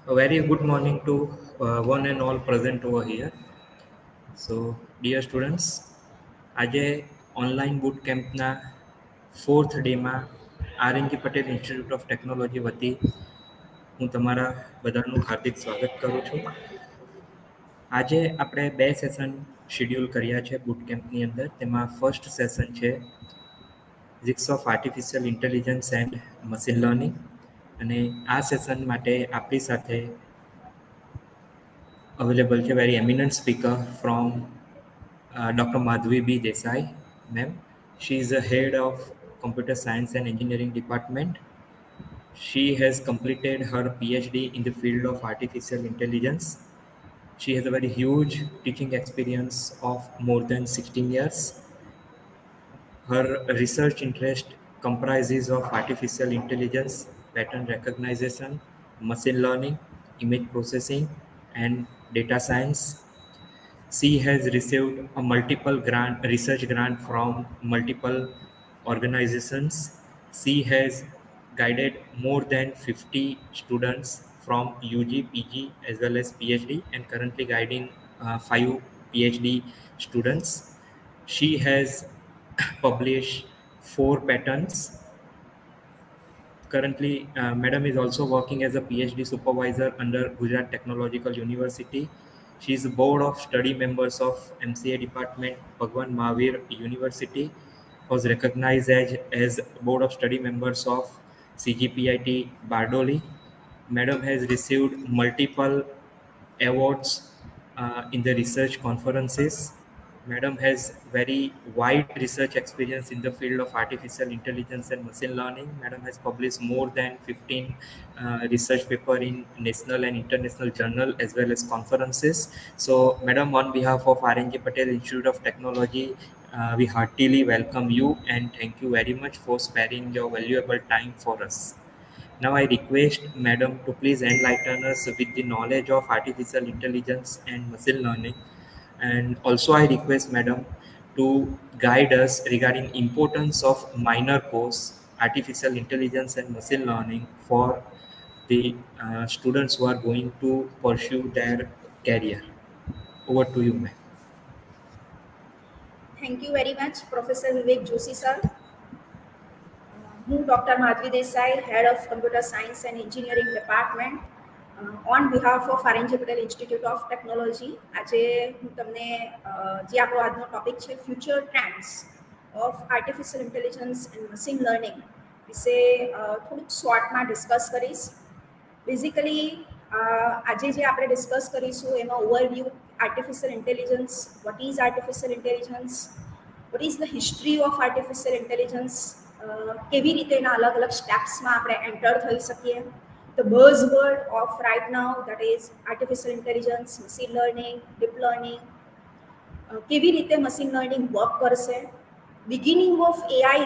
A very good morning to one and all present over here. So, dear students, આજે online boot કેમ્પના fourth ડેમાં RNG Patel institute of technology વતી હું તમારા બધાનું હાર્દિક સ્વાગત કરું છું. આજે આપણે બે સેશન શેડ્યુલ કર્યા છે બૂટ કેમ્પની અંદર. તેમાં ફર્સ્ટ સેશન છે physics of artificial intelligence and machine learning, અને આ સેશન માટે આપણી સાથે available છે very eminent speaker from Dr. Madhvi B. Desai, ma'am. She is the head of Computer Science and Engineering Department. She has completed her PhD in the field of artificial intelligence. She has a very huge teaching experience of more than 16 years. Her research interest comprises of artificial intelligence, pattern recognition, machine learning, image processing, and data science. She has received a multiple research grant from multiple organizations. She has guided more than 50 students from UG, PG as well as PhD, and currently guiding 5 PhD students. She has published 4 patents. Currently, Madam is also working as a PhD supervisor under Gujarat Technological University. She is a board of study members of MCA department, Bhagwan Mahavir University. Was recognized as board of study members of CGPIT Bardoli. Madam has received multiple awards in the research conferences. Madam has very wide research experience in the field of artificial intelligence and machine learning. Madam has published more than 15 research paper in national and international journal as well as conferences. So, Madam, on behalf of RNG Patel Institute of Technology, we heartily welcome you and thank you very much for sparing your valuable time for us. Now I request Madam to please enlighten us with the knowledge of artificial intelligence and machine learning. And also I request Madam to guide us regarding importance of minor course artificial intelligence and machine learning for the students who are going to pursue their career. Over to you, ma'am. Thank you very much, Professor Vivek Joshi sir. હું doctor Madhavi Desai, head of computer science and engineering department, on behalf of RNGPIT institute of technology. આજે હું તમને જે આપણો આજનો topic છે future trends of artificial intelligence and machine learning વિશે થોડુંક શોર્ટમાં ડિસ્કસ કરીશ. બેઝિકલી આજે જે આપણે ડિસ્કસ કરીશું એમાં overview artificial intelligence, what is artificial intelligence, what is the history of artificial intelligence, કેવી રીતે એના અલગ અલગ સ્ટેપ્સમાં આપણે એન્ટર થઈ શકીએ. The buzz word of right now that is artificial intelligence, machine learning, deep learning, કેવી રીતે મશીન લર્નિંગ વર્ક કરશે, બિગિનિંગ ઓફ AI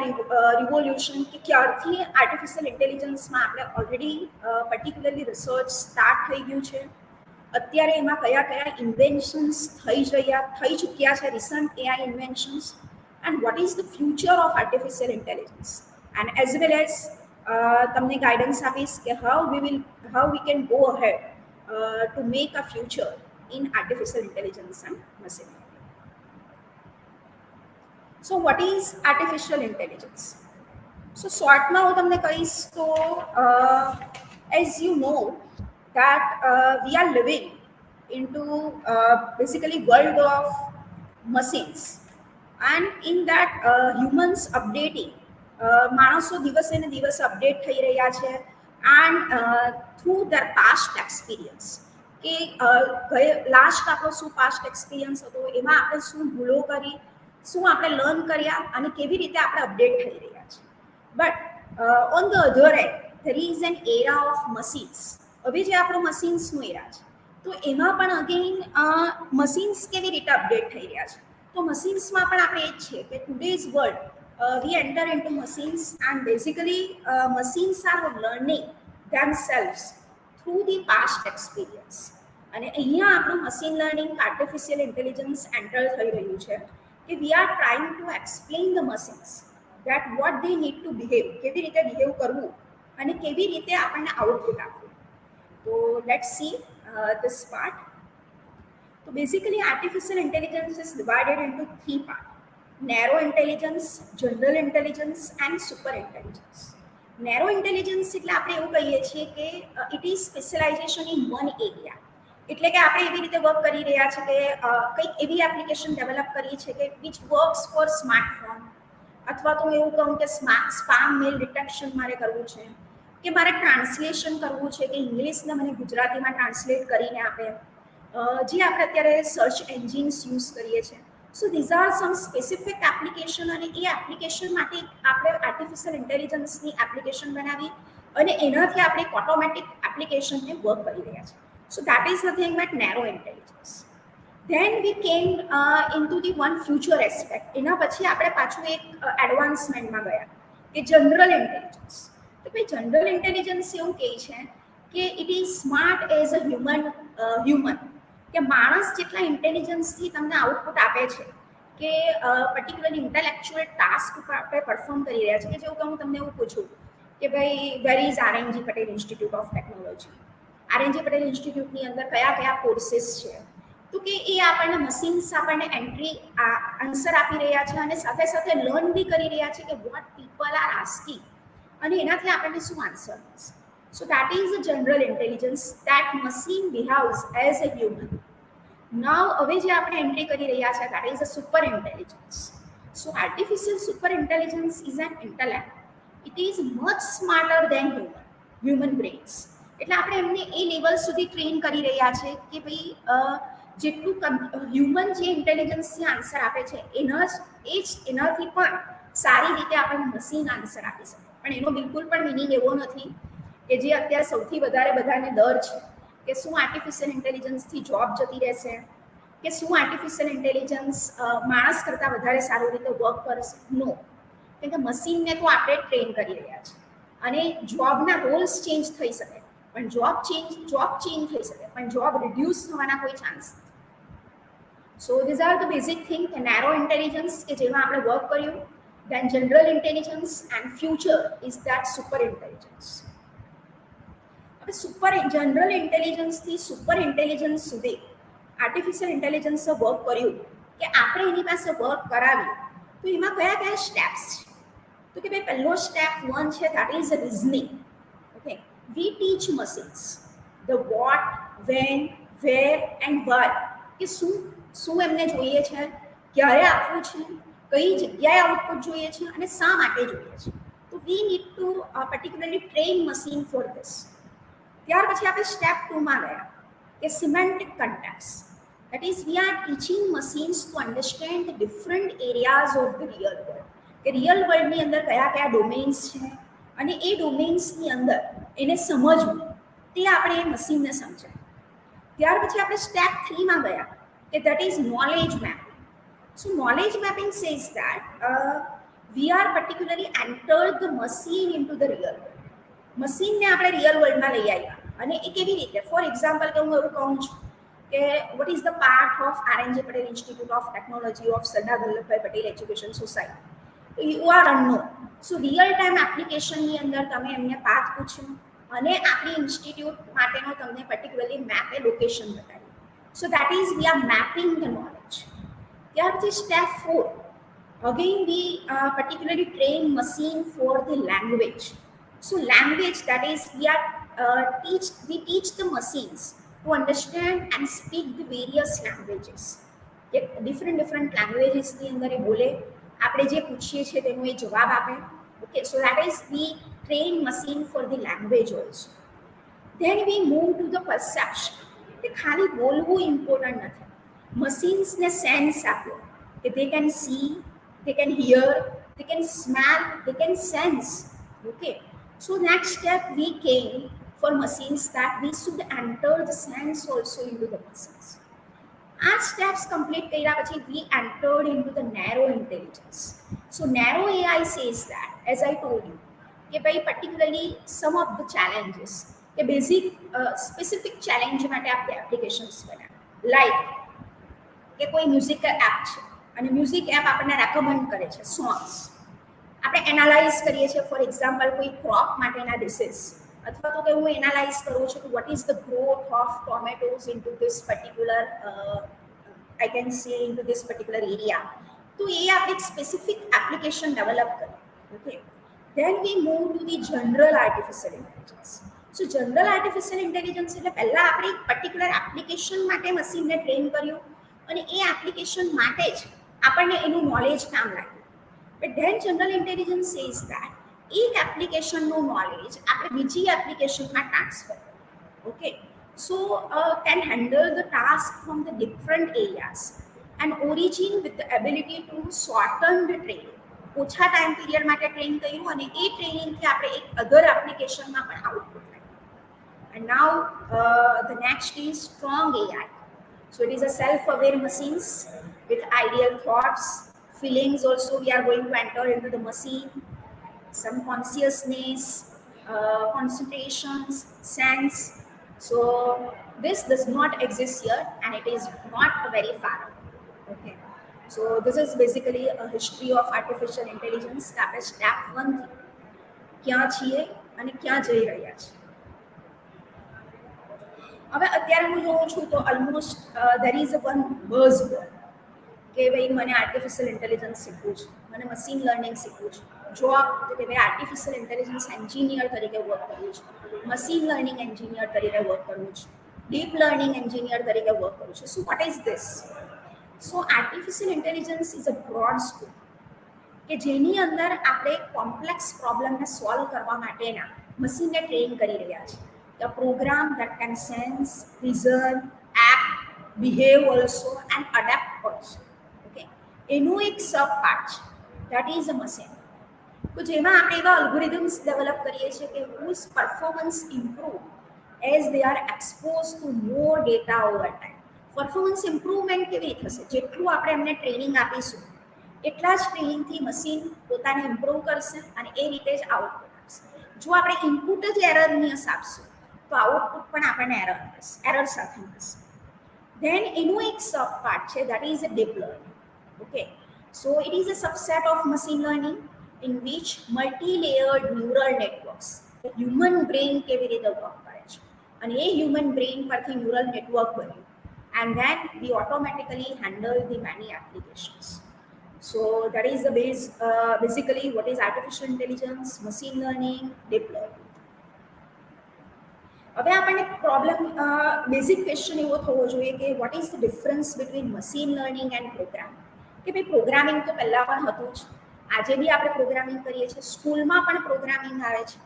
રિવોલ્યુશન, કે ક્યારથી આર્ટિફિશિયલ ઇન્ટેલિજન્સમાં આપણે ઓલરેડી પર્ટિક્યુલરલી રિસર્ચ સ્ટાર્ટ થઈ ગયું છે, અત્યારે એમાં કયા કયા ઇન્વેન્શન્સ થઈ ચૂક્યા છે, recent AI ઇન્વેન્શન્સ, and what is the future of artificial intelligence, and as well as તમને guidance આપીશ કે how we can go ahead to make a future in artificial intelligence and machine learning. So what is artificial intelligence? So શોર્ટમાં હું તમને કહીશ તો as you know that we are living into basically world of machines, and in that humans updating, માણસો દિવસે ને દિવસે update થઈ રહ્યા છે, and through their past experience, કે લાસ્ટ આપણો શું પાસ્ટ એક્સપિરિયન્સ હતો, એમાં આપણે શું ભૂલો કરી, શું આપણે લર્ન કર્યા અને કેવી રીતે આપણે અપડેટ થઈ રહ્યા છે. But on the other and there is an era of machines. હવે જે આપણો મશીન્સનો એરા છે, તો એમાં પણ અગેન મશીન્સ કેવી રીતે અપડેટ થઈ રહ્યા છે. તો મશીન્સમાં પણ આપણે એ જ છે કે today's world we enter into machines, and basically machines are learning themselves through the past experience. અને અહીંયા આપણું machine learning, artificial intelligence enter થઈ રહ્યું છે કે we are trying to explain the machines that what they need to behave, કેવી રીતે behave કરવું અને કેવી રીતે આપણને આઉટપુટ આપવું. તો let's see this part. So basically, artificial intelligence is divided into three parts: narrow intelligence, general intelligence, and super intelligence. Narrow intelligence એટલે આપણે એવું કહીએ છીએ કે it is specialization in one area. એટલે કે આપણે એવી રીતે વર્ક કરી રહ્યા છે કે કંઈક એવી એપ્લિકેશન ડેવલપ કરીએ છીએ કે which works for smartphone, અથવા તો એવું કહું કે સ્પામ મેલ ડિટેક્શન મારે કરવું છે, કે મારે ટ્રાન્સલેશન કરવું છે કે ઇંગ્લિશને મને ગુજરાતીમાં ટ્રાન્સલેટ કરીને આપે, જે આપણે અત્યારે સર્ચ એન્જિન્સ યુઝ કરીએ છીએ. સો these are some specific application, અને એ એપ્લિકેશન માટે આપણે આર્ટિફિશિયલ ઇન્ટેલિજન્સની એપ્લિકેશન બનાવી અને એનાથી આપણે એક ઓટોમેટિક એપ્લિકેશનને વર્ક કરી રહ્યા છીએ. સો that is nothing but narrow intelligence. Then we કેમ in to the one future aspect. એના પછી આપણે પાછું એક એડવાન્સમેન્ટમાં ગયા કે જનરલ ઇન્ટેલિજન્સ. તો ભાઈ જનરલ ઇન્ટેલિજન્સ એવું કહે છે કે it is smart as a human, કે માણસ જેટલા ઇન્ટેલિજન્સથી તમને આઉટપુટ આપે છે કે પર્ટિક્યુલરલી ઇન્ટેલેક્ચ્યુઅલ ટાસ્ક ઉપર આપણે પરફોર્મ કરી રહ્યા છીએ. કે જેવું કે હું તમને એવું પૂછું કે ભાઈ where is RNGPIT institute of technology, RNGPIT ઇન્સ્ટિટ્યૂટની અંદર કયા કયા કોર્सेस છે, તો કે એ આપણને મશીન્સ આપણને એન્ટ્રી આન્સર આપી રહ્યા છે અને સાથે સાથે લર્ન બી કરી રહ્યા છે કે વોટ પીપલ આર આસ્કિંગ, અને એનાથી આપણને શું આન્સર મળશે. So that is the general intelligence that machine behaves as a human. Now હવે જે આપણે એન્ટ્રી કરી રહ્યા છે that is a super intelligence. So artificial super intelligence is an intellect. It is much smarter than human brains. એટલે આપણે એમને એ level સુધી ટ્રેન કરી રહ્યા છે કે ભાઈ જેટલું હ્યુમન જે ઇન્ટેલિજન્સથી આન્સર આપે છે એનાથી પણ સારી રીતે આપણને મશીન આન્સર આપી શકે. પણ એનો બિલકુલ પણ મિનિંગ એવો નથી કે જે અત્યારે સૌથી વધારે બધાને ડર છે કે શું આર્ટિફિશિયલ ઇન્ટેલિજન્સથી જોબ જતી રહેશે, કે શું આર્ટિફિશિયલ ઇન્ટેલિજન્સ માણસ કરતાં વધારે સારી રીતે વર્ક કરશે. નો, કેમ કે મશીનને તો આપણે ટ્રેન કરી રહ્યા છીએ અને જોબના રોલ્સ ચેન્જ થઈ શકે, પણ જોબ ચેન્જ થઈ શકે, પણ જોબ રિડ્યુસ થવાના કોઈ ચાન્સ નથી. સો these are the basic thing કે નેરો ઇન્ટેલિજન્સ કે જેમાં આપણે વર્ક કર્યું, then general intelligence, and future is that super intelligence. હવે જનરલ ઇન્ટેલિજન્સથી સુપર ઇન્ટેલિજન્સ સુધી આર્ટિફિશિયલ ઇન્ટેલિજન્સે વર્ક કર્યું કે આપણે એની પાસે વર્ક કરાવ્યું, તો એમાં કયા કયા સ્ટેપ્સ છે. તો કે ભાઈ પહેલો સ્ટેપ 1 છે that is reasoning. Okay, we teach machines the what, when, where and why, કે શું એમને જોઈએ છે, ક્યારે આપવું છે, કઈ જગ્યાએ આઉટપુટ જોઈએ છે અને શા માટે જોઈએ છે. તો we need two particularly train machine for this. ત્યાર પછી આપણે સ્ટેપ 2માં ગયા કે semantic કન્ટેક્સ. That is we are teaching machines to understand the different areas of the real world, કે રિયલ વર્લ્ડની અંદર કયા કયા ડોમેન્સ છે અને એ ડોમેન્સની અંદર એને સમજવું, તે આપણે એ મશીનને સમજાય. ત્યાર પછી આપણે સ્ટેપ 3માં ગયા કે that is knowledge mapping. So knowledge mapping says that we are particularly entered the machine into the real world. મશીનને આપણે રિયલ વર્લ્ડમાં લઈ આવ્યા અને એ કેવી રીતે. ફોર એક્ઝામ્પલ કે હું એવું કહું છું કે what is the part of RNGPIT institute of technology of Sardar Vallabhbhai Patel education society. You are unknown. So real time એપ્લિકેશનની અંદર તમે એમને પાથ પૂછ્યું અને આપણી ઇન્સ્ટિટ્યૂટ માટેનો તમને પર્ટિક્યુલરલી મેપ એ લોકેશન બતાવ્યું. સો that is we are mapping the knowledge. ત્યાર પછી step 4, again we particularly train machine for the language. So language, that is we teach the machines to understand and speak the various languages. different languages ની અંદર એ બોલે, આપણે જે પૂછીએ છીએ તેનો એ જવાબ આપે. Okay, so that is we train machine for the language also. Then we move to the perception. કે ખાલી બોલવું ઇમ્પોર્ટન્ટ નથી, મશીન્સને સેન્સ આપ્યો કે they can see, they can hear, they can smell, they can sense. Okay, so next step we came for machines that we should enter the sense also into the machines. આ steps complete કર્યા પછી we entered into the narrow intelligence. So narrow AI says that, as I told you, કે ભાઈ particularly some of the challenges, કે basic specific challenge માટે આપણે applications બનાવ્યા. Like કે કોઈ મ્યુઝિક એપ છે અને મ્યુઝિક એપ આપણને રેકમેન્ડ કરે છે સોંગ્સ. આપણે એનાલાઇઝ કરીએ છીએ ફોર એક્ઝામ્પલ કોઈ ક્રોપ માટેના ડિશિસ અથવા તો કે હું એનાલાઇઝ કરું છું કે what is the growth of tomatoes into this particular I can say into this particular area. તો એ આપણે એક સ્પેસિફિક એપ્લિકેશન ડેવલપ કરીએ. Okay, then we move to the general artificial intelligence. So general artificial intelligence એટલે પહેલાં આપણે એક particular application માટે મશીનને ટ્રેન કર્યું અને એ એપ્લિકેશન માટે જ આપણને એનું નોલેજ કામ લાગ્યું. But then general intelligence says that એક એપ્લિકેશનનું નોલેજ આપણે બીજી એપ્લિકેશનમાં ટ્રાન્સફર કરીએ. Okay, so can handle the task from the different areas and origin with the ability to shorten the training. ઓછા ટાઈમ પીરિયડ માટે ટ્રેન કર્યું અને એ ટ્રેનિંગથી આપણે એક અધર એપ્લિકેશનમાં પણ output. And now the next is strong AI. So it is a self-aware machines with ideal thoughts, feelings also we are going to enter into the machine, some consciousness, concentrations, sense. So this does not exist here and it is not very far away. Okay. So this is basically a history of artificial intelligence. That is step 1 થી ક્યાં છીએ અને ક્યાં જઈ રહ્યા છે. હવે અત્યારે હું જોઉં છું તો almost there is one buzz word કે ભાઈ મને આર્ટિફિશિયલ ઇન્ટેલિજન્સ શીખવું છે, મને મશીન લર્નિંગ શીખવું છે, જોબ તો કે ભાઈ આર્ટિફિશિયલ ઇન્ટેલિજન્સ એન્જિનિયર તરીકે વર્ક કરવું છે, મશીન લર્નિંગ એન્જિનિયર તરીકે વર્ક કરવું છે, ડીપ લર્નિંગ એન્જિનિયર તરીકે વર્ક કરવું છે. So what is this? So artificial intelligence is a broad scope કે જેની અંદર આપણે કોમ્પ્લેક્સ પ્રોબ્લેમને સોલ્વ કરવા માટેના મશીનને ટ્રેન કરી રહ્યા છીએ. A program that can sense, reason, act, behave also and adapt also. Okay, એનું એક સબ પાર્ટ છે that is a machine. તો જેમાં આપણે એવા અલ્ગોરિધમ્સ ડેવલપ કરીએ છીએ કે whose performance improve as they are exposed to more data over time. Performance improvement કેવી થશે? જેટલું આપણે એમને ટ્રેનિંગ આપીશું એટલા જ ટ્રેનિંગથી મશીન પોતાને ઇમ્પ્રૂવ કરશે અને એ રીતે જ આઉટપુટ આપશે. જો આપણે ઇનપુટ જ એરરનિયસ આપશું તો આઉટપુટ પણ આપણને એરર સાથે મળશે. ધેન એનું એક સબ પાર્ટ છે that is a deep learning. Okay, so it is a subset of machine learning in which multi layered neural networks, human brain કેવી રીતે વર્ક કરે છે અને એ હ્યુમન બ્રેઇન પરથી ન્યુરલ નેટવર્ક બન્યું and then we automatically handle the many applications. So that is the basically what is artificial intelligence, machine learning, deep learning. હવે આપણને problem basic question એવો થવો જોઈએ કે what is the difference between machine learning and programming. કે ભાઈ programming તો પહેલાં પણ હતું જ, આજે બી આપણે પ્રોગ્રામિંગ કરીએ છીએ, સ્કૂલમાં પણ પ્રોગ્રામિંગ આવે છે,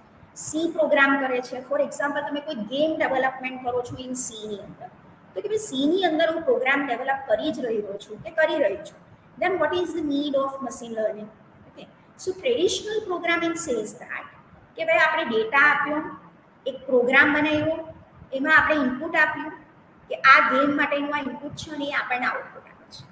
સી પ્રોગ્રામ કરે છે. ફોર એક્ઝામ્પલ તમે કોઈ ગેમ ડેવલપમેન્ટ કરો છો ઇન સીની અંદર, તો કે ભાઈ સીની અંદર હું પ્રોગ્રામ ડેવલપ કરી જ રહ્યો છું કે કરી રહી છું, then what is the need of machine learning? Okay, so traditional programming says that કે ભાઈ આપણે ડેટા આપ્યો, એક પ્રોગ્રામ બનાવ્યો, એમાં આપણે ઇનપુટ આપ્યું કે આ ગેમ માટેનું આ ઇનપુટ છે અને એ આપણને આઉટપુટ આપે છે.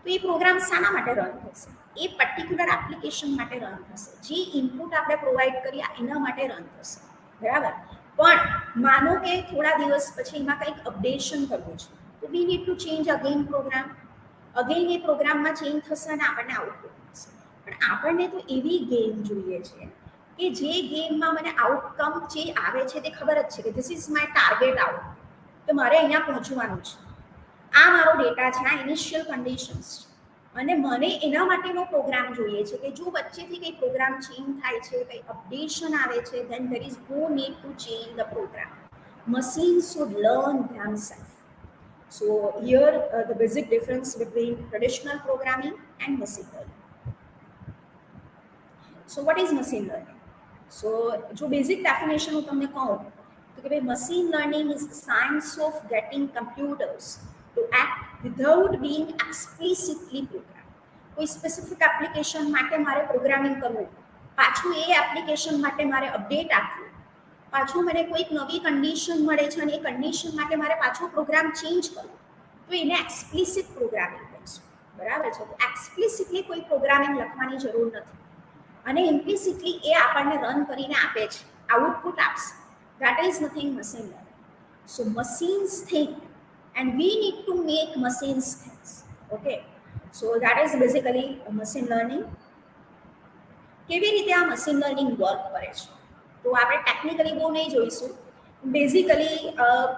તો એ પ્રોગ્રામ શાના માટે રન થશે? એ પર્ટિક્યુલર એપ્લિકેશન માટે રન થશે. જે ઇનપુટ આપણે પ્રોવાઈડ કર્યા એના માટે રન થશે, બરાબર. પણ માનો કે થોડા દિવસ પછી એમાં કંઈક અપડેશન કરવું છે તો we need to change again program. Again એ પ્રોગ્રામમાં ચેન્જ થશે અને આપણને આઉટપુટ મળશે. પણ આપણને તો એવી ગેમ જોઈએ છે કે જે ગેમમાં મને આઉટકમ જે આવે છે તે ખબર જ છે કે this is my target out, તો મારે અહીંયા પહોંચવાનું છે, આ મારો ડેટા છે, આ ઇનિશિયલ કન્ડિશન્સ છે અને મને એના માટેનો પ્રોગ્રામ જોઈએ છે કે જો વચ્ચેથી કંઈ પ્રોગ્રામ ચેન્જ થાય છે, કંઈ અપડેશન આવે છે, then there is no need to change the program. Machines should learn themselves. So here the basic difference between traditional programming and machine learning. So what is machine learning? So જો basic definition હું તમને કહું તો કે ભાઈ machine learning is the science of getting computers to act without being explicitly program. કોઈ specific application માટે મારે પ્રોગ્રામિંગ કરવું, પાછું એ એપ્લિકેશન માટે મારે અપડેટ આપવું, પાછું મને કોઈક નવી કન્ડિશન મળે છે અને એ કન્ડિશન માટે મારે પાછો પ્રોગ્રામ ચેન્જ કરવો, તો એને એક્સપ્લિસિટ પ્રોગ્રામિંગ કહીશું, બરાબર છે. તો એક્સપ્લિસિટલી કોઈ પ્રોગ્રામિંગ લખવાની જરૂર નથી અને ઇમ્પ્લિસિટલી એ આપણને રન કરીને આપે છે, આઉટપુટ આપશે. That is nothing machine learning. So machines think and we need to make machines thinks. Okay, so that is basically machine learning. કેવી રીતે આ મશીન લર્નિંગ વર્ક કરે છે? તો તો આપણે ટેકનિકલી બહુ નહીં જોઈશું. બેઝિકલી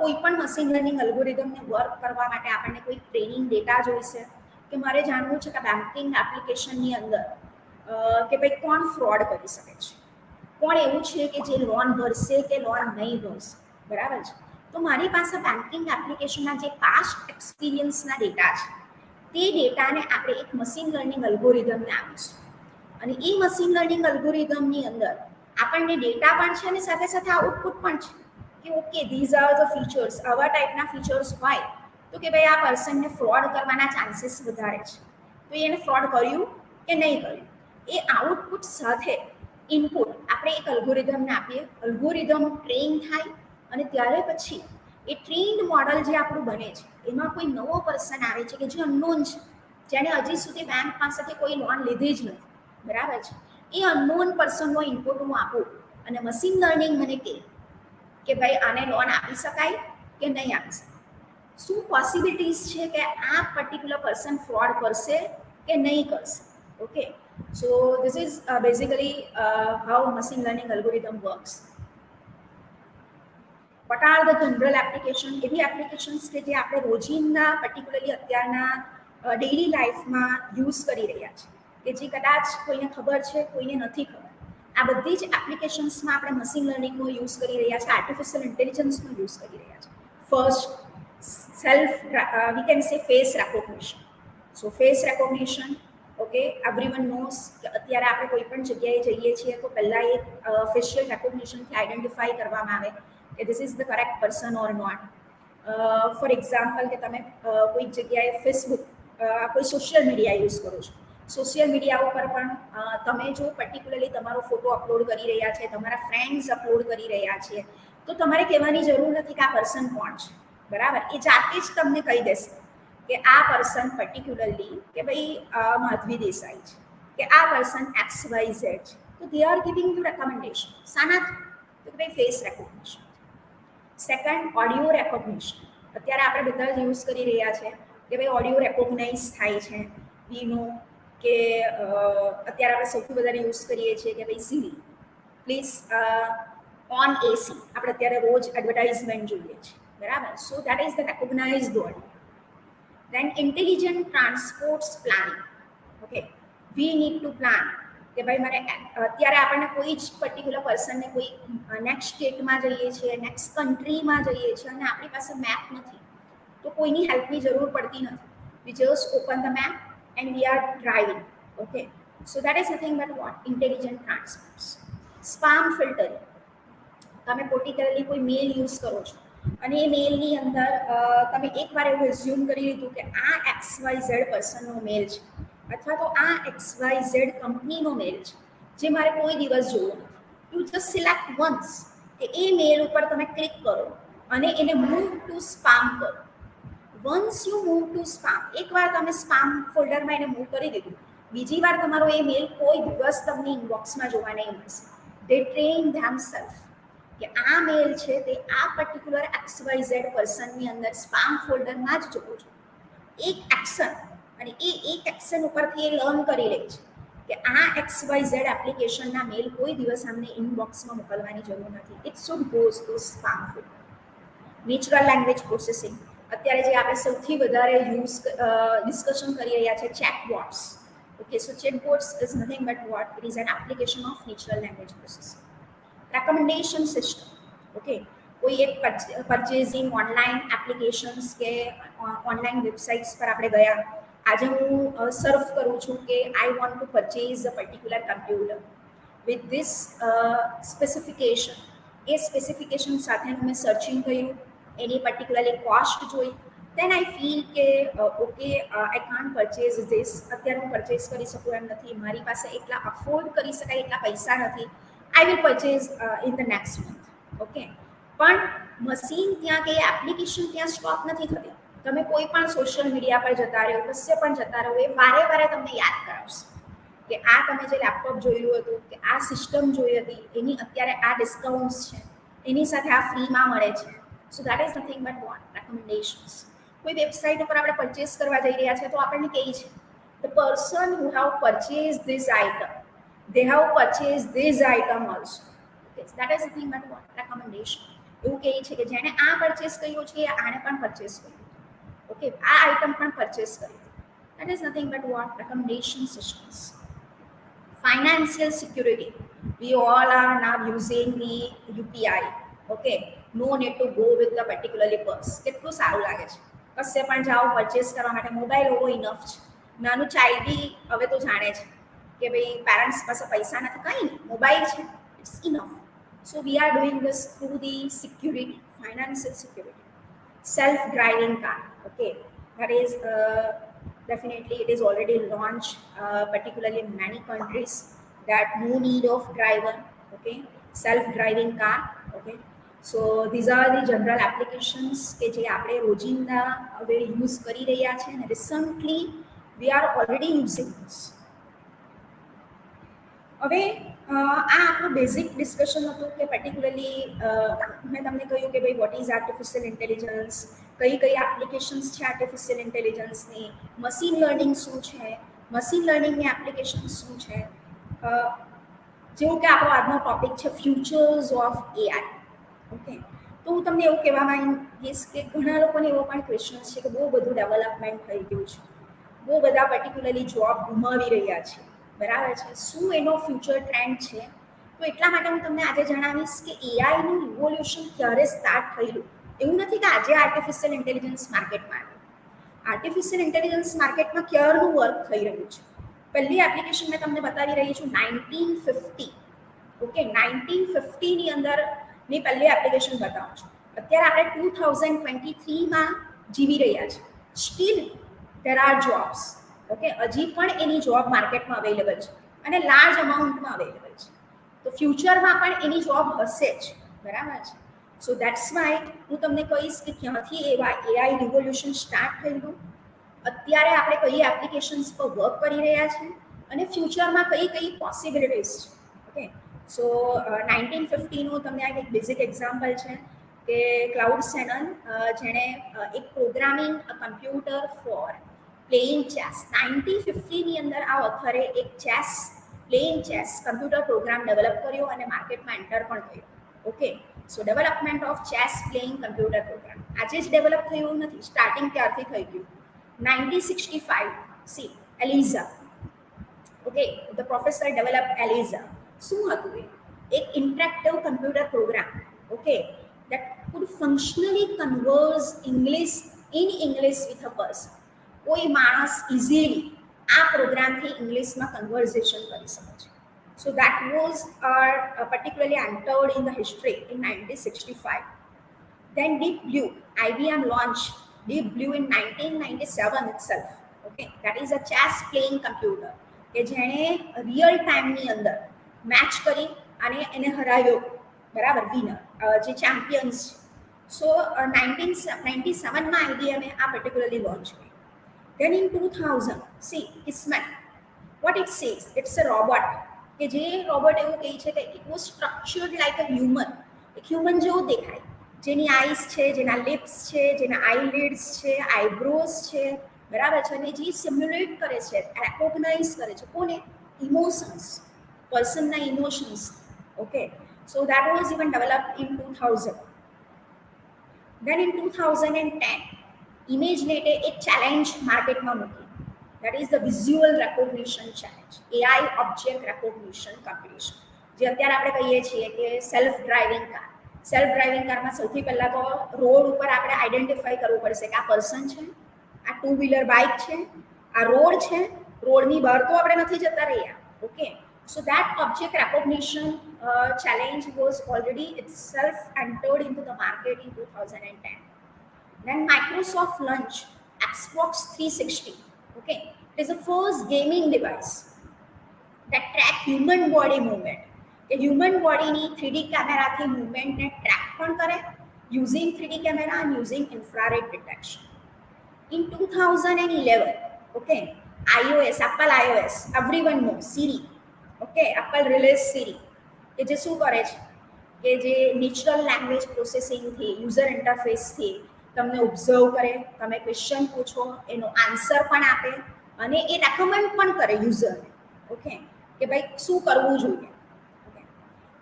કોઈ પણ મશીન લર્નિંગ અલ્ગોરિધમને વર્ક કરવા માટે આપણને કોઈ ટ્રેનિંગ ડેટા જોઈશે, કે મારે જાણવું છે કે બેન્કિંગ એપ્લિકેશનની અંદર કે ભાઈ કોણ ફ્રોડ કરી શકે છે, કોણ એવું છે કે જે લોન ભરશે કે લોન નહીં ભરશે, બરાબર છે. તો મારી પાસે બેન્કિંગ એપ્લિકેશનના જે પાસ્ટ એક્સપિરિયન્સના ડેટા છે, તે ડેટાને આપણે એક મશીન લર્નિંગ અલ્ગોરિધમને આપીશું, અને એ મશીન લર્નિંગ અલ્ગોરિધમની અંદર આપણને ડેટા પણ છે અને સાથે સાથે આઉટપુટ પણ છે કે okay these are the features, આવા ટાઈપના ફીચર્સ હોય તો કે ભાઈ આ પર્સનને ફ્રોડ કરવાના ચાન્સીસ વધારે છે, તો એને ફ્રોડ કર્યું કે નહીં કર્યું, એ આઉટપુટ સાથે ઇનપુટ આપણે એક અલ્ગોરિધમને આપીએ, અલ્ગોરિધમ ટ્રેન થાય અને ત્યારે પછી એ ટ્રેન્ડ મોડલ જે આપણું બને છે એમાં કોઈ નવો પર્સન આવે છે કે જે અનનોન છે, જેણે હજી સુધી બેંક પાસેથી કોઈ લોન લીધી જ નથી, બરાબર છે. એ અનનોન પર્સનનો ઇનપુટ હું આપું અને મશીન લર્નિંગ મને કે ભાઈ આને લોન આપી શકાય કે નહીં આપી શકાય, શું પોસિબિલિટીઝ છે કે આ પર્ટિક્યુલર પર્સન ફ્રોડ કરશે કે નહીં કરશે. Okay, so this is basically how machine learning algorithm works. What are the general application? એવી એપ્લિકેશન્સ કે જે આપણે રોજિંદા પર્ટિક્યુલરલી અત્યારના ડેઇલી લાઈફમાં યુઝ કરી રહ્યા છે, કે જે કદાચ કોઈને ખબર છે કોઈને નથી ખબર. આ બધી જ એપ્લિકેશન્સમાં આપણે મશીન લર્નિંગનો યુઝ કરી રહ્યા છે, આર્ટિફિશિયલ ઇન્ટેલિજન્સનો યુઝ કરી રહ્યા છે. First, self we can say face recognition. So face recognition, okay, everyone knows કે અત્યારે આપણે કોઈ પણ જગ્યાએ જઈએ છીએ તો પહેલાં એક ફેશિયલ રેકોગ્નિશનથી આઈડેન્ટિફાઈ કરવામાં આવે કે this is the correct person or not. For example કે તમે કોઈક જગ્યાએ ફેસબુક, કોઈ સોશિયલ મીડિયા યુઝ કરો છો, સોશિયલ મીડિયા ઉપર પણ તમે જો પર્ટિક્યુલરલી તમારો ફોટો અપલોડ કરી રહ્યા છે, તમારા ફ્રેન્ડ્સ અપલોડ કરી રહ્યા છે, તો તમારે કહેવાની જરૂર નથી કે આ પર્સન કોણ છે, બરાબર. એ જાતે જ તમને કહી દેશે કે આ પર્સન પર્ટિક્યુલરલી કે ભાઈ માધવી દેસાઈ છે, કે આ પર્સન XYZ છે. તો they are giving you recommendation. શાનાથી? તો કે ભાઈ face recognition. Second, audio recognition. અત્યારે આપણે બધા જ યુઝ કરી રહ્યા છે કે ભાઈ ઓડિયો રેકોગ્નાઇઝ થાય છે. વી નો કે અત્યારે આપણે સૌથી વધારે યુઝ કરીએ છીએ કે ભાઈ સીરી પ્લીઝ ઓન એસી, આપણે અત્યારે રોજ એડવર્ટાઇઝમેન્ટ જોઈએ છે, બરાબર. So that is the recognized audio. Then intelligent transports planning. Okay, we need to plan કે ભાઈ મારે અત્યારે આપણને કોઈ જ પર્ટિક્યુલર પર્સનને કોઈ નેક્સ્ટ સ્ટેટમાં જઈએ છીએ, નેક્સ્ટ કન્ટ્રીમાં જઈએ છીએ અને આપણી પાસે મેપ નથી, તો કોઈની હેલ્પની જરૂર પડતી નથી. We just open the map and we are driving. Okay, so that is nothing but what? Intelligent transports. Spam filtering. તમે પર્ટિક્યુલરલી કોઈ મેલ યુઝ કરો છો અને એ મેલની અંદર તમે એકવાર એવું એઝ્યુમ કરી લીધું કે આ XYZ પર્સનનો મેલ છે, અથવા તો આ XYZ કંપનીનો મેલ છે, જે મારે કોઈ દિવસ જોવો નથી. યુ જસ્ટ સિલેક્ટ વન્સ કે એ મેલ ઉપર તમે ક્લિક કરો અને એને મૂવ ટુ સ્પામ કરો. Once you move to spam, એકવાર તમે સ્પામ ફોલ્ડરમાં એને મૂવ કરી દીધું, બીજી વાર તમારો એ મેલ કોઈ દિવસ તમને ઇનબોક્સમાં જોવા નહીં મળશે. દે ટ્રેન ધેમસેલ્ફ કે આ મેલ છે તે આ પર્ટિક્યુલર XYZ પર્સનની અંદર સ્પામ ફોલ્ડરમાં જ જોવો છો. એક એક્શન, અને એ એક એક્શન ઉપરથી એ લર્ન કરી લે છે કે આ XYZ એપ્લિકેશનના મેલ કોઈ દિવસ અમને ઇનબોક્સમાં મોકલવાની જરૂર નથી. It should goes to spam folder. Natural language processing. અત્યારે જે આપણે સૌથી વધારે ડિસ્કશન કરી રહ્યા છે, chatbots. Okay, so chatbots is nothing but vote? It is an application of natural language processing. Recommendation system. Okay, કોઈ એક પરચેઝિંગ ઓનલાઈન એપ્લિકેશન્સ કે ઓનલાઈન વેબસાઇટ્સ પર આપણે ગયા, આજે હું સર્ફ કરું છું કે I want to purchase a particular computer with this specification. A specification સાથેનું મેં સર્ચિંગ કર્યું, એની પર્ટિક્યુલરલી કોસ્ટ જોઈ, દેન આઈ ફીલ કે okay I can't purchase this. અત્યારે હું પરચેઝ કરી શકું એમ નથી, મારી પાસે એટલા અફોર્ડ કરી શકાય એટલા પૈસા નથી. I will purchase in the next month. Okay, પણ મશીન ત્યાં કે એપ્લિકેશન ત્યાં સ્ટોપ નથી થતી. તમે કોઈ પણ સોશિયલ મીડિયા પર જતા રહો, કશે પણ જતા રહો, એ વારે વારે તમને યાદ કરાવશે કે આ તમે જે લેપટોપ જોયું હતું, કે આ સિસ્ટમ જોઈ હતી, એની અત્યારે આ ડિસ્કાઉન્ટ્સ છે, એની સાથે આ ફ્રીમાં મળે છે. સો that is nothing but vote? Recommendations. કોઈ વેબસાઇટ ઉપર આપણે પરચેસ કરવા જઈ રહ્યા છે તો આપણને કહે છે the person who have purchase this item, they have purchased this item also. That is the thing but what recommendation એવું કહે છે કે જેણે આ પરચેસ કર્યું છે આણે પણ પરચેસ કર્યું, ઓકે, આ આઇટમ પણ પરચેસ કરી. That is nothing but vote recommendation systems. Financial security, we all are now using the UPI, okay, no need to go with the particularly purse. કેટલું સારું લાગે છે, કશે પણ જાઓ પરચેસ કરવા માટે મોબાઈલ હોવો ઇનફ છે. નાનું ચાઇલ્ડ બી હવે તો જાણે છે કે ભાઈ પેરેન્ટ્સ પાસે પૈસા નથી, કંઈ નહીં, મોબાઈલ છે, it's enough. So we are doing this through the security, financial security. Self driving car, okay, that is definitely it is already launched, particularly in many countries, that no need of driver, okay, self driving car, okay. So these are the general applications કે જે આપણે રોજિંદા હવે use કરી રહ્યા છે અને recently we are already using this. હવે આ આપણું બેઝિક ડિસ્કશન હતું કે પર્ટિક્યુલરલી મેં તમને કહ્યું કે ભાઈ વોટ ઇઝ આર્ટિફિશિયલ ઇન્ટેલિજન્સ, કઈ કઈ એપ્લિકેશન્સ છે આર્ટિફિશિયલ ઇન્ટેલિજન્સની, મશીન લર્નિંગ શું છે, મશીન લર્નિંગની એપ્લિકેશન શું છે, જેવું કે આપણો આજનો ટોપિક છે ફ્યુચર્સ ઓફ એઆઈ, ઓકે. તો હું તમને એવું કહેવા માંગીશ કે ઘણા લોકોને એવો પણ ક્વેશ્ચન્સ છે કે બહુ બધું ડેવલપમેન્ટ થઈ ગયું છે, બહુ બધા પર્ટિક્યુલરલી જોબ ગુમાવી રહ્યા છે, બરાબર છે, શું એનો ફ્યુચર ટ્રેન્ડ છે. તો એટલા માટે હું તમને આજે જણાવીશ કે એઆઈનું રિવોલ્યુશન ક્યારે સ્ટાર્ટ થયેલું. એવું નથી કે આજે આર્ટિફિશિયલ ઇન્ટેલિજન્સ માર્કેટમાં આવ્યું, આર્ટિફિશિયલ ઇન્ટેલિજન્સ માર્કેટમાં ક્યારનું વર્ક થઈ રહ્યું છે. પહેલી એપ્લિકેશન મેં તમને બતાવી રહી છું 1950, ઓકે, 1950ની અંદરની પહેલી એપ્લિકેશન બતાવું છું. અત્યારે આપણે 2023માં જીવી રહ્યા છીએ. Steel there are jobs, okay, હજી પણ એની જોબ માર્કેટમાં અવેલેબલ છે અને લાર્જ અમાઉન્ટમાં અવેલેબલ છે. તો ફ્યુચરમાં પણ એની જોબ હશે જ, બરાબર છે. સો દેટ્સ વાય હું તમને કહીશ કે ક્યાંથી એઆઈ રિવોલ્યુશન સ્ટાર્ટ થયેલું, અત્યારે આપણે કઈ એપ્લિકેશન્સ પર વર્ક કરી રહ્યા છીએ અને ફ્યુચરમાં કઈ કઈ પોસિબિલિટીઝ છે, ઓકે. સો 1950નું તમને આ એક બેઝિક એક્ઝામ્પલ છે કે ક્લાઉડ સેનન, જેણે એક programming computer for playing chess, 1950ની અંદર આ ઓથરે એક chess, playing chess computer program develop કર્યો અને માર્કેટમાં એન્ટર પણ કર્યો, okay. So development of chess playing computer program આજે જ ડેવલપ થયું નથી, સ્ટાર્ટિંગ ત્યારથી થઈ ગયું. 1965, C Eliza, okay, the professor develop Eliza. શું હતું એ? એક interactive computer program, okay, that could functionally converse English in English with a person. કોઈ માણસ ઇઝીલી આ પ્રોગ્રામથી ઇંગ્લિશમાં કન્વર્ઝેશન કરી શકે છે. સો that was particularly entered in the history in 1965. Then Deep Blue, IBM launched Deep Blue in 1997 itself. Okay, that is a chess playing computer કે જેણે real ટાઈમની અંદર મેચ કરી અને એને હરાવ્યો, બરાબર, વિનર, જે ચેમ્પિયન્સ. સો 1997માં IBM આ પર્ટિક્યુલરલી લોન્ચ કરી. Then in 2000, see, Kismet, what it says, it's a robot. કે જે રોબોટ એવું કહે છે કે it was structured like a human, એક હ્યુમન જેવું દેખાય, જેની આઈસ છે, જેના લિપ્સ છે, જેના આઈલિડ્સ છે, આઈબ્રોઝ છે, બરાબર છે, અને જે સિમ્યુલેટ કરે છે, રેકોગ્નાઇઝ કરે છે કોને? ઇમોશન્સ, પર્સનના emotions, okay. So that was even developed in 2000. Then in 2010 ઇમેજનેટે એક ચેલેન્જ માર્કેટમાં મૂકી, that is the visual recognition challenge, AI object recognition competition, જે અત્યારે આપણે કહીએ છીએ કે self driving car. Self driving કારમાં સૌથી પહેલાં તો રોડ ઉપર આપણે આઈડેન્ટિફાઈ કરવું પડશે કે આ પર્સન છે, આ ટુ વ્હીલર બાઇક છે, આ રોડ છે, રોડની બહાર તો આપણે નથી જતા રહ્યા, okay. So that object recognition challenge was already itself entered into the market in 2010. Then Microsoft launched Xbox 360. Okay, it is the first gaming device that track human body movement. કે human body ની 3D કેમેરાથી મૂવમેન્ટને track પણ કરે using 3D camera and using infrared detection. In 2011, okay, iOS, Apple iOS, everyone knows Siri. Okay, Apple released Siri. કે જે શું કરે છે કે જે નેચરલ લેંગ્વેજ પ્રોસેસિંગથી, યુઝર ઇન્ટરફેસથી તમને ઓબ્ઝર્વ કરે, તમે ક્વેશ્ચન પૂછો એનો આન્સર પણ આપે અને એ રેકમેન્ડ પણ કરે યુઝરને, ઓકે, કે ભાઈ શું કરવું જોઈએ, ઓકે.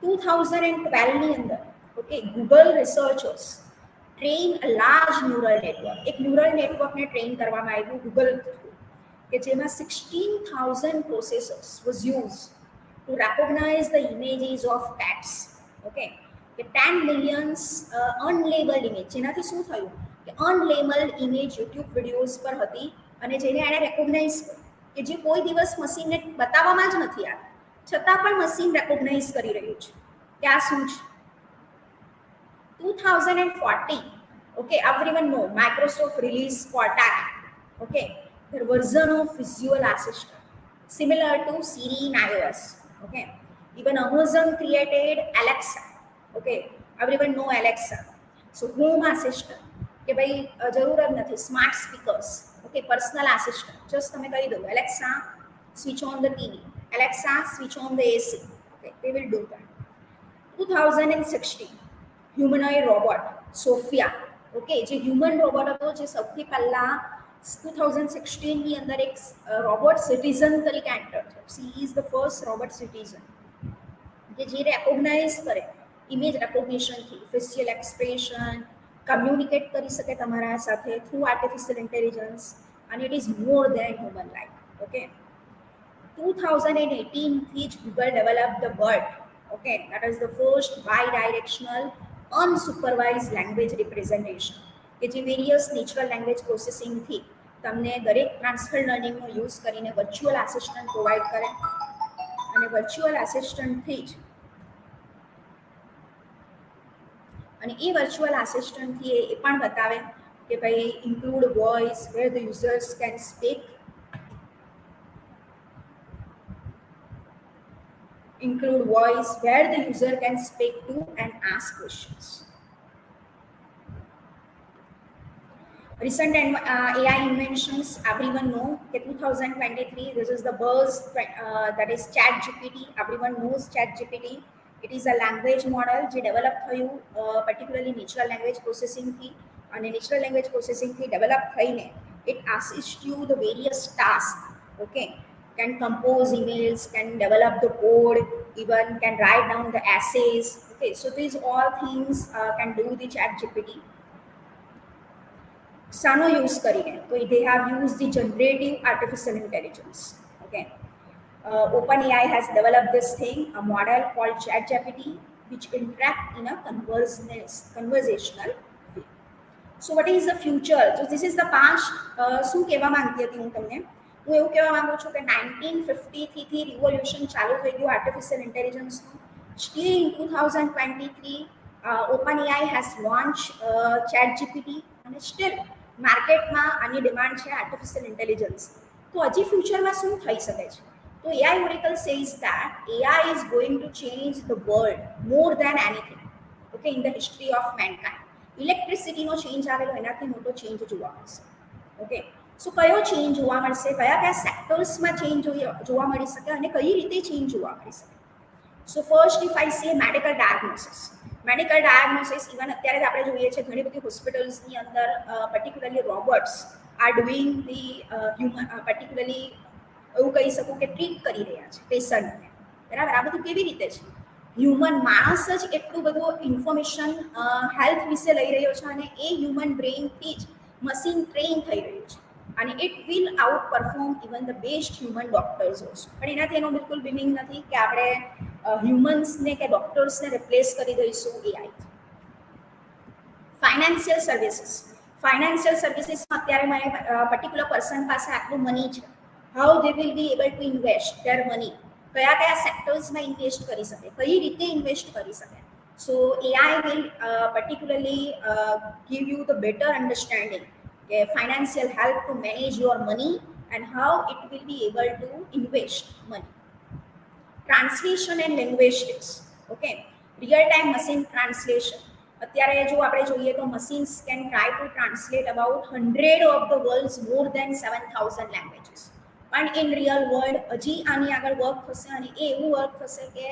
2012 ની અંદર okay Google researchers train a large neural network, એક ન્યુરલ નેટવર્કને ટ્રેન કરવામાં આવ્યું ગૂગલ કે જેમાં 16,000 processors was use to recognise the images of pets. Okay કે 10 મિલિયન્સ અનલેબલ્ડ ઇમેજ, જેનાથી શું થયું કે અનલેબલ્ડ ઇમેજ યુટ્યુબ વિડીયોઝ પર હતી અને જેને એણે રેકોગ્નાઇઝ કે જે કોઈ દિવસ મશીનને બતાવવામાં જ નથી આવી છતાં પણ મશીન રેકોગ્નાઇઝ કરી રહ્યું છે કે આ શું છે. 2014 okay everyone know Microsoft released Cortana, okay the version of visual assistant similar to Siri in iOS. Okay, even Amazon created Alexa. Okay, everyone know Alexa. So home assistant કે ભાઈ જરૂર જ નથી smart speakers. Okay personal assistant just તમે કહી દો Alexa switch on the TV, Alexa switch on the AC. Okay, they will do that. 2016 humanoid robot Sophia, okay જે human robot હતો જે સૌથી પહેલા 2016 ની અંદર એક રોબોટ સિટીઝન તરીકે એન્ટર થયો. She is the first robot citizen કે જે રેકોગ્નાઇઝ કરે ઇમેજ રેકોગ્નિશનથી ફેશિયલ એક્સપ્રેશન કમ્યુનિકેટ કરી શકે તમારા સાથે થ્રુ આર્ટિફિશિયલ ઇન્ટેલિજન્સ અને it is more than human like. Okay 2018 થી જ Google develop the BERT. Okay that is the first bidirectional unsupervised language representation કે જે વેરિયસ નેચરલ લેંગ્વેજ પ્રોસેસિંગથી તમને દરેક ટ્રાન્સફર લર્નિંગનો યુઝ કરીને વર્ચ્યુઅલ આસિસ્ટન્ટ પ્રોવાઈડ કરે અને વર્ચ્યુઅલ આસિસ્ટન્ટથી જ અને એ વર્ચ્યુઅલ આસિસ્ટન્ટથી એ પણ બતાવે કે ભાઈ include voice where the users can speak, include voice where the user can speak to and ask questions. Recent AI inventions, everyone know that 2023 this is the buzz that is ChatGPT. Everyone knows ChatGPT. It is a language model જે develop થયું particularly natural language processing થી અને natural language processing થી develop થઈને it assists you the various tasks. Okay, can compose emails, can develop the code, even can write down the essays. Okay, so these all things can do the ChatGPT. શાનો use કરીને તો they have used the generative artificial intelligence. Okay, OpenAI has developed this thing, a model called ChatGPT, which interact in a conversational way. So what is the future? So this is the past. શું કહેવા માંગતી હતી હું તમને? હું એવું કહેવા માંગુ છું કે 1950 થી રિવોલ્યુશન ચાલુ થઈ ગયું આર્ટિફિશિયલ ઇન્ટેલિજન્સનું. Still in 2023 OpenAI has launched ChatGPT અને સ્ટીલ માર્કેટમાં આની ડિમાન્ડ છે આર્ટિફિશિયલ ઇન્ટેલિજન્સ. તો હજી ફ્યુચરમાં શું થઈ શકે છે? તો AI Oracle says that AI is going to change the world more than anything. Okay, in the history of mankind. ઇલેક્ટ્રિસિટીનો ચેન્જ આવેલો એનાથી મોટો ચેન્જ જોવા મળશે. ઓકે, સો કયો ચેન્જ જોવા મળશે, કયા કયા સેક્ટર્સમાં ચેન્જ જોવા મળી શકે અને કઈ રીતે ચેન્જ જોવા મળી શકે? સો ફર્સ્ટ ઇફ આઈ સે medical diagnosis. Medical diagnosis even અત્યારે આપણે જોઈએ છે ઘણી બધી હોસ્પિટલ્સની અંદર particularly robots are doing the human particularly એવું કહી શકું કે ટ્રીટ કરી રહ્યા છે પેશન્ટને. બરાબર, આ બધું કેવી રીતે છે? હ્યુમન માણસ જ એટલું બધું ઇન્ફોર્મેશન હેલ્થ વિશે લઈ રહ્યો છે અને એ હ્યુમન બ્રેઇનથી જ મશીન ટ્રેન થઈ રહ્યું છે અને it will out perform even the best human doctors also. પણ એનાથી એનો બિલકુલ મિનિંગ નથી કે આપણે હ્યુમન્સને કે ડોક્ટર્સને રિપ્લેસ કરી દઈશું એઆઈથી. Financial services. ફાઇનાન્શિયલ સર્વિસીસમાં અત્યારે મને પર્ટિક્યુલર પર્સન પાસે આટલું મની છે, how they will be able to invest their money, કયા કયા સેક્ટર્સમાં ઇન્વેસ્ટ કરી શકે, કઈ રીતે ઇન્વેસ્ટ કરી શકે. સો AI will particularly give you the better understanding financial help to manage your money and how it will be able to invest money. Translation and linguistics. Okay, real time machine translation. અત્યારે જો આપણે જોઈએ તો machines can try to translate about 100 of the world's more than 7,000 languages. પણ in real world હજી આની આગળ work થશે અને એ એવું વર્ક થશે કે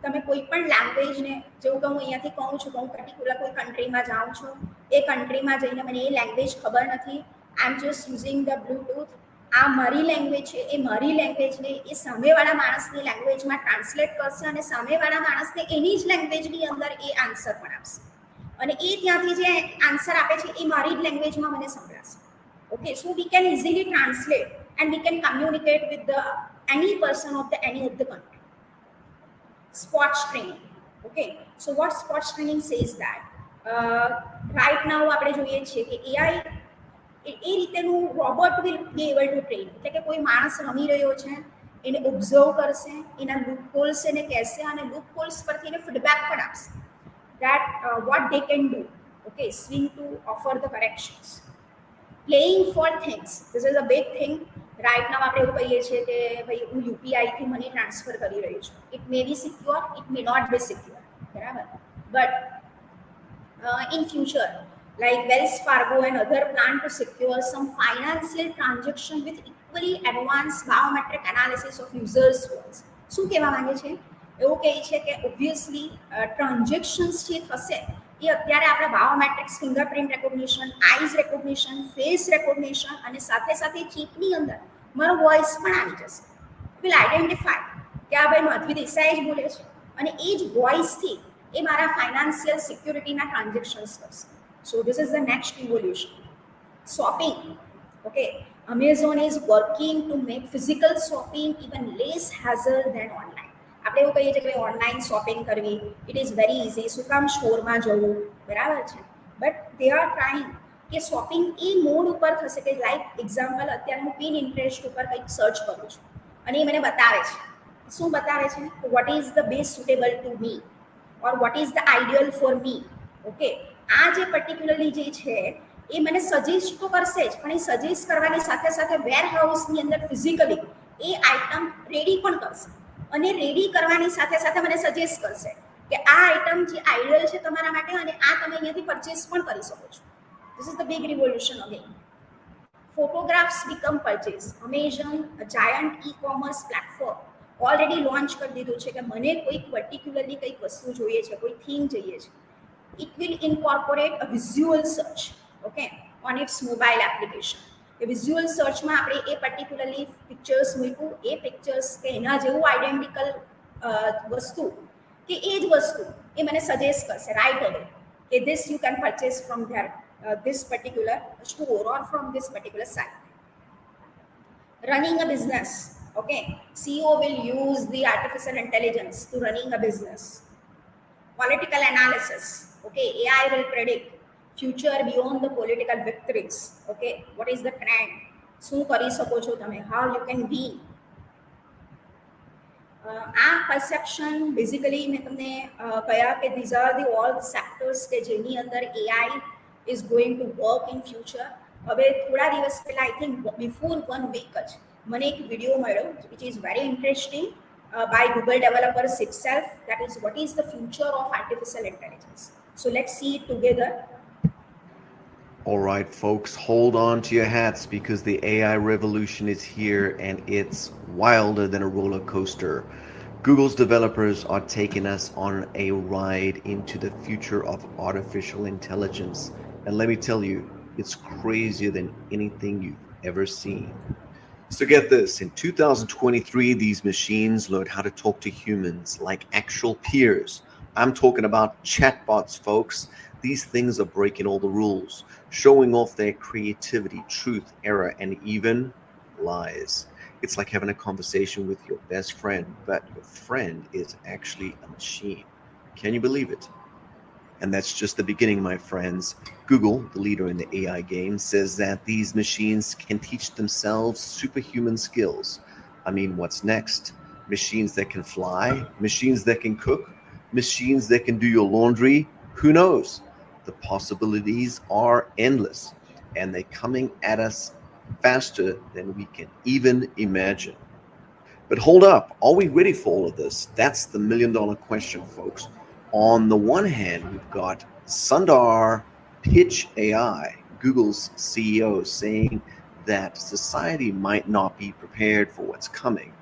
તમે કોઈ પણ લેંગ્વેજને, જેવું કે હું અહીંયાથી કહું છું કે હું પર્ટિક્યુલર કોઈ કન્ટ્રીમાં જાઉં છું, એ કન્ટ્રીમાં જઈને મને એ લેંગ્વેજ ખબર નથી, I am just using the Bluetooth આ મારી લેંગ્વેજ છે, એ મારી લેંગ્વેજને એ સામેવાળા માણસની લેંગ્વેજમાં ટ્રાન્સલેટ કરશે અને સામેવાળા માણસને એની જ લેંગ્વેજની અંદર એ આન્સર પણ આપશે અને એ ત્યાંથી જે આન્સર આપે છે એ મારી જ લેંગ્વેજમાં મને સંભળાશે. Okay, so we can easily translate and we can communicate with any person of any of the country. Sports training. Okay, so what sports training says that right now આપણે જોઈએ છીએ કે AI એ રીતેનું robot will be able to train, એટલે કે કોઈ માણસ રમી રહ્યો છે એને ઓબ્ઝર્વ કરશે, એના લૂપ હોલ્સ એને કહેશે અને લૂપ હોલ્સ પરથી એને ફીડબેક પણ આપશે that what they can do, okay, swing to offer the corrections. Playing for things, this is a big thing. Right now આપણે એવું કહીએ છીએ કે ભાઈ હું યુપીઆઈથી મની ટ્રાન્સફર કરી રહ્યો છું. It may be secure, it may not be secure, બરાબર, but in future, like Wells Fargo and other plan to secure some financial transaction with equally advanced biometric analysis of users' phones. શું કહેવા માંગે છે? એવું કહે છે કે obviously transactions જે થશે એ અત્યારે આપણે biometrics, fingerprint recognition, eyes recognition, face recognition અને સાથે સાથે ચીપની અંદર મારો વોઇસ પણ આવી જશે. વિલ આઈડેન્ટિફાય કે આ ભાઈ માધવી દેસાઈ જ બોલે છે અને એ જ વોઇસથી એ મારા ફાઇનાન્શિયલ સિક્યુરિટીના ટ્રાન્ઝેક્શન્સ કરશે. સો this is the next evolution. Shopping, okay, Amazon is working to make physical shopping even less hassle than online. આપણે એવું કહીએ છીએ કે ઓનલાઈન શોપિંગ કરવી ઇટ ઇઝ વેરી ઇઝી, શું કામ સ્ટોરમાં જવું, બરાબર છે, બટ દે આર ટ્રાઈંગ કે શોપિંગ એ મોડ ઉપર થશે કે લાઈક એક્ઝામ્પલ અત્યારે હું પિન ઇન્ટરેસ્ટ ઉપર કંઈક સર્ચ કરું છું અને એ મને બતાવે છે, શું બતાવે છે, what is the best suitable to me or what is the ideal for me. Okay, આ જે પર્ટિક્યુલરલી જે છે એ મને સજેસ્ટ તો કરશે જ, પણ એ સજેસ્ટ કરવાની સાથે સાથે વેર હાઉસની અંદર ફિઝિકલી એ આઇટમ રેડી પણ કરશે અને રેડી કરવાની સાથે સાથે મને સજેસ્ટ કરશે કે આ આઇટમ જે આઈડિયલ છે તમારા માટે અને આ તમે અહીંયાથી પરચેસ પણ કરી શકો છો. This is the big revolution again. Photographs become purchase. Amazon, giant e commerce platform already launch કરી દીધું છે કે મને કોઈક પર્ટિક્યુલરલી કંઈક વસ્તુ જોઈએ છે, કોઈ થીમ જોઈએ છે, it will incorporate a visual search, okay, on its mobile application. કે વિઝ્યુઅલ સર્ચમાં આપણે એ પર્ટિક્યુલરલી પિક્ચર્સ મૂક્યું, એ પિક્ચર્સ કે એના જેવું આઈડેન્ટિકલ વસ્તુ કે એ જ વસ્તુ એ મને સજેસ્ટ કરશે રાઈટ અવે કે this you can purchase from there this particular store or from this particular site. Running a business, okay, CEO will use the artificial intelligence to running a business. Political analysis, okay, AI will predict future beyond the political victories. Okay, what is the trend, શું કરી શકો છો તમે, how you can win. આ perception basically મેં તમને કહ્યા કે these are the all sectors કે જેની અંદર AI is going to work in future. હવે થોડા દિવસ પહેલા I think before 1 week જ મને એક વિડીયો મળ્યો which is very interesting by Google developers itself, that is what is the future of artificial intelligence. So let's see it together. All right, folks, hold on to your hats because the AI revolution is here and it's wilder than a roller coaster. Google's developers are taking us on a ride into the future of artificial intelligence. And let me tell you, it's crazier than anything you've ever seen. So get this, in 2023, these machines learned how to talk to humans like actual peers. I'm talking about chatbots, folks. These things are breaking all the rules, showing off their creativity, truth, error, and even lies. It's like having a conversation with your best friend, but your friend is actually a machine. Can you believe it? And that's just the beginning, my friends. Google, the leader in the AI game, says that these machines can teach themselves superhuman skills. I mean, what's next? Machines that can fly? Machines that can cook? Machines that can do your laundry? Who knows? The possibilities are endless, and they're coming at us faster than we can even imagine. But hold up, are we ready for all of this? That's the million-dollar question, folks. On the one hand, we've got Sundar Pichai, Google's CEO, saying that society might not be prepared for what's coming.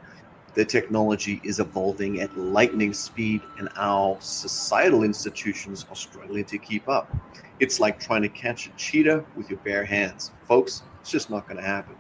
The technology is evolving at lightning speed and our societal institutions are struggling to keep up. It's like trying to catch a cheetah with your bare hands. Folks, it's just not going to happen.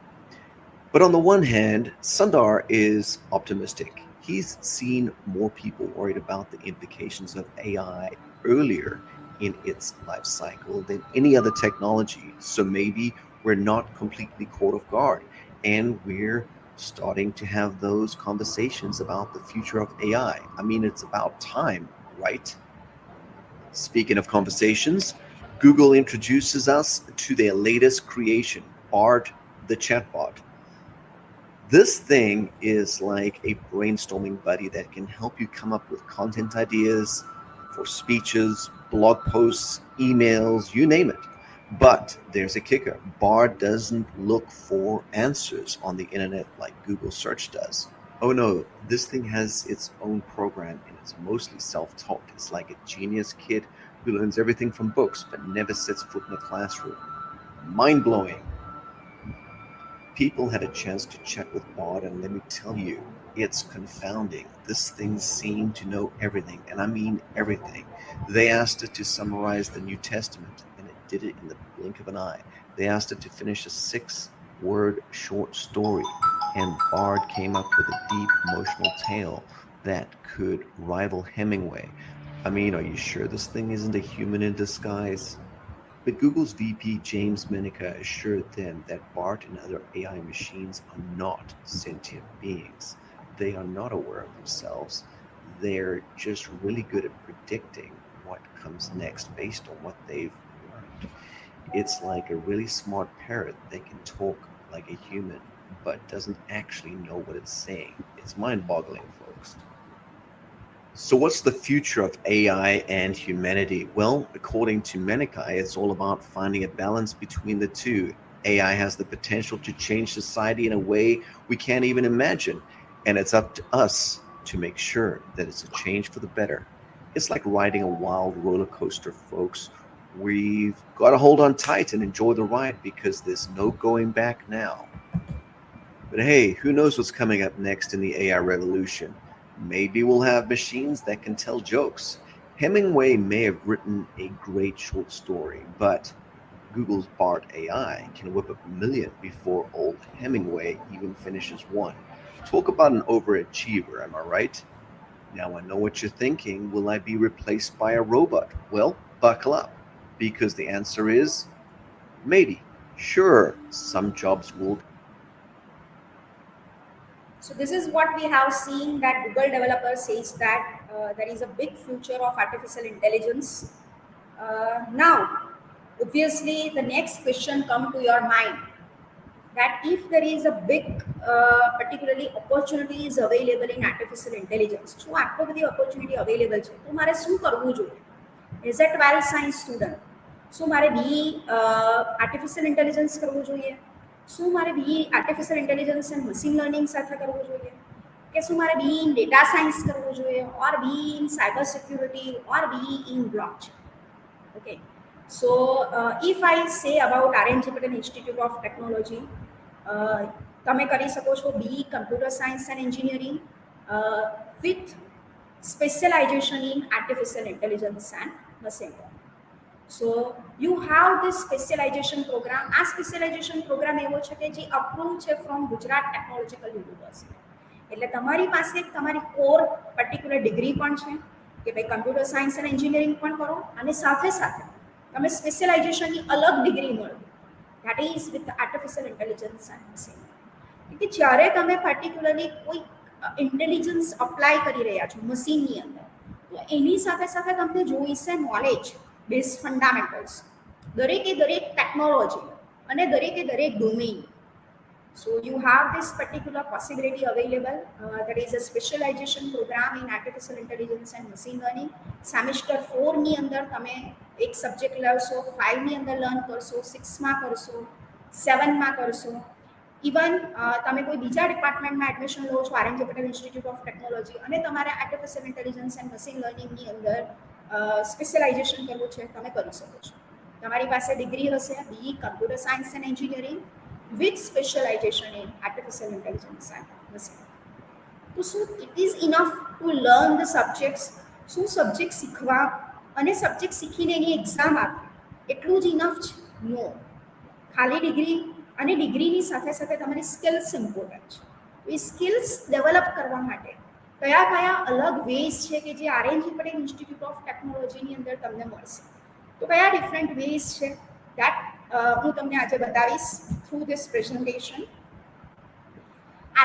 But on the one hand, Sundar is optimistic. He's seen more people worried about the implications of AI earlier in its life cycle than any other technology. So maybe we're not completely caught off guard, and we're starting to have those conversations about the future of AI. I mean, it's about time, right? Speaking of conversations, Google introduces us to their latest creation, Bard the chatbot. This thing is like a brainstorming buddy that can help you come up with content ideas for speeches, blog posts, emails, you name it. But there's a kicker. Bard doesn't look for answers on the internet like Google search does. Oh no, this thing has its own program and it's mostly self taught. It's like a genius kid who learns everything from books but never sets foot in a classroom. Mind blowing. People had a chance to chat with Bard, and let me tell you, it's confounding. This thing seemed to know everything, and I mean everything. They asked it to summarize the New Testament, and it did it in the blink of an eye. They asked it to finish a 6-word short story, and Bard came up with a deep emotional tale that could rival Hemingway. I mean, are you sure this thing isn't a human in disguise? But Google's VP James Minica assured them that Bart and other AI machines are not sentient beings. They are not aware of themselves. They're just really good at predicting what comes next based on what they've learned. It's like a really smart parrot that can talk like a human but doesn't actually know what it's saying. It's mind boggling, folks. So, what's the future of AI and humanity? Well, according to Menakai, it's all about finding a balance between the two. AI has the potential to change society in a way we can't even imagine, and it's up to us to make sure that it's a change for the better. It's like riding a wild roller coaster, folks. We've got to hold on tight and enjoy the ride because there's no going back now. But hey, who knows what's coming up next in the AI revolution? Maybe we'll have machines that can tell jokes. Hemingway may have written a great short story, but Google's Bard AI can whip up a million before old Hemingway even finishes one. Talk about an overachiever, am I right? Now I know what you're thinking. Will I be replaced by a robot? Well, buckle up, because the answer is maybe. Sure, some jobs will. So this is what we have seen, that Google developer says that there is a big future of artificial intelligence. Now, obviously, the next question come to your mind, that if there is a big, particularly opportunities available in artificial intelligence, શું આટલો બધી opportunity available છે, તો મારે શું કરવું જોઈએ? As a 12 science student, શું મારે BE આર્ટિફિશિયલ ઇન્ટેલિજન્સ કરવું જોઈએ? શું મારે BE artificial intelligence and machine learning સાથે કરવું જોઈએ? કે શું મારે BE ઇન ડેટા સાયન્સ કરવું જોઈએ, ઓર BE in cyber security, or BE in blockchain? Okay, so if I say about RNGPIT Institute of Technology, તમે કરી શકો છો BE Computer Science and Engineering with specialization in artificial intelligence and machine learning. So you have this specialization program. આ specialization program એવો છે કે જે approve છે ફ્રોમ ગુજરાત ટેકનોલોજીકલ યુનિવર્સિટી. એટલે તમારી પાસે એક તમારી કોર પર્ટિક્યુલર ડિગ્રી પણ છે કે ભાઈ કમ્પ્યુટર સાયન્સ અને એન્જિનિયરિંગ પણ કરો, અને સાથે સાથે તમે સ્પેશિયલાઇઝેશનની અલગ ડિગ્રી મળો, that is with artificial intelligence and machine. કે જ્યારે તમે પર્ટિક્યુલરલી કોઈ ઇન્ટેલિજન્સ અપ્લાય કરી રહ્યા છો મશીનની અંદર, તો એની સાથે સાથે તમને જોઈશે નોલેજ બેઝ ફંડામેન્ટલ્સ, દરેકે દરેક ટેકનોલોજી અને દરેકે દરેક domain. So you have this particular possibility available. There is a specialization program in artificial intelligence and machine learning. Semester 4 ની અંદર તમે એક સબ્જેક્ટ લેશો, 5 ની અંદર લર્ન કરશો, 6 માં કરશો, 7 માં કરશો. ઇવન તમે કોઈ બીજા ડિપાર્ટમેન્ટમાં એડમિશન લો છો, RNG Patel institute of technology, અને તમારે આર્ટિફિશિયલ ઇન્ટેલિજન્સ એન્ડ મશીન લર્નિંગની અંદર સ્પેશિયલાઇઝેશન કરવું છે, તમે કરી શકો છો. તમારી પાસે ડિગ્રી હશે BE computer science and engineering with specialization in artificial intelligence and machine. So it is enough to learn the subjects. શું સબ્જેક્ટ શીખવા અને સબ્જેક્ટ શીખીને એની એક્ઝામ આપવી એટલું જ ઇનફ છે? નો. ખાલી ડિગ્રી અને ડિગ્રીની સાથે સાથે તમારી સ્કિલ્સ ઇમ્પોર્ટન્ટ છે. એ સ્કિલ્સ ડેવલપ કરવા માટે કયા કયા અલગ વેઝ છે કે જે આરએનજી પટેલ ઇન્સ્ટિટ્યૂટ ઓફ ટેકનોલોજીની અંદર તમને મળશે. તો કયા ડિફરન્ટ વેઝ છે દેટ હું તમને આજે બતાવીશ through this presentation.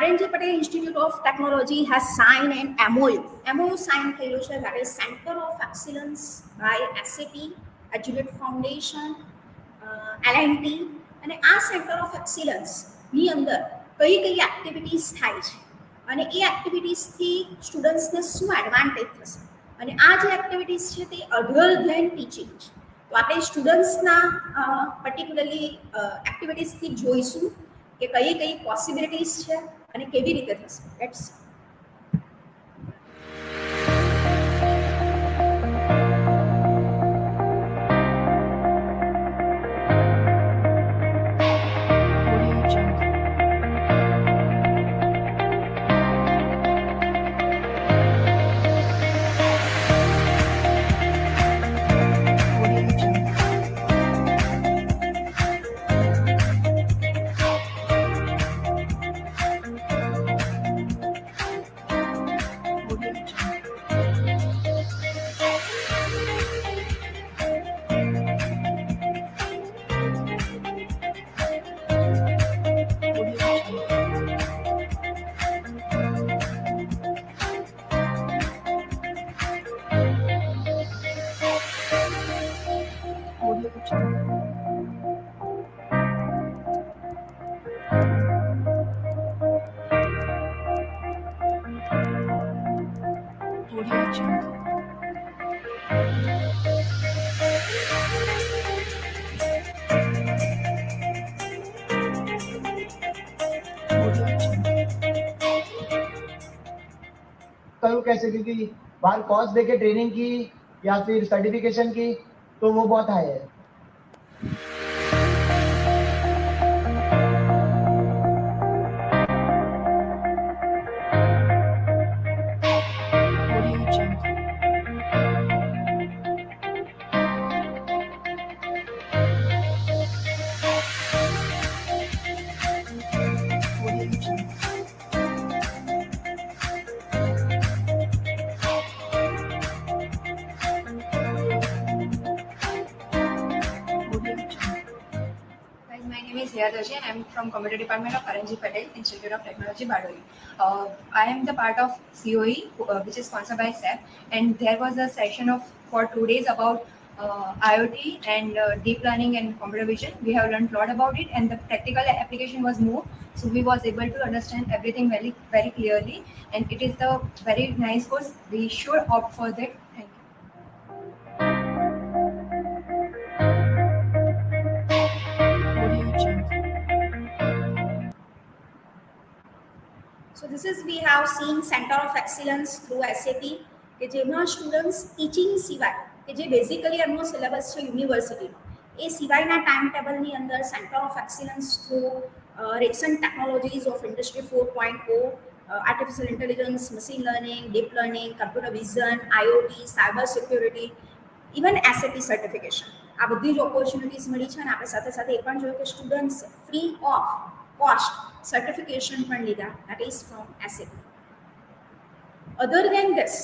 RNG Patel Institute of Technology has signed an MOU. MOU sign થયેલું છે, that is Center of Excellence by SAP, Agilent Foundation, L&T. અને આ સેન્ટર ઓફ એક્સિલન્સની અંદર કઈ કઈ એક્ટિવિટીઝ થાય છે અને એ એક્ટિવિટીઝથી સ્ટુડન્ટ્સને શું એડવાન્ટેજ થશે અને આ જે એક્ટિવિટીઝ છે તે અધર ધેન ટીચિંગ છે. તો આપણે સ્ટુડન્ટ્સના પર્ટિક્યુલરલી એક્ટિવિટીઝથી જોઈશું કે કઈ કઈ પોસિબિલિટીઝ છે અને કેવી રીતે થશે. Let's see. कैसे, क्योंकि बाहर कॉस्ट देके ट्रेनिंग की या फिर सर्टिफिकेशन की तो वो बहुत हाई है. I'm from Computer Department of RNGPIT, Institute of Technology, Badoli. I am the part of COE, which is sponsored by SAP, and there was a session for 2 days about IoT and deep learning and computer vision. We have learned a lot about it, and the practical application was more, so we was able to understand everything very, very clearly. And it is a very nice course. We should opt for that. Thank you. So this is we have seen Center of Excellence through SAP કે જેમાં students teaching સિવાય કે જે basically એમનો syllabus છે યુનિવર્સિટીનો એ સિવાયના time ટેબલની અંદર centre of excellence through recent technologies of Industry 4.0, artificial intelligence, machine learning, deep learning, computer vision, IoT, cyber security, even SAP certification. આ બધી જ ઓપોર્ચ્યુનિટીઝ મળી છે અને આપણે સાથે સાથે એ પણ જોયું કે students free of cost certification પણ લીધા, that is from SAP. Other than this,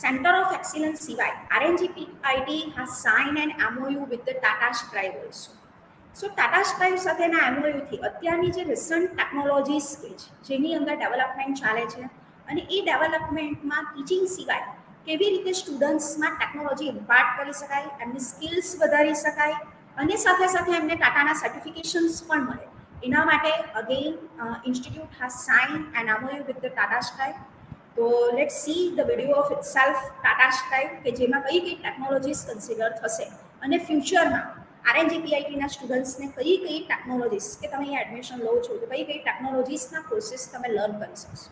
Center of Excellence સિવાય RNGPIT has signed an MOU with the Tata Scribe also. So Tata scribe સાથેના MOU-થી અત્યારની જે રિસન્ટ ટેકનોલોજીસ છે જેની અંદર ડેવલપમેન્ટ ચાલે છે અને એ ડેવલપમેન્ટમાં ટીચિંગ સિવાય કેવી રીતે સ્ટુડન્ટ્સમાં ટેકનોલોજી ઇમ્પાર્ટ કરી શકાય, એમની સ્કિલ્સ વધારી શકાય અને સાથે સાથે એમને ટાટાના સર્ટિફિકેશન્સ પણ મળે, એના માટે again institute has signed an MOU with the Tata Scribe. તો let's see the video off itself Tata scribe કે જેમાં કઈ કઈ ટેકનોલોજીસ કન્સિડર થશે અને ફ્યુચરમાં RNGPITના સ્ટુડન્ટ્સને કઈ કઈ ટેકનોલોજીસ કે તમે અહીંયા એડમિશન લો છો તો કઈ કઈ ટેકનોલોજીસના કોર્સીસ તમે લર્ન કરી શકશો.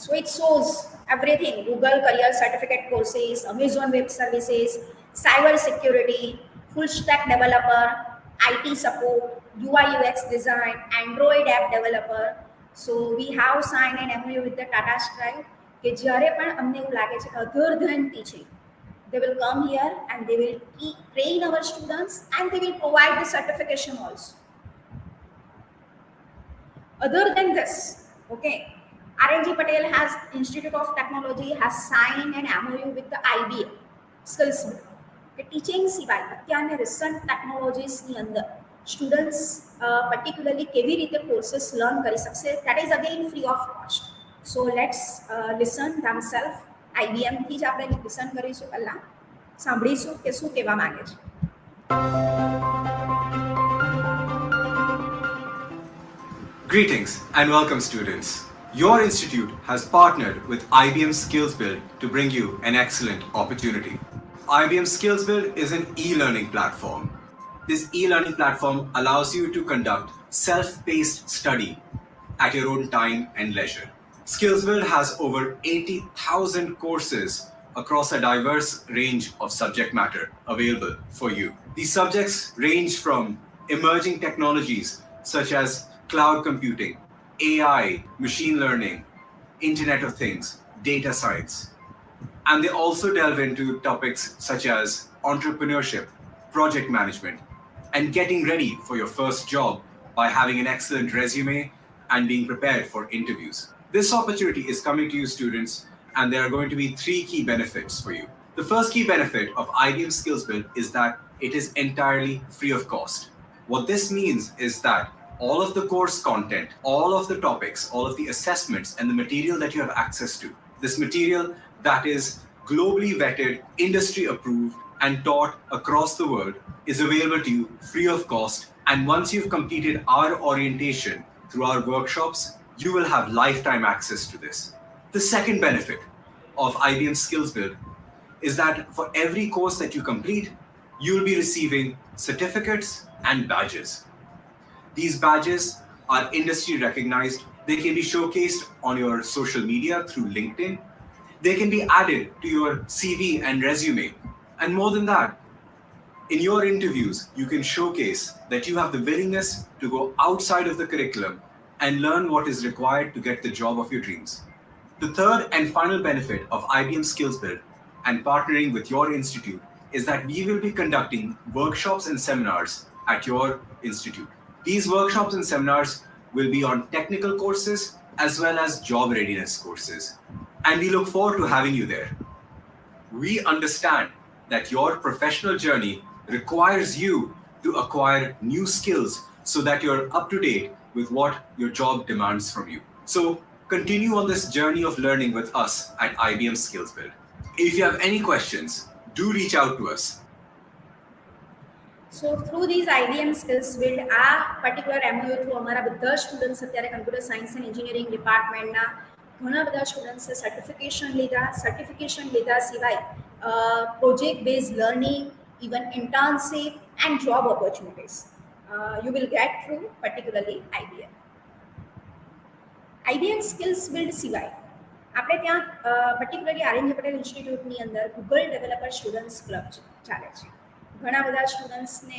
So it shows everything: Google Career Certificate courses, Amazon Web Services, cyber security, full stack developer, IT support, UI UX design, Android app developer. So we have signed an MOU with the Tata Sky કે જ્યારે પણ અમને એવું લાગે છે કે other than teaching, they will come here and they will train our students and they will provide the certification also. Other than this, okay, RNGPIT has Institute of Technology has signed an MOU with the IBM skills કે teaching સિવાય અત્યારની recent ટેકનોલોજીસની અંદર students particularly કેવી રીતે courses learn કરી શકશે, that is again free of cost. So let's listen themself. આઈબીએમથી જ આપણે લિસન કરીશું, પહેલાં સાંભળીશું કે શું કહેવા માંગે છે. Greetings and welcome, students. Your institute has partnered with IBM Skills Build to bring you an excellent opportunity. IBM Skills Build is an e-learning platform. This e-learning platform allows you to conduct self-paced study at your own time and leisure. Skills Build has over 80,000 courses across a diverse range of subject matter available for you. These subjects range from emerging technologies such as cloud computing, AI, machine learning, Internet of Things, data science. And they also delve into topics such as entrepreneurship, project management, and getting ready for your first job by having an excellent resume and being prepared for interviews. This opportunity is coming to you, students, and there are going to be 3 key benefits for you. The first key benefit of IBM Skills Build is that it is entirely free of cost. What this means is that all of the course content, all of the topics, all of the assessments and the material that you have access to, this material that is globally vetted, industry approved and taught across the world is available to you free of cost. And once you've completed our orientation through our workshops, you will have lifetime access to this. The second benefit of IBM Skills Build is that for every course that you complete, you will be receiving certificates and badges. These badges are industry recognized. They can be showcased on your social media through LinkedIn. They can be added to your CV and resume. And more than that, in your interviews, you can showcase that you have the willingness to go outside of the curriculum and learn what is required to get the job of your dreams. The third and final benefit of IBM Skills Build and partnering with your institute is that we will be conducting workshops and seminars at your institute. These workshops and seminars will be on technical courses as well as job readiness courses. And we look forward to having you there. We understand that your professional journey requires you to acquire new skills so that you're up to date with what your job demands from you. So continue on this journey of learning with us at IBM Skills Build. If you have any questions, do reach out to us. So through these IBM skills build આ particular MOU થ્રુ અમારા બધા students અત્યારે computer science and engineering ડિપાર્ટમેન્ટના ઘણા બધા સ્ટુડન્ટ્સે certification લીધા સિવાય project base learning, even internship and job opportunities you will get through particularly IBM. IBM skills build સિવાય આપણે ત્યાં પર્ટિક્યુલરલી આરએનજી પટેલ ઇન્સ્ટિટ્યૂટની અંદર ગૂગલ ડેવલપર સ્ટુડન્ટ્સ ક્લબ ચાલે છે. ઘણા બધા સ્ટુડન્ટ્સને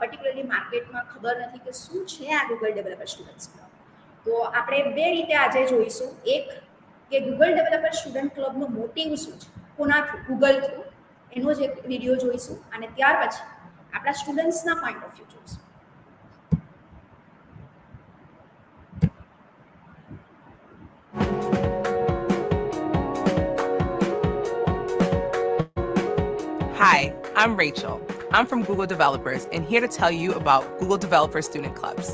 પર્ટિક્યુલરલી માર્કેટમાં ખબર નથી કે શું છે આ ગૂગલ ડેવલપર સ્ટુડન્ટ્સ ક્લબ. તો આપણે 2 રીતે આજે જોઈશું. એક કે ગૂગલ ડેવલપર સ્ટુડન્ટ ક્લબનો મોટિવ શું છે, કોના થ્રુ, ગૂગલ થ્રુ, એનો જ એક વિડીયો જોઈશું. અને ત્યાર પછી આપણા સ્ટુડન્ટ્સના પોઈન્ટ ઓફ વ્યૂ જોઈશું. Hi, I'm Rachel. I'm from Google Developers and here to tell you about Google Developer Student Clubs.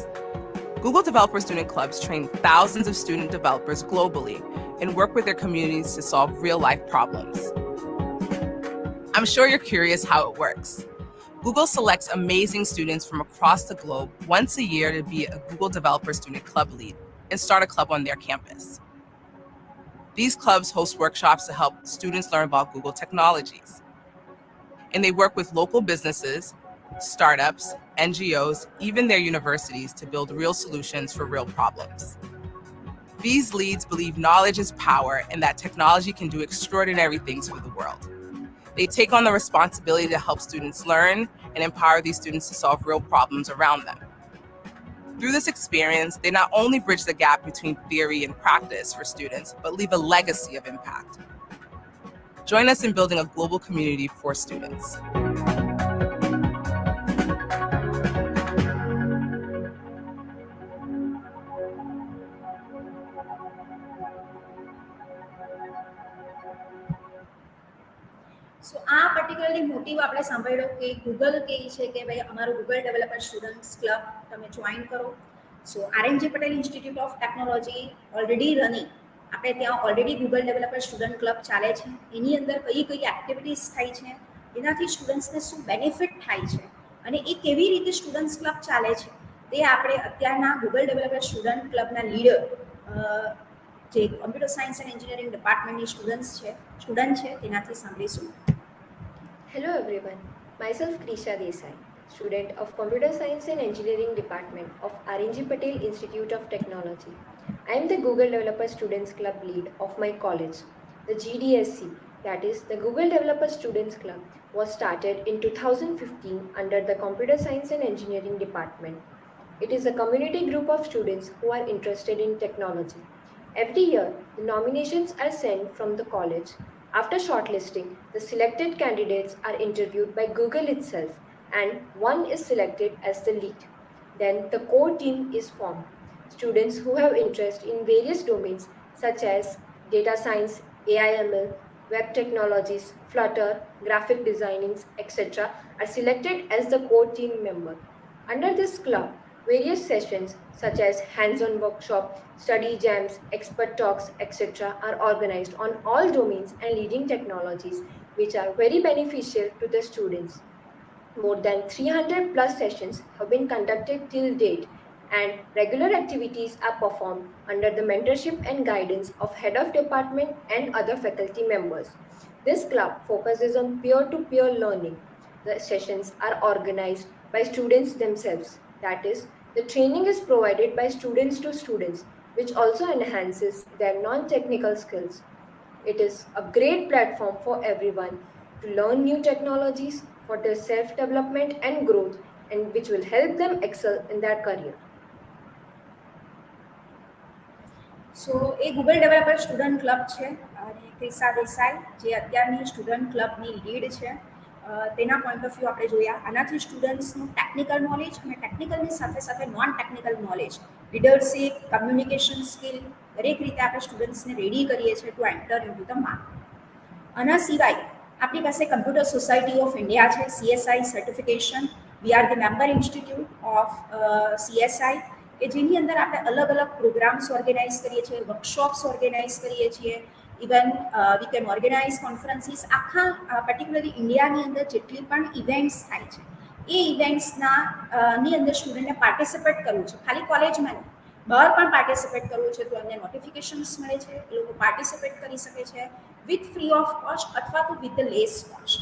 Google Developer Student Clubs train thousands of student developers globally and work with their communities to solve real-life problems. I'm sure you're curious how it works. Google selects amazing students from across the globe once a year to be a Google Developer Student Club lead and start a club on their campus. These clubs host workshops to help students learn about Google technologies. And they work with local businesses, startups, NGOs, even their universities to build real solutions for real problems. These leads believe knowledge is power and that technology can do extraordinary things for the world. They take on the responsibility to help students learn and empower these students to solve real problems around them. Through this experience, they not only bridge the gap between theory and practice for students, but leave a legacy of impact. Join us in building a global community for students. સો આ particularly motive આપણે સાંભળ્યો કે Google કહે છે કે ભાઈ અમારું Google developer students club તમે જોઈન કરો. So RNG Patel institute of Technology already running, આપણે ત્યાં already Google developer student club ચાલે છે. એની અંદર કઈ કઈ એક્ટિવિટીઝ થાય છે, એનાથી સ્ટુડન્ટ્સને શું બેનિફિટ થાય છે અને એ કેવી રીતે સ્ટુડન્ટ્સ ક્લબ ચાલે છે તે આપણે અત્યારના ગૂગલ ડેવલપર સ્ટુડન્ટ ક્લબના લીડર જે કોમ્પ્યુટર સાયન્સ એન્ડ એન્જિનિયરિંગ ડિપાર્ટમેન્ટની સ્ટુડન્ટ છે તેનાથી સાંભળીશું. Hello everyone, myself Krisha Desai, student of Computer Science and Engineering Department of RNGPIT Institute of Technology. I am the Google Developer Students Club lead of my college. The GDSC, that is the Google Developer Students Club, was started in 2015 under the Computer Science and Engineering Department. It is a community group of students who are interested in technology. Every year, the nominations are sent from the college. After shortlisting, the selected candidates are interviewed by Google itself and one is selected as the lead. Then the core team is formed. Students who have interest in various domains such as data science, AI/ML, web technologies, Flutter, graphic designing, etc. are selected as the core team member. Under this club, various sessions such as hands-on workshop, study jams, expert talks, etc. are organized on all domains and leading technologies which are very beneficial to the students. More than 300 plus sessions have been conducted till date and regular activities are performed under the mentorship and guidance of head of department and other faculty members. This club focuses on peer-to-peer learning. The sessions are organized by students themselves. That is, the training is provided by students to students, which also enhances their non-technical skills. It is a great platform for everyone to learn new technologies for their self-development and growth, and which will help them excel in their career. So A Google developer student club છે અને ક્રિસા દેસાઈ જે અત્યારની student ક્લબની lead છે તેના point of view આપણે જોયા. આનાથી સ્ટુડન્ટ્સનું technical knowledge અને ટેકનિકલની સાથે સાથે non technical knowledge, leadership, communication skill દરેક રીતે આપણે સ્ટુડન્ટ્સને રેડી કરીએ છીએ two enter in to the market. આના સિવાય આપણી પાસે કમ્પ્યુટર સોસાયટી ઓફ ઇન્ડિયા છે, CSI certification. V are the member institute of CSI કે જેની અંદર આપણે અલગ અલગ પ્રોગ્રામ્સ ઓર્ગેનાઇઝ કરીએ છીએ, વર્કશોપ્સ ઓર્ગેનાઇઝ કરીએ છીએ. Even we can organise conferences. આખા પર્ટિક્યુલરલી ઇન્ડિયાની અંદર જેટલી પણ ઇવેન્ટ્સ થાય છે એ ઇવેન્ટ્સના ની અંદર સ્ટુડન્ટને પાર્ટિસિપેટ કરવું છે. ખાલી કોલેજમાં નહીં, બહાર પણ પાર્ટિસિપેટ કરવું છે તો એમને નોટિફિકેશન્સ મળે છે, એ લોકો પાર્ટિસિપેટ કરી શકે છે વિથ ફ્રી ઓફ કોસ્ટ અથવા તો with the less cost.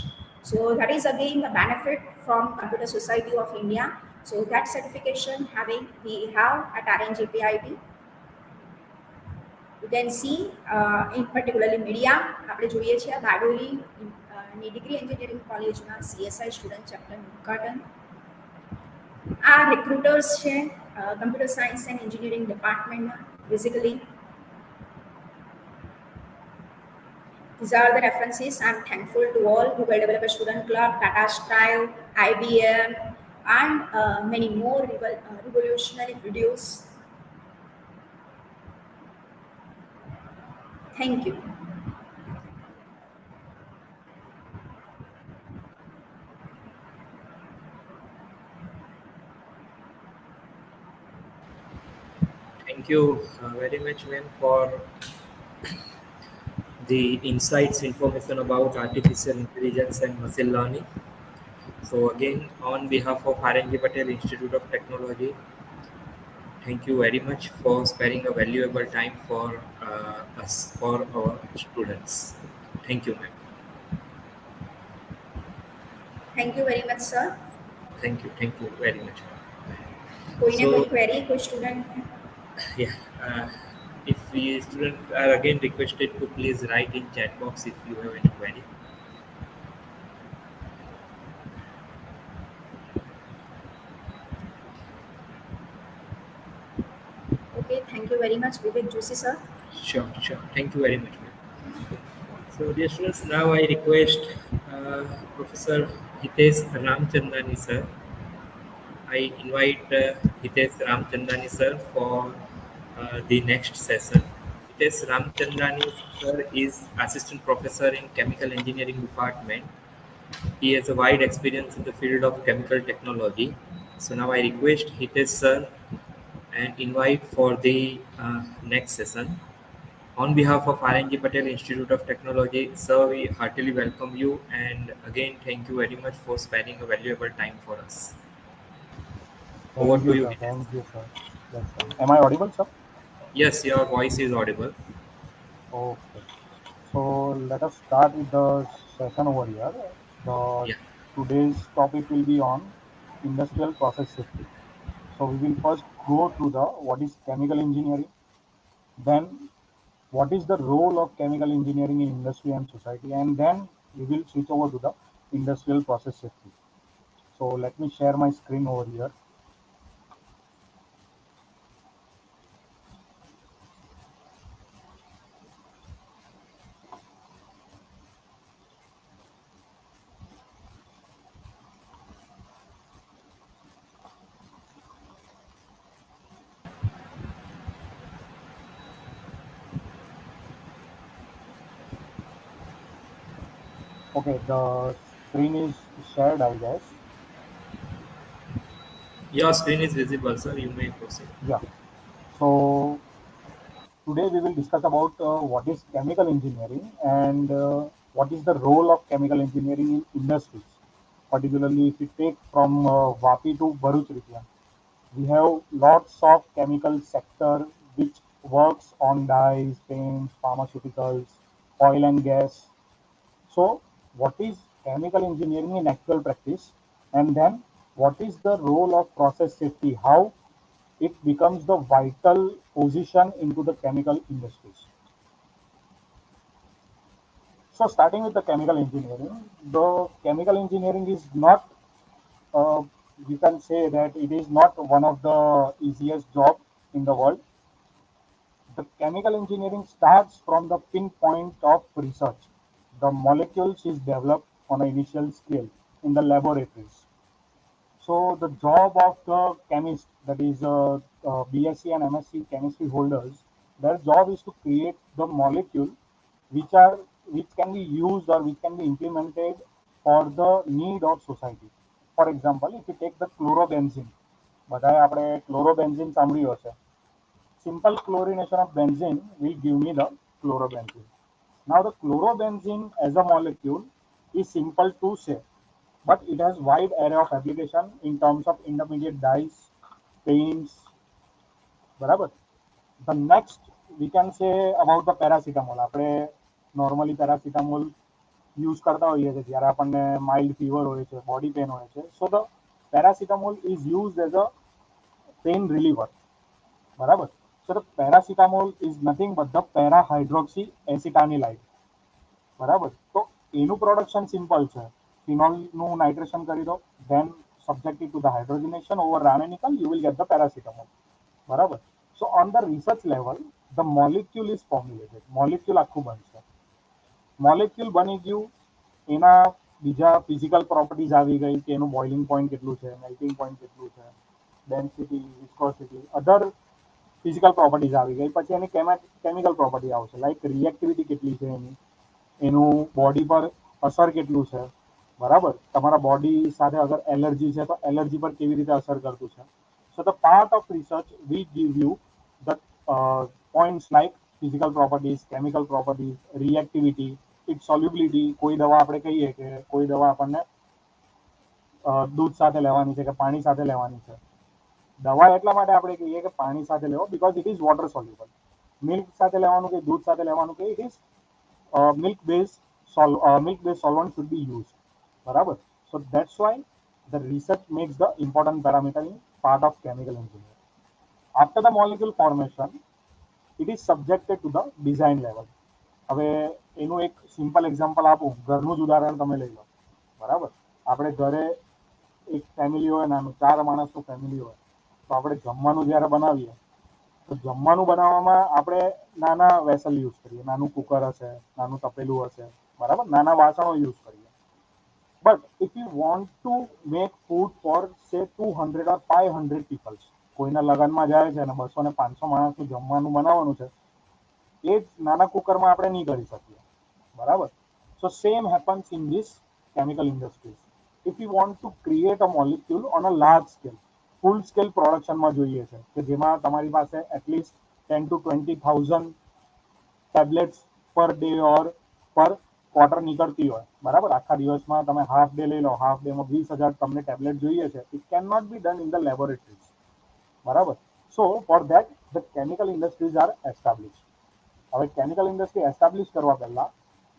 So that is again the benefit from computer society of India. So that certification we have at RNGPIT. You can see in particularly media આપણે જોઈએ છીએ બારડોલી ની degree engineering કોલેજના CSI student ચેપ્ટરનું ઉદ્ઘાટન. આ recruiters છે computer science and engineering ડિપાર્ટમેન્ટના. Basically these are the references. I'm thankful to all Google Developer Student Club, Tata Style, IBM, and many more revolutionary videos. Thank you. Thank you very much, ma'am, for the insights, information about artificial intelligence and machine learning. So again, on behalf of RNG Patel Institute of Technology, thank you very much for sparing a valuable time for us, for our students. Thank you, ma'am. Thank you very much, sir. Thank you very much. કોઈને કોઈ query, કોઈ student? Yeah. If the students are again requested to please write in chat box if you have any query. Thank you very much, Vivek Joshi sir. Sure, sure. Thank you very much, ma'am. So, dear students, now I request Professor Hitesh Ramchandani sir. I invite Hitesh Ramchandani sir for the next session. Hitesh Ramchandani sir is Assistant Professor in Chemical Engineering Department. He has a wide experience in the field of chemical technology. So now I request Hitesh sir and invite for the next session. On behalf of RNG Patel Institute of Technology, sir, we heartily welcome you and again thank you very much for sparing a valuable time for us. Over Thank to you, you, sir. Hitesh. Thank you, sir. Yes, sir. Am I audible, sir? Yes, your voice is audible. Okay. So let us start with the session over here. The Yeah. today's topic will be on industrial process safety. So we will first go through the what is chemical engineering, then what is the role of chemical engineering in industry and society, and then we will switch over to the industrial process safety. So let me share my screen over here. Okay, the screen is shared, I guess. Your screen is visible, sir. You may proceed. Yeah. So today we will discuss about what is chemical engineering and what is the role of chemical engineering in industries. Particularly if we take from Vapi to Bharuch region, we have lots of chemical sector which works on dyes, paints, pharmaceuticals, oil and gas. So what is chemical engineering in actual practice? And then what is the role of process safety? How it becomes the vital position into the chemical industries. So starting with the chemical engineering, the chemical engineering is not, uh, you can say that it is not one of the easiest job in the world. The chemical engineering starts from the pinpoint of research. The molecules is developed on an initial scale in the laboratories. So the job of the chemist, that is BSc and MSc chemistry holders, their job is to create the molecule which are which can be used or which can be implemented for the need of society. For example, if you take the chlorobenzene, બધાએ આપણે chlorobenzene સાંભળ્યું હશે. Simple chlorination of benzene will give me the chlorobenzene. Now the chlorobenzene as a molecule is simple to say, but it has wide array of application in terms of intermediate dyes, paints, બરાબર. The next we can say about the paracetamol. આપણે normally paracetamol use કરતા હોઈએ છીએ જ્યારે આપણને mild fever હોય છે, body pain હોય છે. So the paracetamol is used as a pain reliever. બરાબર. So the paracetamol is nothing but the para hydroxy acetanilide. બરાબર. તો એનું પ્રોડક્શન સિમ્પલ છે. ફિનોલનું નાઇટ્રેશન કરી દો, then subject it to the hydrogenation over Raney nickel, you will get the paracetamol. બરાબર. So on the research level, the molecule is formulated. Molecule આખું બનશે. Molecule બની ગયું, એના બીજા ફિઝિકલ પ્રોપર્ટીઝ આવી ગઈ કે એનું બોઇલિંગ પોઈન્ટ કેટલું છે, મેલ્ટિંગ પોઈન્ટ કેટલું છે, ડેન્સિટી, વિસ્કોસિટી, અધર ફિઝિકલ પ્રોપર્ટીઝ આવી ગઈ. પછી એની કેમિકલ પ્રોપર્ટી આવશે, લાઈક રિએક્ટિવિટી કેટલી છે એની, એનું બોડી પર અસર કેટલું છે. બરાબર. તમારા બોડી સાથે અગર એલર્જી છે તો એલર્જી પર કેવી રીતે અસર કરતું છે. So the part of research we give you the points like physical properties, chemical properties, reactivity, its solubility. કોઈ દવા આપણે કહીએ કે કોઈ દવા આપણને દૂધ સાથે લેવાની છે કે પાણી સાથે લેવાની છે. દવા એટલા માટે આપણે કહીએ કે પાણી સાથે લેવો because it is water soluble. Milk સાથે લેવાનું કે દૂધ સાથે લેવાનું કે it is milk based solvent should be used. બરાબર. So that's why the research makes the important parameter in part of chemical engineering. After the molecule formation, it is subjected to the design level. હવે એનું એક simple example આપું, ઘરનું જ ઉદાહરણ તમે લઈ લો. બરાબર. આપણે ઘરે એક ફેમિલી હોય, નાનું 4 માણસનું ફેમિલી હોય, તો આપણે જમવાનું જ્યારે બનાવીએ તો જમવાનું બનાવવામાં આપણે નાના વેસલ યુઝ કરીએ, નાનું કુકર હશે, નાનું તપેલું હશે, બરાબર, નાના વાસણો યુઝ કરીએ. But if you want to make food for સે 200 or 500 પીપલ્સ, કોઈના લગ્નમાં જાય છે અને 200 ને 500 માણસનું જમવાનું બનાવવાનું છે, એ જ નાના કુકરમાં આપણે નહીં કરી શકીએ, બરાબર. So same happens in this chemical industries. If you want to create a molecule on a large scale, full scale પ્રોડક્શનમાં જોઈએ છે કે જેમાં તમારી પાસે at least 10 to 20,000 tablets per day or per quarter નીકળતી હોય, બરાબર. આખા દિવસમાં તમે હાફ ડે લઈ લો, હાફ ડેમાં 20,000 તમને ટેબ્લેટ જોઈએ છે. It can not be done in the laboratories, બરાબર. So for that the chemical industries are establish. હવે કેમિકલ ઇન્ડસ્ટ્રી એસ્ટાબ્લિશ કરવા પહેલા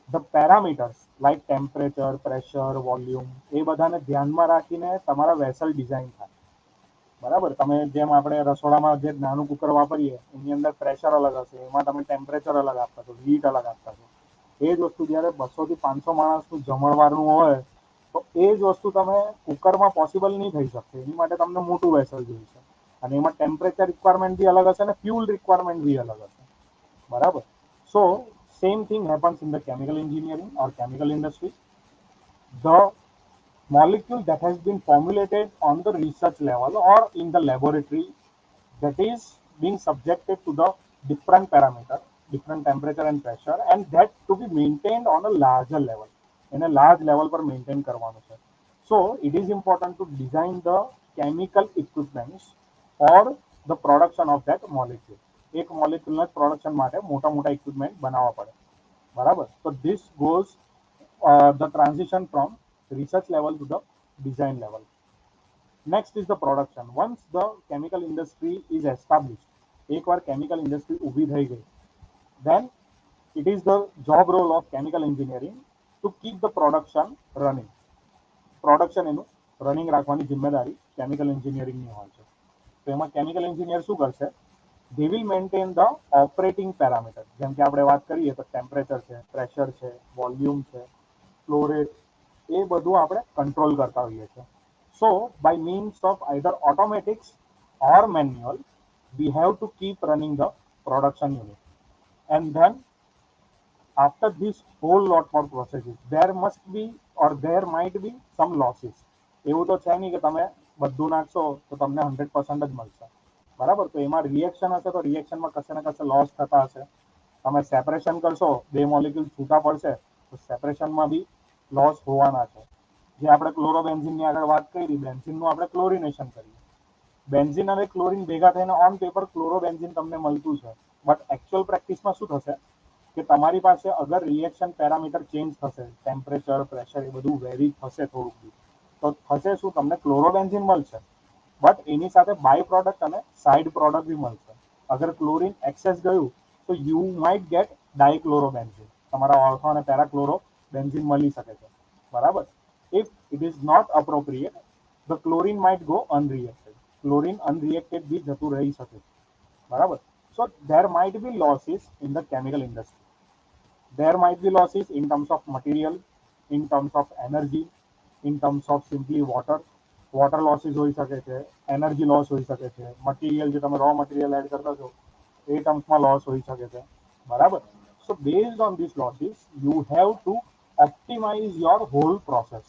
the parameters like temperature, pressure, volume, એ બધાને ધ્યાનમાં રાખીને તમારા વેસલ ડિઝાઇન થાય, બરાબર. તમે જેમ આપણે રસોડામાં જે નાનું કુકર વાપરીએ એની અંદર પ્રેશર અલગ હશે, એમાં તમે ટેમ્પરેચર અલગ આપતા છો, હીટ અલગ આપતા છો. એ જ વસ્તુ જ્યારે 200 થી 500 માણસનું જમણવારનું હોય તો એ જ વસ્તુ તમે કુકરમાં પોસિબલ નહીં થઈ શકશે. એની માટે તમને મોટું વેસલ જોઈશે અને એમાં ટેમ્પરેચર રિક્વાયરમેન્ટ બી અલગ હશે અને ફ્યુલ રિક્વાયરમેન્ટ બી અલગ હશે, બરાબર. So same thing happens in the chemical engineering or chemical industry. The molecule that has been formulated on the research level or in the laboratory, that is being subjected to the different parameter, different temperature and pressure, and that to be maintained on a larger level, in a large level પર maintain કરવાનું છે. So it is important to design the chemical equipments for the production of that molecule. એક મોલિક્યુલના production માટે મોટા મોટા equipment બનાવવા પડે, બરાબર. તો this goes the transition from research level to the design level. Next is the production. Once the chemical industry is established, એકવાર chemical industry ઊભી થઈ ગઈ, then it is the job role of chemical engineering to keep the production running. Production એનું running રાખવાની જિમ્મેદારી chemical એન્જિનિયરિંગની હોય છે. તો એમાં કેમિકલ એન્જિનિયર શું કરશે? they will maintain the operating parameter. જેમ કે આપણે વાત કરીએ તો ટેમ્પરેચર છે, પ્રેશર છે, વોલ્યુમ છે, ફ્લો રેટ, એ બધું આપણે કંટ્રોલ કરતા હોઈએ છીએ. So by means of either automatics or manual, we have to keep running the production unit. And then after this whole lot more processes, there must be or there might be some losses. એવું તો છે નહીં કે તમે બધું નાખશો તો તમને 100% જ મળશે, બરાબર. તો એમાં રિએક્શન હશે તો રિએક્શનમાં કશે ને કશે લોસ થતા હશે. તમે સેપરેશન કરશો, બે મોલિક્યુલ છૂટા પડશે તો સેપરેશનમાં બી લોસ હોવાના છે. જે આપણે ક્લોરોબેન્ઝિનની આગળ વાત કરી, બેન્ઝિનનું આપણે ક્લોરિનેશન કરીએ, બેન્ઝિન અને ક્લોરિન ભેગા થઈને ઓન પેપર ક્લોરોબેન્ઝિન તમને મળતું છે. બટ એકચ્યુઅલ પ્રેક્ટિસમાં શું થશે કે તમારી પાસે અગર રિએક્શન પેરામીટર ચેન્જ થશે, ટેમ્પરેચર, પ્રેશર, એ બધું વેરી થશે થોડુંક બી, તો થશે શું, તમને ક્લોરોબેન્ઝિન મળશે, બટ એની સાથે બાય પ્રોડક્ટ અને સાઇડ પ્રોડક્ટ બી મળશે. અગર ક્લોરિન એક્સેસ ગયું તો યુ માઇટ ગેટ ડાયક્લોરોબેન્ઝિન, તમારા ઓર્થો અને પેરાક્લોરોબેન્ઝિન મળી શકે છે, બરાબર. If it is not appropriate, the chlorine might go unreacted, chlorine unreacted બી જતું રહી શકે છે, બરાબર. So there might be losses in the chemical industry. There might be losses in terms of material, in terms of energy, in terms of simply water. Water losses હોઈ શકે છે, energy loss હોઈ શકે છે, મટીરિયલ જે તમે raw material add કરતા છો એ ટર્મ્સમાં લોસ હોઈ શકે છે, બરાબર. So based on this losses you have to optimize your whole process.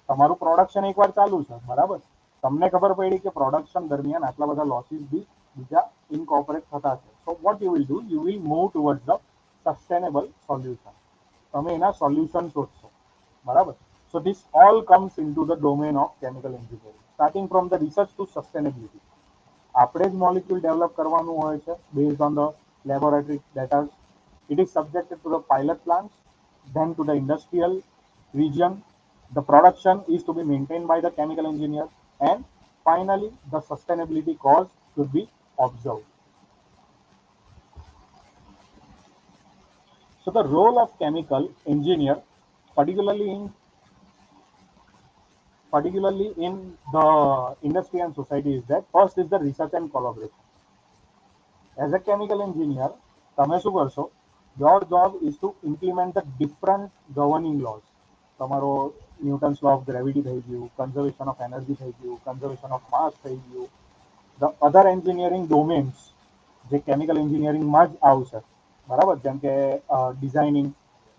તમારું પ્રોડક્શન એકવાર ચાલુ છે, બરાબર, તમને ખબર પડી કે પ્રોડક્શન દરમિયાન આટલા બધા લોસીસ બી બીજા ઇનકોર્પોરેટ થતા છે. So what you will do, you will move towards the sustainable solution. તમે એના સોલ્યુશન શોધશો, બરાબર. So this all comes into the domain of chemical engineering, starting from the research to sustainability. આપણે જ મોલિક્યુલ ડેવલપ કરવાનું હોય છે based on the laboratory data. It is subjected to the pilot plants, then to the industrial region. The production is to be maintained by the chemical engineer, and finally the sustainability cause should be observed. So the role of chemical engineer, particularly in the industry and society, is that first is the research and collaboration. As a chemical engineer, તમે શું કરશો? Your job is to implement the different governing laws. તમારો Newton's law of gravity થઈ ગયું, conservation of energy થઈ ગયું, conservation of માસ થઈ ગયું, the other engineering domains જે કેમિકલ એન્જિનિયરિંગમાં જ આવશે, બરાબર. જેમ કે designing,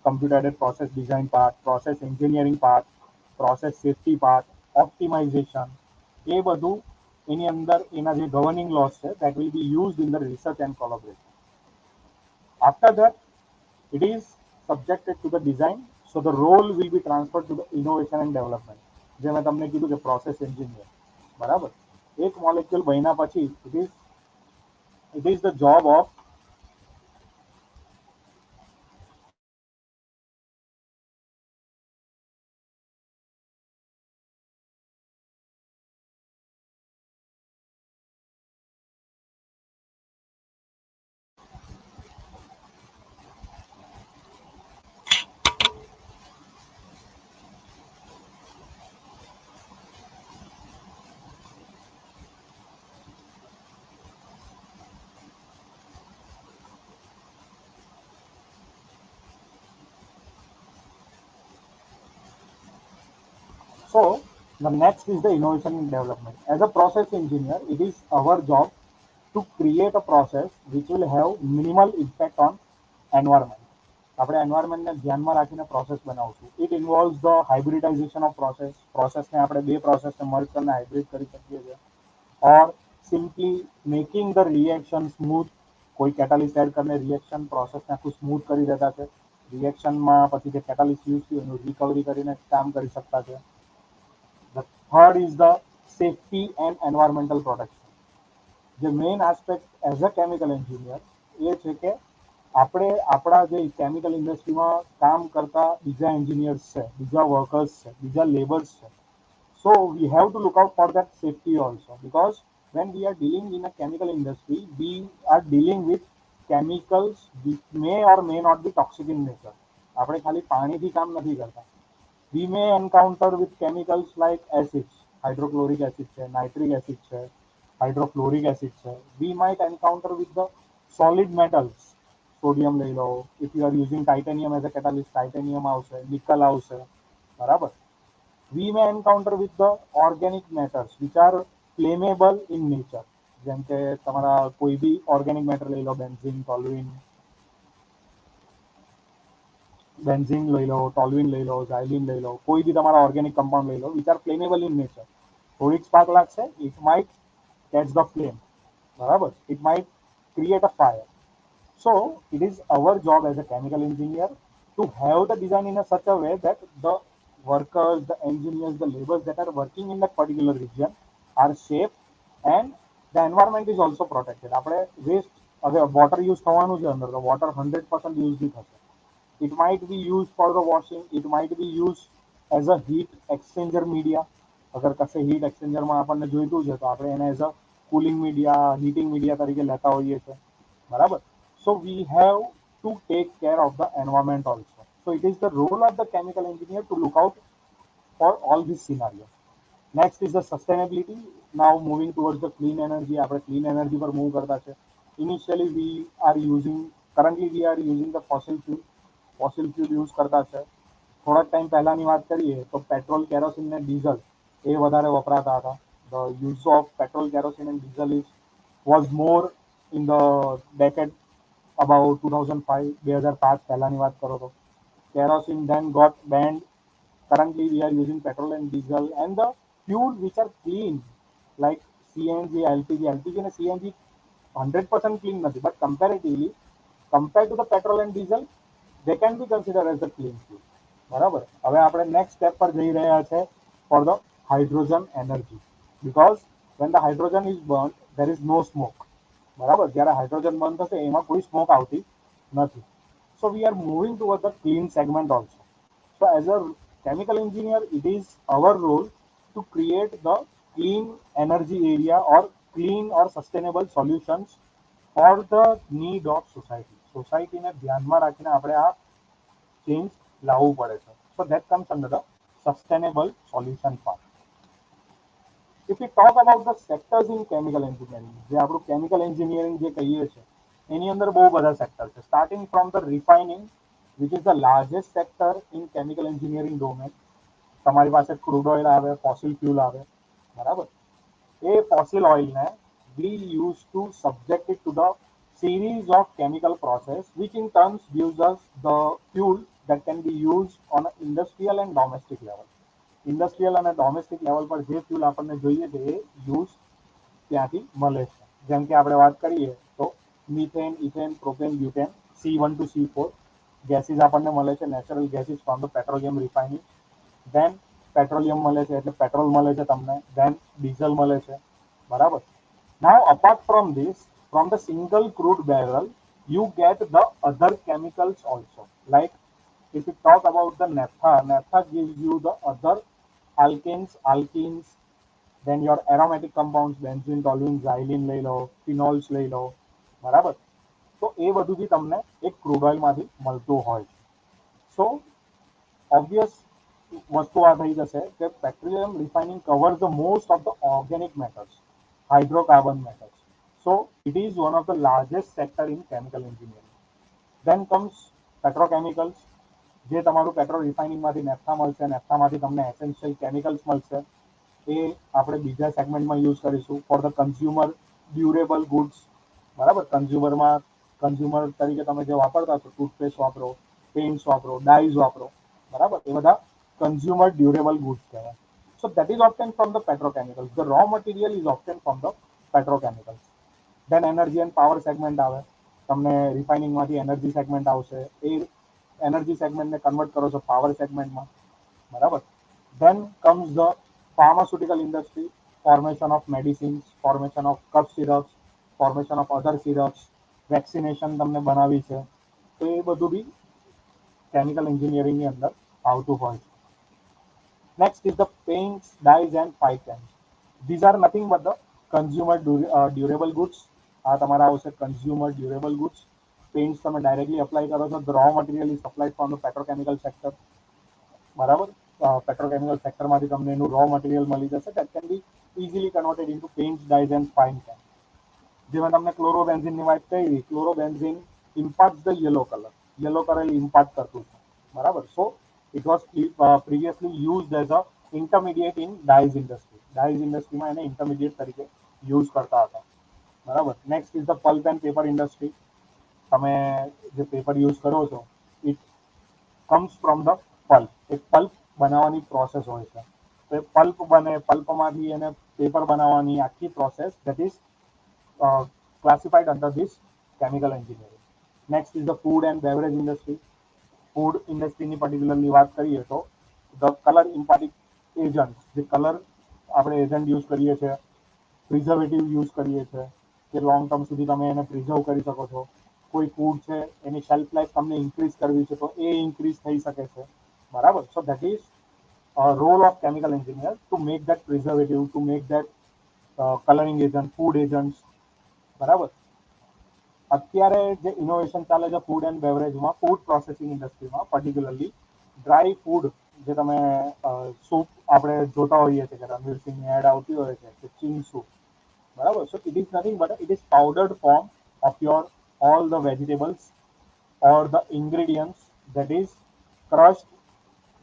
computer aided process design part, process engineering part, process safety part, optimization, એ બધું એની અંદર એના જે ગવર્નિંગ લોસ છે that will be used in the research and collaboration. After that, it is subjected to the design, so the role will be transferred to the innovation and development. જે મેં તમને કીધું કે પ્રોસેસ એન્જિનિયર, બરાબર. એક molecule બન્યા પછી it is the job of So the next is the innovation and development. As a process engineer, it is our job to create a process which will have minimal impact on environment. આપણે એન્વાયરમેન્ટને ધ્યાનમાં રાખીને process બનાવશું. It ઇન્વોલ્વ્સ the hybridisation of પ્રોસેસને આપણે બે પ્રોસેસને merge કરીને hybrid કરી શકીએ છીએ, or simply making the reaction smooth. કોઈ કેટાલિસ્ટ એડ કરીને રિએક્શન પ્રોસેસને આખું સ્મૂથ કરી દેતા છે. રિએક્શનમાં પછી જે કેટાલિસ્ટ યુઝ થયું એનું રિકવરી કરીને કામ કરી શકતા છે. The third is the safety and environmental protection. જે main aspect as a chemical engineer એ છે કે આપણે આપણા જે કેમિકલ ઇન્ડસ્ટ્રીમાં કામ કરતા બીજા એન્જિનિયર્સ છે, બીજા વર્કર્સ છે, બીજા લેબર્સ છે. So we have to look out for that safety also, because when we are dealing in a chemical industry, we are dealing with chemicals which may or may not be toxic in nature. આપણે ખાલી પાણીથી કામ નથી કરતા. We may encounter with chemicals like acids, hydrochloric acid છે, nitric acid છે, hydrofluoric acid છે. We might encounter with the solid metals, sodium લઈ લો. if you are using titanium as a catalyst, titanium આવશે, નિકલ આવશે, બરાબર. We may encounter with the organic matters which are flammable in nature. જેમ કે તમારા કોઈ બી organic matter લઈ લો, benzene લઈ લો, ટોલ્યુઇન લઈ લો, ઝાઇલિન લઈ લો, કોઈ બી તમારા ઓર્ગેનિક કમ્પાઉન્ડ લઈ લો, which are flammable in nature. થોડીક સ્પાર્ક લાગશે, it might catch the flame, બરાબર. It might create a fire. So it is our job as a chemical engineer to have the design in a such a way that the workers, the engineers, the laborers that are working in that particular region are safe and the environment is also protected. આપણે waste હવે water use થવાનું છે અંદર, તો water 100% use બી થશે. It might be used for the washing, it might be used as a heat exchanger media. અગર કશે heat એક્સચેન્જરમાં આપણને જોઈતું છે તો આપણે એને as a cooling media, heating media તરીકે લેતા હોઈએ છીએ, બરાબર. So we have to take care of the environment also. So it is the role of the chemical engineer to look out for all these scenarios. Next is the sustainability. Now moving towards the clean energy. આપણે clean energy પર move કરતા છે. Initially currently we are using the fossil fuel use કરતા છે. થોડાક time પહેલાની વાત કરીએ તો પેટ્રોલ, કેરોસીન ને ડીઝલ એ વધારે વપરાતા હતા. The use of petrol, kerosene and diesel was more in the decade about 2005, 2005 પહેલાની વાત કરો તો. Kerosene then got banned. Currently we are using petrol and diesel and the fuel which are clean like CNG, LPG and CNG 100% clean નથી, but comparatively compared to the petrol and diesel they can be considered as the clean fuel, બરાબર. હવે આપણે next step પર જઈ રહ્યા છે for the hydrogen energy, because when the hydrogen is burned there is no smoke, બરાબર. જ્યારે hydrogen burn થશે એમાં કોઈ સ્મોક આવતી નથી. So we are moving towards the clean segment also. So as a chemical engineer, it is our role to create the clean energy area or clean or sustainable solutions for the need of society. સોસાયટીને ધ્યાનમાં રાખીને આપણે આ change લાવવું પડે છે. So that comes under the sustainable solution part. If we talk about the sectors in chemical engineering, જે આપણું chemical engineering જે કહીએ છીએ એની અંદર બહુ બધા સેક્ટર છે. Starting from the refining, which is the largest sector in chemical engineering domain. તમારી પાસે ક્રૂડ ઓઇલ આવે, ફોસિલ ફ્યુલ આવે, બરાબર. એ fossil ઓઇલને we use to subject it to the series of chemical process which in turn gives us the fuel that can be used on an industrial and domestic level. Industrial અને domestic level પર જે fuel આપણને જોઈએ છે એ use ત્યાંથી મળે છે. જેમ કે આપણે વાત કરીએ તો methane, ethane, propane, butane, C1 to C4 gases આપણને મળે છે, natural gases from the petroleum refining. Then petroleum મળે છે એટલે પેટ્રોલ મળે છે તમને, દેન ડીઝલ મળે છે, બરાબર. Now apart from this, from the single crude barrel you get the other chemicals also. Like if you talk about the naphtha gives you the other alkanes, alkenes, then your aromatic compounds, benzene, toluene, xylene લઈ લો, phenols લઈ લો, બરાબર. તો એ બધું બી તમને એક crude ઓઇલમાંથી મળતું હોય છે. સો ઓબ્વિયસ વસ્તુ આ થઈ જશે કે petroleum refining covers the most of the organic matters, hydrocarbon matters. So it is one of the largest sector in chemical engineering. Then comes petrochemicals, જે તમારું પેટ્રોલ રિફાઇનિંગમાંથી નેફ્થા મળશે, નેફ્થામાંથી તમને એસેન્શિયલ કેમિકલ્સ મળશે. એ આપણે બીજા સેગમેન્ટમાં યુઝ કરીશું for the consumer durable goods, બરાબર. કન્ઝ્યુમર તરીકે તમે જે વાપરતા છો, ટૂથપેસ્ટ વાપરો, પેઇન્ટ્સ વાપરો, ડાઈઝ વાપરો, બરાબર, એ બધા કન્ઝ્યુમર ડ્યુરેબલ ગુડ્સ કહેવાય. So that is obtained from the petrochemicals. The raw material is obtained from the petrochemicals. Then energy and power segment આવે, તમને રિફાઇનિંગમાંથી એનર્જી સેગમેન્ટ આવશે, એ એનર્જી સેગમેન્ટને કન્વર્ટ કરો છો પાવર સેગમેન્ટમાં, બરાબર. Then comes the pharmaceutical industry, formation of medicines, formation of cough syrups, formation of other syrups, vaccination તમને બનાવી છે, તો એ બધું બી કેમિકલ એન્જિનિયરિંગની અંદર આવતું હોય છે. Next is the paints, dyes and fight cans. These are nothing but the consumer durable goods. આ તમારા આવશે consumer durable goods. Paints તમે directly apply કરો છો. The raw material is supplied from the petrochemical sector, બરાબર. Petrochemical સેક્ટરમાંથી તમને એનું raw material મળી જશે, that can be easily converted into paints, dyes and fine can. જેમાં તમને ક્લોરોબેન્ઝીનની વાત કરી, ક્લોરોબેન્ઝીન imparts the yellow colour impart કરતું છે, બરાબર. સો it was previously used as a intermediate in dyes industry. Dyes industryમાં એને intermediate તરીકે યુઝ કરતા હતા, બરાબર. Next is the pulp and paper industry. તમે જે પેપર યુઝ કરો છો, it comes from the pulp. એક પલ્પ બનાવવાની પ્રોસેસ હોય છે, તો એ પલ્પ બને, પલ્પમાંથી એને પેપર બનાવવાની આખી process, that is classified under this chemical engineering. Next is the food and beverage industry. Food ઇન્ડસ્ટ્રીની પર્ટિક્યુલરલી વાત કરીએ તો ધ કલર ઇમ્પાર્ટિંગ એજન્ટ, જે કલર આપણે એજન્ટ યુઝ કરીએ છીએ, પ્રિઝર્વેટિવ યુઝ કરીએ છીએ કે લોંગ ટર્મ સુધી તમે એને પ્રિઝર્વ કરી શકો છો. કોઈ ફૂડ છે એની શેલ્ફ લાઈફ તમને ઇન્ક્રીઝ કરવી છે તો એ ઇન્ક્રીઝ થઈ શકે છે, બરાબર. So that is role of chemical engineer to make that preservative, to make that colouring agent, food agents, બરાબર. અત્યારે જે ઇનોવેશન ચાલે છે ફૂડ એન્ડ બેવરેજમાં, ફૂડ પ્રોસેસિંગ ઇન્ડસ્ટ્રીમાં પર્ટિક્યુલરલી ડ્રાય ફૂડ, જે તમે સૂપ આપણે જોતા હોઈએ છીએ કે રણવીર સિંહની એડ આવતી હોય છે કે ચીંગ સૂપ, બરાબર. So it is nothing but it is powdered form of your all the vegetables or the ingredients, that is crushed,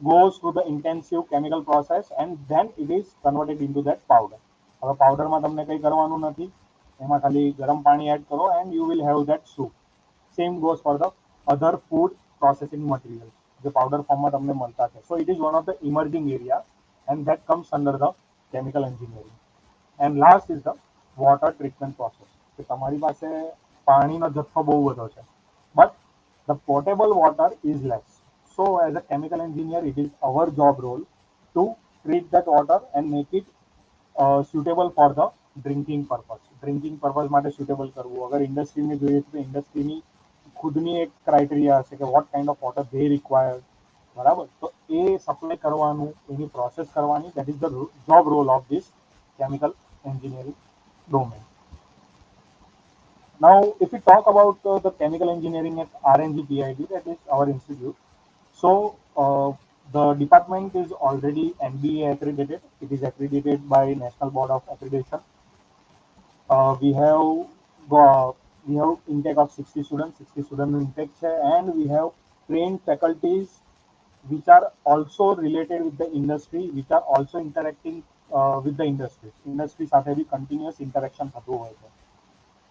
goes through the intensive chemical process and then it is converted into that powder. હવે પાવડરમાં તમને કંઈ કરવાનું નથી, એમાં ખાલી ગરમ પાણી add કરો and you will have that soup. Same goes for the other food processing materials, જે પાવડર ફોર્મમાં તમને મળતા છે. So it is one of the emerging area and that comes under the chemical engineering. And last is the water treatment process. કે તમારી પાસે પાણીનો જથ્થો બહુ બધો છે, but the potable water is less. So as a chemical engineer, it is our job role to treat that water and make it suitable for the drinking purpose. Drinking purpose માટે suitable કરવું. અગર ઇન્ડસ્ટ્રીને જોઈએ તો ઇન્ડસ્ટ્રીની ખુદની એક criteria હશે કે what kind of water they required, બરાબર. તો એ સપ્લાય કરવાનું, એની પ્રોસેસ કરવાની, that is the job role of this chemical engineering domain. Now, if we talk about the chemical engineering at RNGPIT, that is our institute. So, the department is already NBA accredited. It is accredited by National Board of Accreditation. We have intake of 60 students, 60 student intake છે, and we have trained faculties which are also related with the industry, which are also interacting with the industry. Industry સાથે બી continuous interaction થતું હોય છે,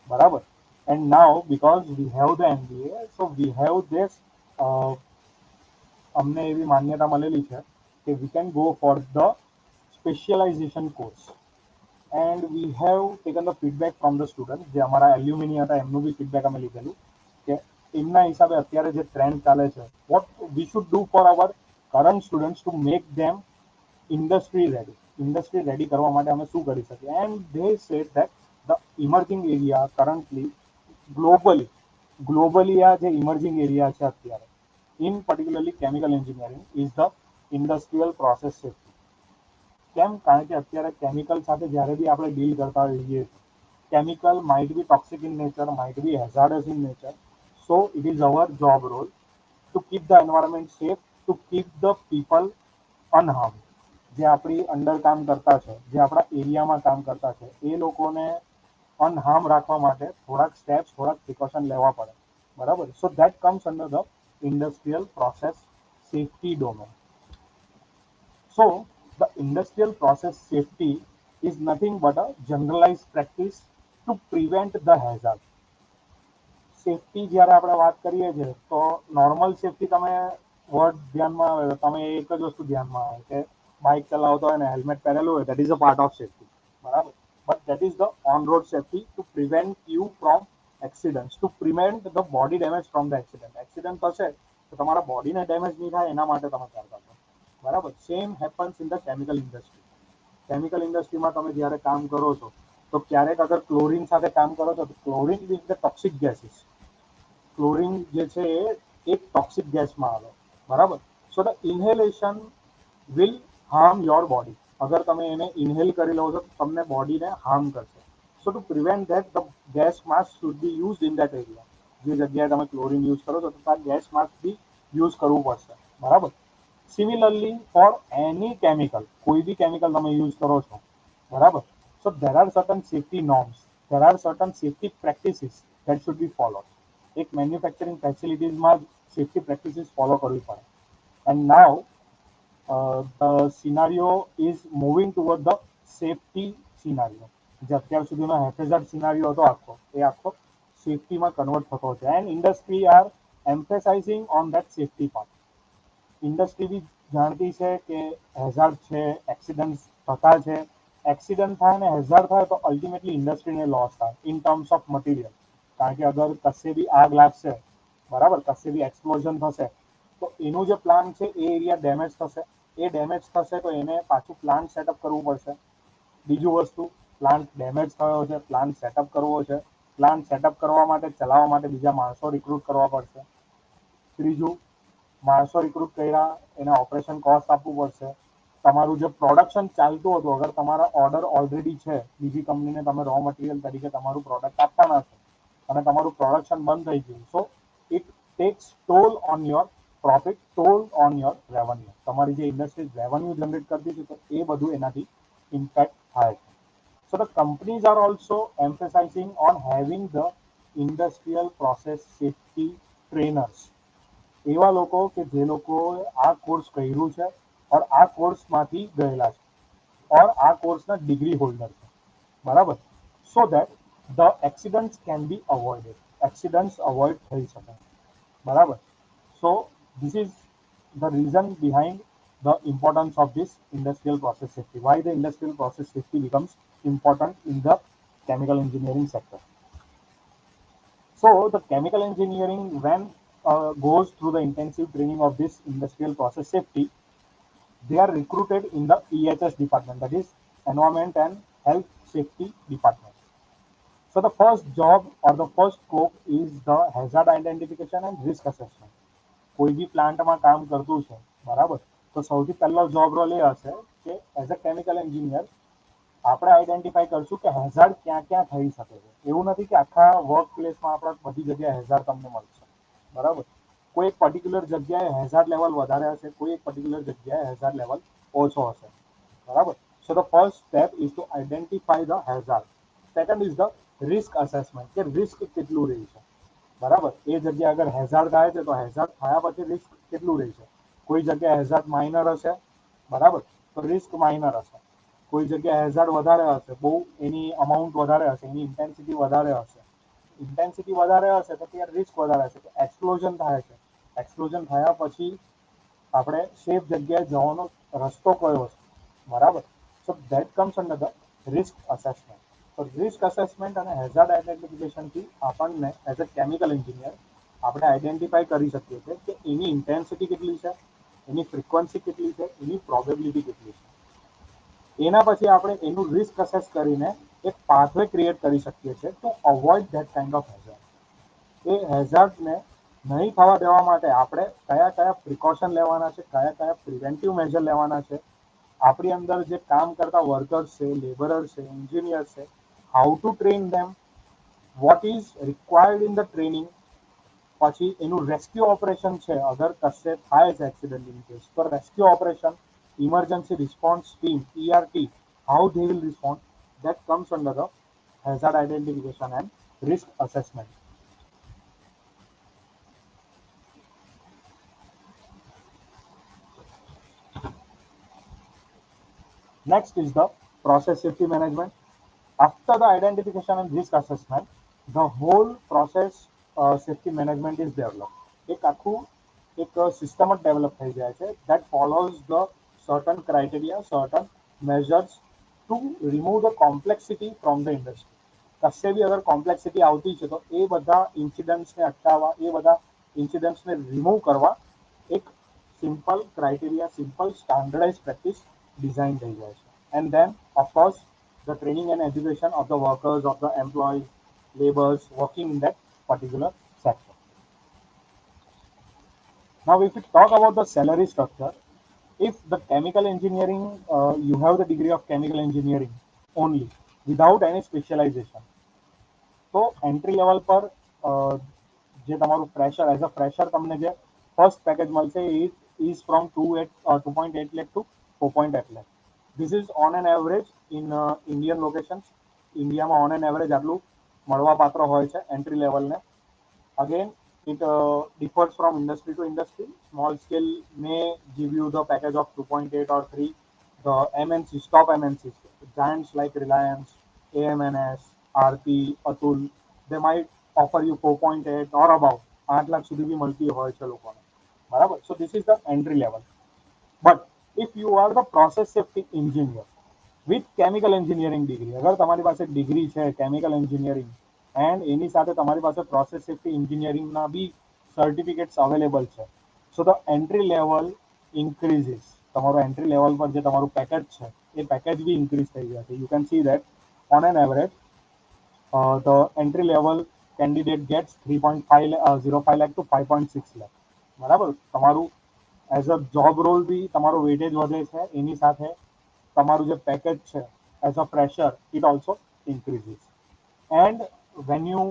બરાબર. And now, because we have the MBA, so we have this, અમને એવી માન્યતા મળેલી છે કે we can go for the specialization course. And we have taken the feedback from the students. જે અમારા એલ્યુમિની હતા એમનું બી ફીડબેક અમે લીધેલું કે એમના હિસાબે અત્યારે જે ટ્રેન્ડ ચાલે છે, what we should do for our current students to make them industry ready કરવા માટે અમે શું કરી શકીએ. And they said that the emerging area currently globally આ જે emerging area છે અત્યારે, in particularly chemical engineering, is the industrial process safety. કેમ? કારણ કે અત્યારે કેમિકલ સાથે જ્યારે બી આપણે ડીલ કરતા હોઈએ, chemical might be toxic in nature, might be hazardous in nature. So it is our job role to keep the environment safe, to keep the people unharmed. જે આપણી અંડર કામ કરતા છે, જે આપણા એરિયામાં કામ કરતા છે, એ લોકોને અનહાર્મ રાખવા માટે થોડાક સ્ટેપ્સ, થોડાક પ્રિકોશન લેવા પડે. બરાબર? So that comes under the industrial process safety domain. So, the industrial process safety is nothing but a generalized practice to prevent the hazard. Safety જ્યારે આપણે વાત કરીએ છીએ તો નોર્મલ સેફટી તમે વર્ડ ધ્યાનમાં આવે તો તમે એક જ વસ્તુ ધ્યાનમાં આવે કે બાઇક ચલાવતો હોય ને હેલ્મેટ પહેરેલું હોય, that is a part of safety. બરાબર? But that is the on road safety to prevent you from accidents, to prevent the body damage from the accident. Accident થશે તો તમારા બોડીને ડેમેજ નહીં થાય એના માટે તમે કરતા છો. બરાબર? Same happens in the chemical industry. Chemical ઇન્ડસ્ટ્રીમાં તમે જ્યારે કામ કરો છો તો ક્યારેક અગર ક્લોરિન સાથે કામ કરો છો તો chlorine is the toxic gases. Chlorine જે છે એ એક ટોક્સિક ગેસમાં આવે. બરાબર? So the inhalation will harm your body. અગર તમે એને ઇન્હેલ કરી લો છો તો તમને બોડીને હાર્મ કરશે. So to prevent that the gas mask should be use in that area. જે જગ્યાએ તમે ક્લોરિન યુઝ કરો છો તો આ ગેસ માસ્ક બી યુઝ કરવું પડશે. બરાબર? સિમિલરલી ફોર એની કેમિકલ, કોઈ બી કેમિકલ તમે યુઝ કરો છો, બરાબર, so there are certain safety norms, there are certain safety practices that should be followed. એક મેન્યુફેક્ચરિંગ ફેસિલિટીઝમાં સેફટી પ્રેક્ટિસીસ ફોલો કરવી પડે. And now the scenario is moving toward the safety scenario. જે અત્યાર સુધીનો હેફેઝાર્ડ સિનારીઓ હતો આખો, એ આખો સેફટીમાં કન્વર્ટ થતો છે. And industry are emphasizing on that safety part. Industry બી જાણતી છે કે હેઝાર્ડ છે, એક્સિડન્ટ થતા છે. એક્સિડન્ટ થાય ને હેઝાર્ડ થાય તો અલ્ટિમેટલી ઇન્ડસ્ટ્રીને લોસ થાય ઇન ટર્મ્સ ઓફ મટીરિયલ. કારણ કે અગર કશે બી આગ લાગશે, બરાબર, કશે બી એક્સપ્લોઝન થશે તો એનું જે પ્લાન્ટ છે એ એરિયા ડેમેજ થશે. એ ડેમેજ થશે તો એને પાછું પ્લાન્ટ સેટઅપ કરવું પડશે. બીજું વસ્તુ, પ્લાન્ટ ડેમેજ થયો છે, પ્લાન્ટ સેટઅપ કરવો છે. પ્લાન્ટ સેટઅપ કરવા માટે, ચલાવવા માટે બીજા માણસો રિક્રુટ કરવા પડશે. ત્રીજું, માણસો રિક્રુટ કર્યા, એને ઓપરેશન કોસ્ટ આપવું પડશે. તમારું જે પ્રોડક્શન ચાલતું હતું, અગર તમારા ઓર્ડર ઓલરેડી છે, બીજી કંપનીને તમે રો મટીરિયલ તરીકે તમારું પ્રોડક્ટ આપવાના છે અને તમારું પ્રોડક્શન બંધ થઈ ગયું, so it takes toll on your profit, toll on your revenue. તમારી જે ઇન્ડસ્ટ્રી રેવન્યુ જનરેટ કરતી છે તો એ બધું એનાથી ઇમ્પેક્ટ થાય છે. So the companies are also emphasizing on having the industrial process safety trainers. એવા લોકો કે જે લોકોએ આ કોર્સ કર્યું છે ઓર આ કોર્સમાંથી ગયેલા છે ઓર આ કોર્સના ડિગ્રી હોલ્ડર છે. બરાબર? So that the accidents can be avoided. Accidents avoid થઈ શકે. બરાબર? So this is the reason behind the importance of this industrial process safety. Why the industrial process safety becomes important in the chemical engineering sector. So the chemical engineering, when goes through the intensive training of this industrial process safety, they are recruited in the EHS department, that is Environment and Health Safety Department. So the first job or the first scope is the hazard identification and risk assessment. કોઈ બી પ્લાન્ટમાં કામ કરતું છે, બરાબર, તો સૌથી પહેલો job role એ હશે કે એઝ અ કેમિકલ એન્જિનિયર આપણે આઈડેન્ટિફાઈ કરશું કે હેઝાર્ડ ક્યાં ક્યાં થઈ શકે છે. એવું નથી કે આખા વર્ક પ્લેસમાં આપણે બધી જગ્યાએ હેઝાર્ડ તમને મળશે. બરાબર? કોઈ એક પર્ટિક્યુલર જગ્યાએ હેઝાર્ડ લેવલ વધારે હશે, કોઈ એક પર્ટિક્યુલર જગ્યાએ હેઝાર્ડ લેવલ ઓછો હશે. બરાબર? So the first step is to identify the hazard. Second is the risk assessment, કે રિસ્ક કેટલું રહી છે. બરાબર? એ જગ્યાએ અગર હેઝાર્ડ થાય છે તો હેઝાર્ડ થયા પછી રિસ્ક કેટલું રહી છે. કોઈ જગ્યાએ હેઝાર્ડ માઇનર હશે, બરાબર, તો રિસ્ક માઇનર હશે. કોઈ જગ્યાએ હેઝાર્ડ વધારે હશે, બહુ એની અમાઉન્ટ વધારે હશે, એની ઇન્ટેન્સિટી વધારે હશે, ઇન્ટેન્સિટી વધારે હશે તો ત્યાં રિસ્ક વધારે હશે. એક્સપ્લોઝન થાય છે, એક્સપ્લોઝન થયા પછી આપણે સેફ જગ્યાએ જવાનો રસ્તો કયો છે, બરાબર. So that comes under the risk assessment. તો રિસ્ક અસેસમેન્ટ અને હેઝાર્ડ આઈડેન્ટિફિકેશનથી આપણને એઝ અ કેમિકલ એન્જિનિયર આપણે આઈડેન્ટિફાઈ કરી શકીએ છીએ કે એની ઇન્ટેન્સિટી કેટલી છે, એની ફ્રિકવન્સી કેટલી છે, એની પ્રોબેબિલિટી કેટલી છે. એના પછી આપણે એનું રિસ્ક અસેસ કરીને એક પાથવે ક્રિએટ કરી શકીએ છીએ to avoid that kind of hazard. એ હેઝાર્ડને નહીં થવા દેવા માટે આપણે કયા કયા પ્રિકોશન લેવાના છે, કયા કયા પ્રિવેન્ટિવ મેજર લેવાના છે, આપણી અંદર જે કામ કરતા વર્કર્સ છે, લેબરર્સ છે, એન્જિનિયર્સ છે, how to train them, what is required in the training. પછી એનું રેસ્ક્યુ ઓપરેશન છે, અગર કશે થાય છે એક્સિડન્ટ ઇન કેસ, તો rescue operation, emergency response team ERT, how they will respond, that comes under the hazard identification and risk assessment. Next is the process safety management. After the identification and risk assessment, the whole process safety management is developed. એક આખું એક system જ develop થઈ જાય છે that follows the certain criteria, certain measures to remove the complexity from the industry. કશે બી અગર complexity આવતી છે તો એ બધા ઇન્સિડન્ટ્સને અટકાવવા, એ બધા ઇન્સિડન્ટ્સને રિમૂવ કરવા એક simple criteria, simple standardize practice design થઈ જાય છે. And then of course the training and education of the workers, of the employees, laborers working in that particular sector. Now, if we talk about the salary structure, if the chemical engineering, you have the degree of chemical engineering only without any specialization, તો entry level પર જે તમારું fresher, as a fresher તમને જે first package મળશે એ is from 2.8 lakh to 4.8 lakh. This is on an average in Indian locations. ઇન્ડિયામાં on an average આટલું મળવાપાત્ર હોય છે એન્ટ્રી લેવલને. Again, it differs from industry to industry. Small scale may give you the package of 2.8 or 3. The MNCs, top MNCs, giants like Reliance, AMNS, RP, Atul, they might offer you 4.8 or above. 8 lakh સુધી બી મળતી હોય છે લોકોને, બરાબર. So this is the entry level. But if you are the process safety engineer with chemical engineering degree, અગર તમારી પાસે degree છે કેમિકલ એન્જિનિયરિંગ એન્ડ એની સાથે તમારી પાસે પ્રોસેસ સેફ્ટી એન્જિનિયરિંગના બી સર્ટિફિકેટ્સ અવેલેબલ છે, so the entry level increases. તમારું એન્ટ્રી લેવલ પર જે તમારું પેકેજ છે એ પેકેજ બી ઇન્ક્રીઝ થઈ ગયા છે. You can see that on an average the entry level candidate gets 3.05 lakh to 5.6 lakh, બરાબર. તમારું એઝ અ જોબ રોલ બી તમારો વેટેજ વધે છે, એની સાથે તમારું જે પેકેજ છે as a fresher it also increases. And when you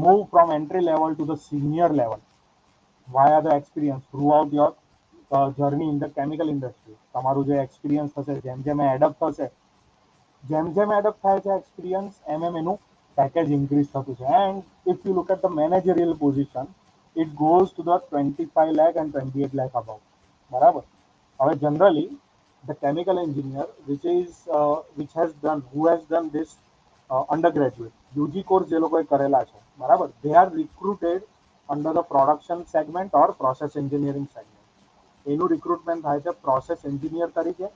move from entry level to the senior level via the experience throughout your journey in the chemical industry, તમારું જે experience થશે, જેમ જેમ એડપ્ટ થશે, જેમ એડપ્ટ થાય છે એક્સપિરિયન્સ, એમ એનું પેકેજ ઇન્ક્રીઝ થતું છે. And if you look at the managerial position, it goes to the 25 lakh and 28 lakh above, બરાબર. હવે generally the chemical engineer which has done, who has done this undergraduate UG course જે લોકોએ કરેલા છે, બરાબર, they are recruited under the production segment or process engineering segment. એનું recruitment થાય છે પ્રોસેસ એન્જિનિયર તરીકે,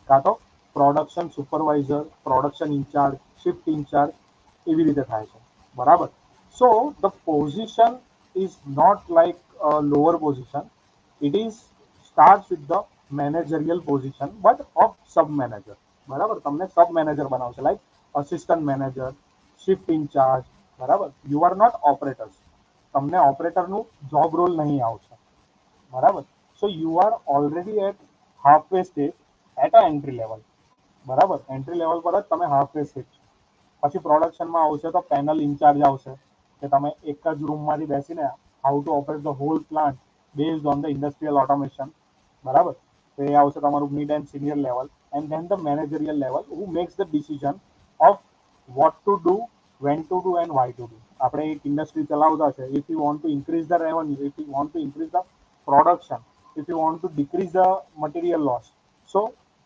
કાં તો production supervisor, production incharge, shift incharge, એવી રીતે થાય છે, બરાબર. So the position is not like lower position, it is start with the managerial position but of sub manager, બરાબર. તમને સબ મેનેજર બનાવશે, like assistant manager, shift incharge, બરાબર. You are not operators, તમને ઓપરેટરનું જોબ રોલ નહીં આવશે, બરાબર. So you are already at half way stage at a entry level, બરાબર. એન્ટ્રી લેવલ પર જ તમે હાફ વે સ્ટેજ છો. પછી પ્રોડક્શનમાં આવશે તો પેનલ ઇન્ચાર્જ આવશે કે તમે એક જ રૂમમાંથી બેસીને how to operate the whole plant based on the industrial automation, બરાબર. તો એ આવશે તમારું mid and senior level. And then the managerial level who makes the decision of what to do, when to do and why to do. આપણે એક industry ચલાવતા છે, if you want to increase the revenue, if you want to increase the production, if you want to decrease the material loss, so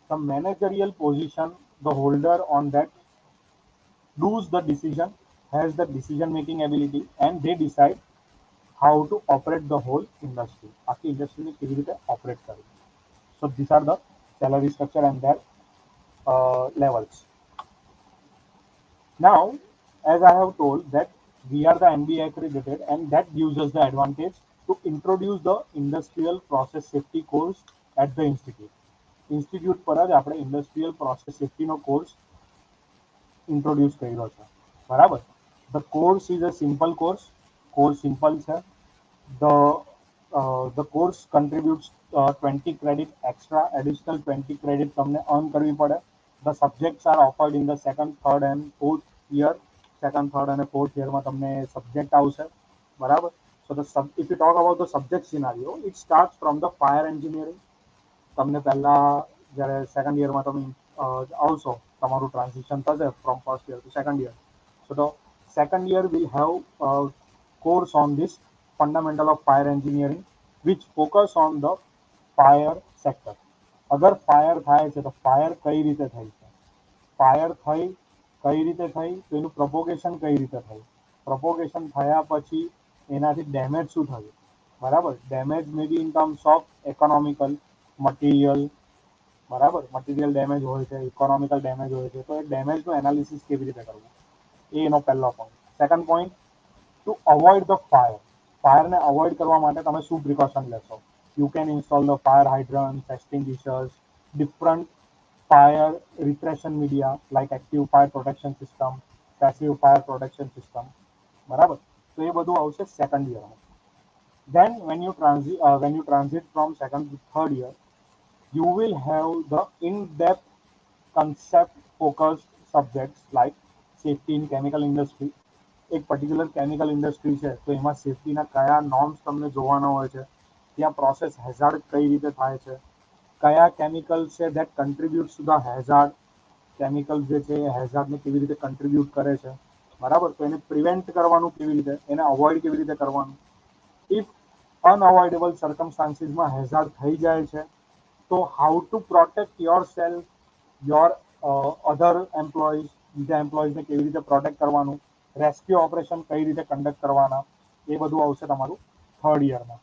the managerial position, the holder on that does the decision has the decision making ability and they decide how to operate the whole industry. આખી ઇન્ડસ્ટ્રીને કેવી રીતે operate કરવી. So these are the salary structure and their levels. Now, as I have told that we are the MBA accredited and that gives us the advantage to introduce the industrial process safety course at the institute. Institute પર જ આપણે industrial process safety નો course introduce કર્યો છે. બરાબર. The course is a simple course. Course simple છે. The course contributes 20 credit extra, additional 20 credit તમને earn કરવી પડે. The subjects are offered in the second, third and fourth year. Second, third and fourth year માં તમને subject આવશે. બરાબર. So if you talk about the subject scenario, it starts from the fire engineering. તમને પહેલા જ્યારે second યરમાં તમે આવશો તમારું ટ્રાન્ઝિશન થશે from first year to second year. So the second year will have a course on this fundamental of fire engineering which focus on the fire sector. અગર fire થાય છે તો ફાયર કઈ રીતે થઈ છે, ફાયર થઈ કઈ રીતે થઈ તો એનું પ્રપોગેશન કઈ રીતે થયું, પ્રપોગેશન થયા પછી એનાથી ડેમેજ શું થયું. બરાબર. Damage May B in terms of economical, material. બરાબર. મટીરિયલ ડેમેજ હોય છે, ઇકોનોમિકલ ડેમેજ હોય છે, તો એ ડેમેજનું એનાલિસિસ કેવી રીતે કરવું એ એનો પહેલો point. Second point, to avoid the fire. ફાયરને અવોઇડ કરવા માટે તમે શું પ્રિકોશન લેશો. You can install the fire hydrants, extinguishers, different fire repression media like active fire protection system, passive fire protection system. બરાબર. તો એ બધું આવશે second યરમાં. Then when you transit from second to third year, you will have the in-depth concept focused subjects like safety in chemical industry. એક particular chemical industry છે તો એમાં સેફટીના કયા norms તમને જોવાના હોય છે, ત્યાં પ્રોસેસ હેઝાર્ડ કઈ રીતે થાય છે, કયા કેમિકલ છે that contributes to the hazard, chemical જે છે એ હેઝાર્ડને કેવી રીતે કન્ટ્રીબ્યુટ કરે છે. બરાબર. તો એને પ્રિવેન્ટ કરવાનું કેવી રીતે, એને અવોઇડ કેવી રીતે કરવાનું. ઇફ અનઅવોઇડેબલ સર્કમસ્ટાન્સીસમાં હેઝાર્ડ થઈ જાય છે તો how to protect your self, your other employees, બીજા એમ્પ્લોઈઝને કેવી રીતે પ્રોટેક્ટ કરવાનું, રેસ્ક્યુ ઓપરેશન કઈ રીતે કન્ડક્ટ કરવાના, એ બધું આવશે તમારું થર્ડ યરમાં.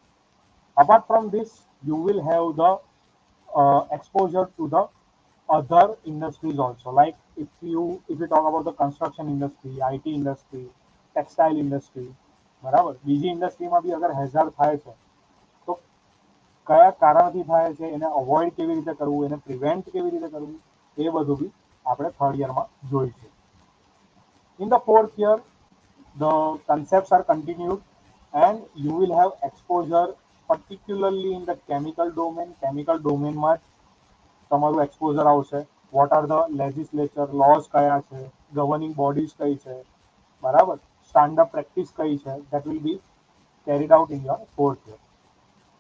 Apart from this you will have the exposure to the other industries also, like if you talk about the construction industry, IT industry, textile industry. બરાબર. બીજી ઇન્ડસ્ટ્રીમાં બી અગર હેઝાર્ડ થાય છે તો કયા કારણથી થાય છે, એને અવોઇડ કેવી રીતે કરવું, એને પ્રિવેન્ટ કેવી રીતે કરવું, એ બધું બી આપણે થર્ડ યરમાં જોઈશું. In the fourth year, the concepts are continued and you will have exposure particularly in the chemical domain. Chemical domain માં તમારું exposure આવશે. What are the legislature, laws કયા છે, governing bodies કઈ છે. બરાબર. Standard practice કઈ છે, that will be carried out in your fourth year.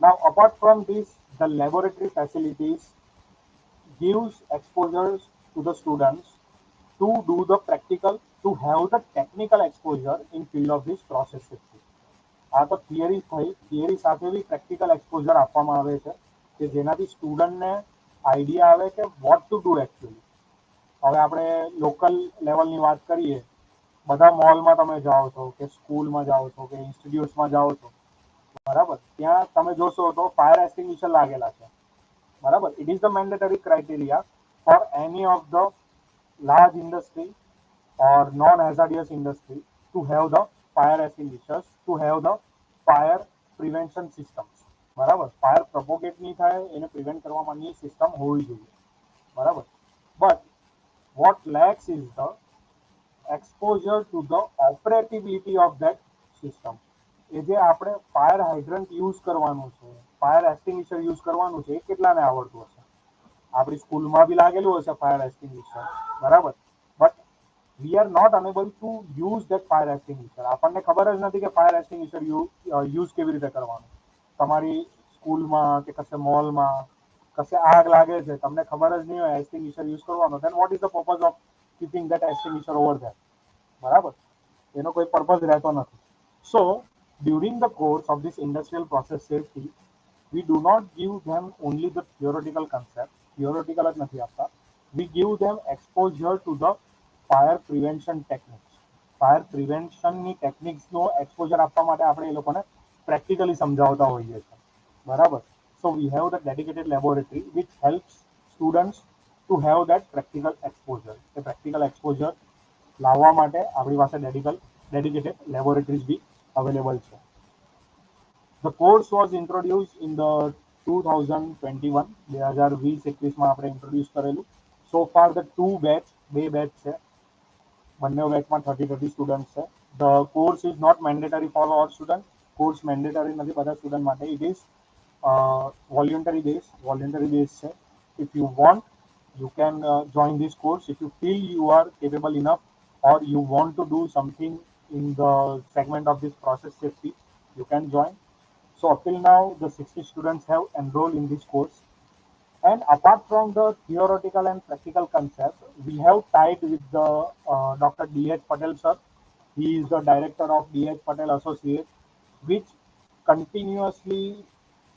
Now, apart from this, the laboratory facilities gives exposures to the students to do the practical, to have the technical exposure in field of this process safety. આ તો theory થઈ, theory સાથે બી practical exposure આપવામાં આવે છે કે જેનાથી સ્ટુડન્ટને આઈડિયા આવે કે વોટ ટુ ડુ એકચ્યુઅલી. હવે આપણે લોકલ લેવલની વાત કરીએ, બધા મોલમાં તમે જાઓ છો કે સ્કૂલમાં જાઓ છો કે ઇન્સ્ટિટ્યૂટ્સમાં જાઓ છો. બરાબર. ત્યાં તમે જોશો તો ફાયર એક્સટિંગ્વિશર લાગેલા છે. બરાબર. It is the mandatory criteria for any of the large industry or non-hazardous industry to have the fire extinguishers, to have the fire prevention systems. બરાબર. ફાયર પ્રપોગેટ નહીં થાય એને પ્રિવેન્ટ કરવા માટેની સિસ્ટમ હોવી જોઈએ. બરાબર. But what lacks is the exposure to the operability of that system. એ જે આપણે ફાયર હાઇડ્રન્ટ યુઝ કરવાનું છે, ફાયર એક્સટિંગ્વિશર યુઝ કરવાનું છે, એ કેટલાને આવડતું હશે. આપણી સ્કૂલમાં બી લાગેલું હશે ફાયર એક્સટિંગ્વિશર. બરાબર. But we are not enable to use that fire extinguisher. આપણને ખબર જ નથી કે ફાયર એક્સટિંગ્વિશર યુઝ કેવી રીતે કરવાનું. તમારી સ્કૂલમાં કે કશે મોલમાં કશે આગ લાગે છે, તમને ખબર જ નહીં હોય એક્સટિંગ્વિશર યુઝ કરવાનો, then what is the purpose of keeping that extinguisher over there. બરાબર. એનો કોઈ પર્પઝ રહેતો નથી. So during the course of this industrial process safety, we do not give them only the theoretical concept. Theoretical જ નથી આપતા. We give them exposure to the fire prevention techniques. Fire પ્રિવેન્શનની ટેકનિક્સનો એક્સપોઝર આપવા માટે આપણે એ લોકોને પ્રેક્ટિકલી સમજાવતા હોઈએ છીએ, બરાબર. So we have the dedicated laboratory which helps students to have that practical exposure. એ પ્રેક્ટિકલ એક્સપોઝર લાવવા માટે આપણી પાસે ડેડિકેટેડ લેબોરેટરીઝ બી અવેલેબલ છે. The course was introduced in the 2021, 2020-21 આપણે ઇન્ટ્રોડ્યુસ કરેલું. સો ફાર ધ બે બેચ છે, બંને બેચમાં 30 સ્ટુડન્ટ છે. The course is not mandatory for or student. Course mandatory નથી બધા સ્ટુડન્ટ માટે. ઇટ ઇઝ વોલ્યુન્ટરી બેઝ છે. If you want you can join this course. If you feel you are capable enough or you want to do something in the segment of this process safety, you can join. So up till now the 60 students have enrolled in this course, and apart from the theoretical and practical concept, we have tied with the Dr. D.H. Patel sir. He is the director of D.H. Patel Associates, which continuously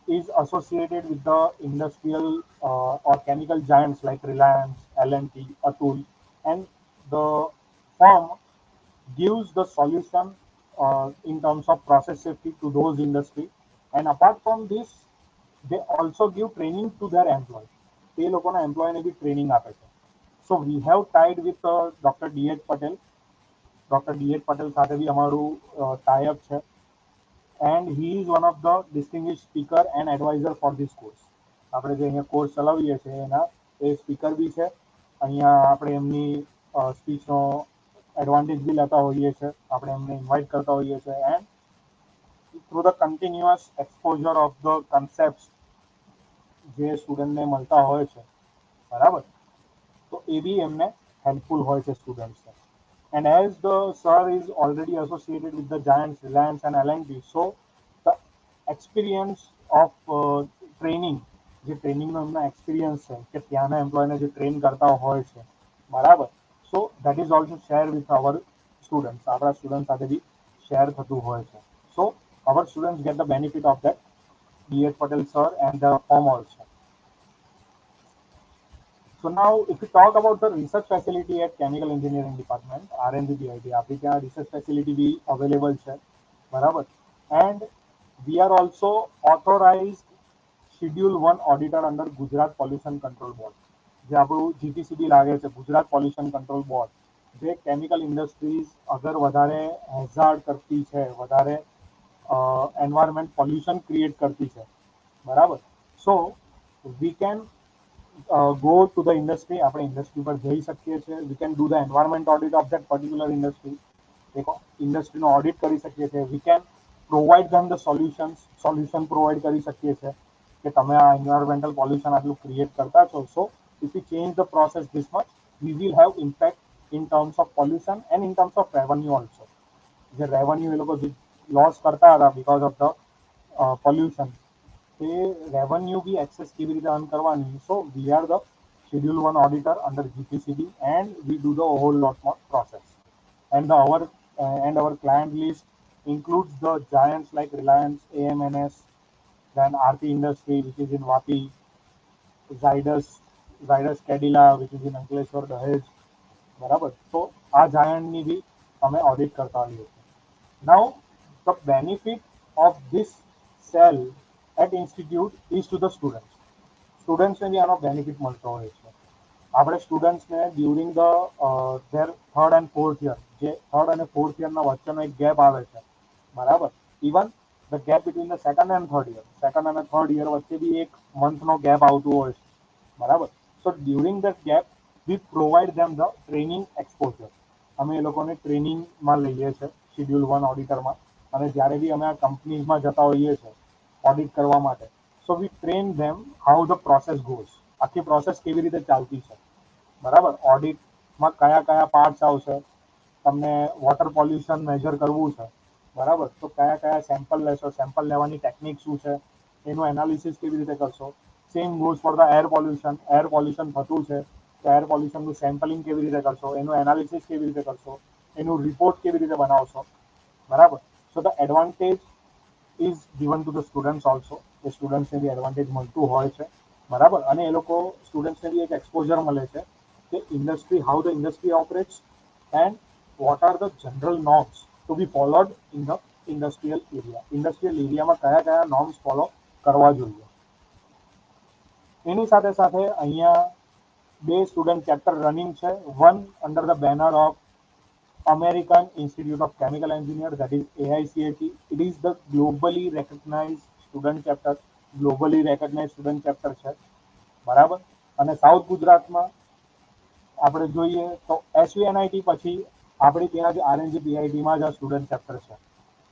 is associated with the industrial or chemical giants like Reliance, L&T, Atul, and the firm gives the solution in terms of process safety to those industry. And apart from this, they also give training to their employees. તે લોકોના એમ્પ્લોયને બી training આપે છે. So we have tied with doctor DH Patel. Doctor DH Patel સાથે બી અમારું tie-up છે. and he is one of the distinguished speaker and advisor for this course. આપણે જે અહીંયા કોર્સ ચલાવીએ છીએ એના એ સ્પીકર બી છે. અહીંયા આપણે એમની સ્પીચનો એડવાન્ટેજ બી લેતા હોઈએ છીએ, આપણે એમને ઇન્વાઇટ કરતા હોઈએ છીએ. And through the continuous exposure of the concept જે સ્ટુડન્ટને મળતા હોય છે, બરાબર, તો એ બી એમને હેલ્પફુલ હોય છે સ્ટુડન્ટ્સને. And as the sir is already associated with the giants Reliance and L&T, so the experience of training, જે ટ્રેનિંગનો એમનો એક્સપિરિયન્સ છે કે ત્યાંના એમ્પ્લોયને જે ટ્રેન કરતા હોય છે, બરાબર, so that is also share with our students. આપણા સ્ટુડન્ટ સાથે બી શેર થતું હોય છે. So our students get the benefit of that D.H. Patel sir and the firm also. So now, if we talk about the research facility at Chemical Engineering Department, RNGPIT, આપણી ત્યાં research facility બી available છે, બરાબર. And we are also authorized Schedule 1 auditor under Gujarat pollution control board. જે આપણું GPCB લાગે છે, Gujarat pollution control board, જે chemical industries અગર વધારે હેઝાર્ડ કરતી છે, વધારે એન્વાયરમેન્ટ પોલ્યુશન ક્રિએટ કરતી છે, બરાબર. So we can go to the industry. આપણે ઇન્ડસ્ટ્રી પર જઈ શકીએ છીએ. We can do the environment audit of that particular industry. એક ઇન્ડસ્ટ્રીનો ઓડિટ કરી શકીએ છીએ. We can provide them the solution provide કરી શકીએ છીએ કે તમે આ એન્વાયરમેન્ટલ પોલ્યુશન આટલું ક્રિએટ કરતા છો. So if you change the process this much, we will have impact in terms of pollution and in terms of revenue also. જે રેવન્યુ એ લોકો લોસ કરતા હતા બિકોઝ ઓફ ધ પોલ્યુશન, તે revenue બી એક્સેસ કેવી રીતે અર્ન કરવાની. So we are the Schedule 1 auditor under GPCB, and we do the whole lot more process. And our client list includes the giants like Reliance, AMNS, then RP Industry, which is in Vapi, Zydus Cadila, which is in Ankleshwar, Dahej, બરાબર. તો આ જાયન્ટની બી અમે audit કરતા હોઈએ છીએ. Now, the benefit of this cell at institute is to the students. સ્ટુડન્ટ્સને બી આનો benefit મળતો હોય છે. આપણે સ્ટુડન્ટ્સને during the their third and fourth year, જે થર્ડ અને ફોર્થ યરના વચ્ચેનો એક ગેપ આવે છે, બરાબર. Even the gap between the second અને થર્ડ યર વચ્ચે બી એક મંથનો ગેપ આવતું હોય છે, બરાબર. So during that gap we provide them the training exposure. અમે એ લોકોને ટ્રેનિંગમાં લઈએ છીએ Schedule 1 ઓડિટરમાં. અને જ્યારે બી અમે આ કંપનીઝમાં જતા હોઈએ છીએ ઓડિટ કરવા માટે, so we train them how the process goes. આખી પ્રોસેસ કેવી રીતે ચાલતી છે, બરાબર. ઓડિટમાં કયા કયા પાર્ટ્સ આવશે, તમને વોટર પોલ્યુશન મેજર કરવું છે, બરાબર, તો કયા કયા સેમ્પલ લેશો, સેમ્પલ લેવાની ટેકનિક શું છે, એનું એનાલિસિસ કેવી રીતે કરશો. Same goes for the air pollution થતું છે તો એર પોલ્યુશનનું સેમ્પલિંગ કેવી રીતે કરશો, એનું એનાલિસિસ કેવી રીતે કરશો, એનું રિપોર્ટ કેવી રીતે બનાવશો, બરાબર. So the advantage is given to the students also. એ સ્ટુડન્ટ્સને બી એડવાન્ટેજ મળતું હોય છે, બરાબર. અને એ લોકો સ્ટુડન્ટ્સને બી એક એક્સપોઝર મળે છે કે industry, how the industry operates and what are the general norms to be followed in the industrial area. Industrial એરિયામાં કયા કયા નોર્મ્સ ફોલો કરવા જોઈએ. એની સાથે સાથે અહીંયા બે સ્ટુડન્ટ ચેપ્ટર રનિંગ છે. One under the banner of American Institute of Chemical Engineer, that is AICAT. It is the globally recognized student chapter, globally recognized student chapter છે, બરાબર. અને સાઉથ ગુજરાતમાં આપણે જોઈએ તો SVNIT પછી આપણી ત્યાં જ RNGPIT માં જ આ સ્ટુડન્ટ ચેપ્ટર છે.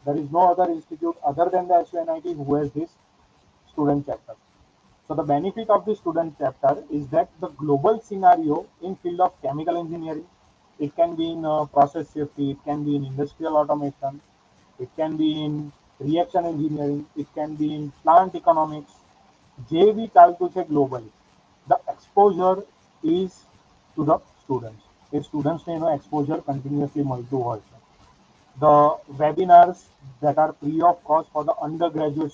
There is no other institute other than the SVNIT who has this student chapter. So the benefit of the student chapter is that the global scenario in field of chemical engineering, it can be in process safety, it can be in industrial automation, it can be in reaction engineering, it can be in plant economics. જે બી ચાલતું છે globally, the exposure is to the students. એ સ્ટુડન્ટ્સને એનો exposure continuously મળતું હોય છે. The webinars that are free of cost for the undergraduate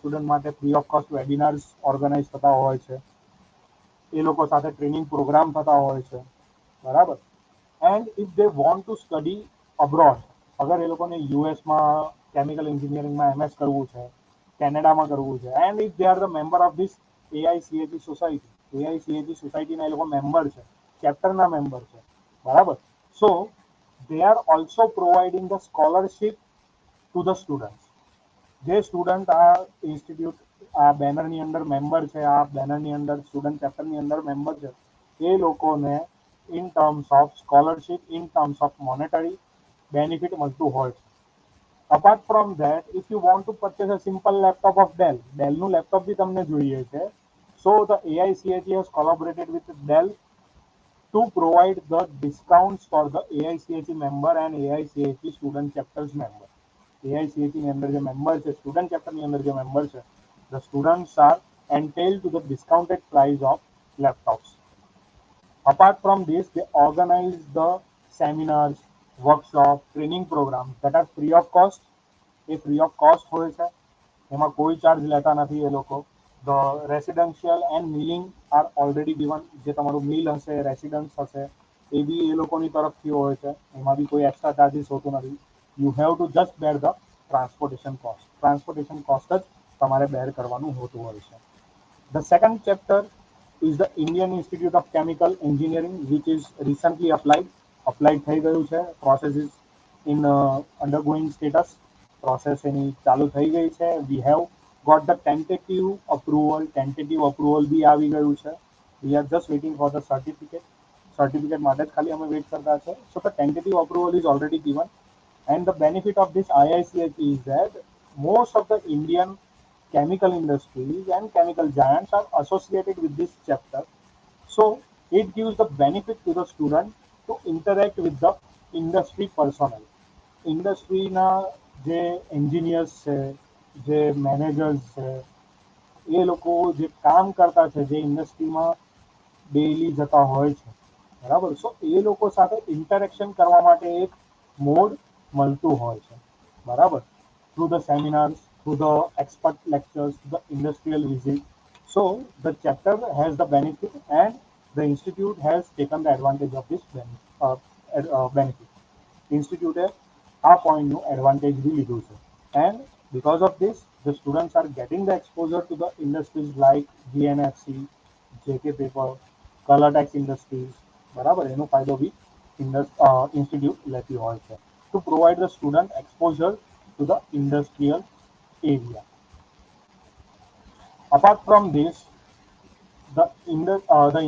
student માટે free of cost webinars organize થતા હોય છે. એ લોકો સાથે ટ્રેનિંગ પ્રોગ્રામ થતા હોય છે, બરાબર. And if they want to study abroad, અગર એ લોકોને યુએસમાં કેમિકલ એન્જિનિયરિંગમાં MS કરવું છે, કેનેડામાં કરવું છે, and if they are the member of this AICAT સોસાયટીના એ લોકો મેમ્બર છે, ચેપ્ટરના મેમ્બર છે, બરાબર. સો they are also providing the scholarship to the students. જે સ્ટુડન્ટ આ ઇન્સ્ટિટ્યૂટ આ બેનરની અંદર મેમ્બર છે, આ બેનરની અંદર સ્ટુડન્ટ ચેપ્ટરની અંદર મેમ્બર છે, એ લોકોને in terms of scholarship, in terms of monetary benefit મળતું હોય છે. Apart from that, if you want to purchase a simple laptop of ડેલનું લેપટોપ બી તમને જોઈએ છે. So the AICAT has collaborated with Dell to provide the discounts for the AICAT member and AICAT student chapters member. AICAT ની અંદર જે member છે, student ચેપ્ટરની અંદર જે મેમ્બર છે, the students are entailed to the discounted price of laptops. Apart from this, they organize the seminars, workshops, training programs that are free of cost. A free of cost હોય છે, એમાં કોઈ charge લેતા નથી એ લોકો. The residential and mealing are already given. જે તમારું mill હશે, રેસિડન્સ હશે, એ બી એ લોકોની તરફથી હોય છે, એમાં બી કોઈ એક્સ્ટ્રા ચાર્જીસ હોતું નથી. You have to just bear the transportation cost. Transportation cost જ તમારે bear કરવાનું હોતું હોય છે. The second chapter is the Indian Institute of Chemical Engineering, which is recently applied થઈ ગયું છે. Process is in undergoing status. Process એની ચાલુ થઈ ગઈ છે. We have got the tentative approval બી આવી ગયું છે. We are just waiting for the certificate માટે જ ખાલી અમે વેઇટ કરતા છે. So the tentative approval is already given. And the benefit of this IICAT is that most of the Indian chemical industries and chemical giants are associated with this chapter. So it gives the benefit to the student to interact with the industry personnel. ઇન્ડસ્ટ્રીના જે engineers છે, જે managers છે, એ લોકો જે કામ કરતા છે, જે ઇન્ડસ્ટ્રીમાં ડેઈલી જતા હોય છે, બરાબર. સો એ લોકો સાથે ઇન્ટરેક્શન કરવા માટે એક મોડ મળતું હોય છે, બરાબર. Through the seminars, through the expert lectures, the industrial visit. So the chapter has the benefit and the institute has taken the advantage of this benefit. ઇન્સ્ટિટ્યૂટે આ પોઈન્ટનું એડવાન્ટેજ બી લીધું છે. And because of this, the students are getting the exposure to the industries like GNFC, JK Paper, Colortex Industries, બરાબર. એનો ફાયદો બી institute લેતી હોય છે to provide the student exposure to the industrial area. Apart from this, the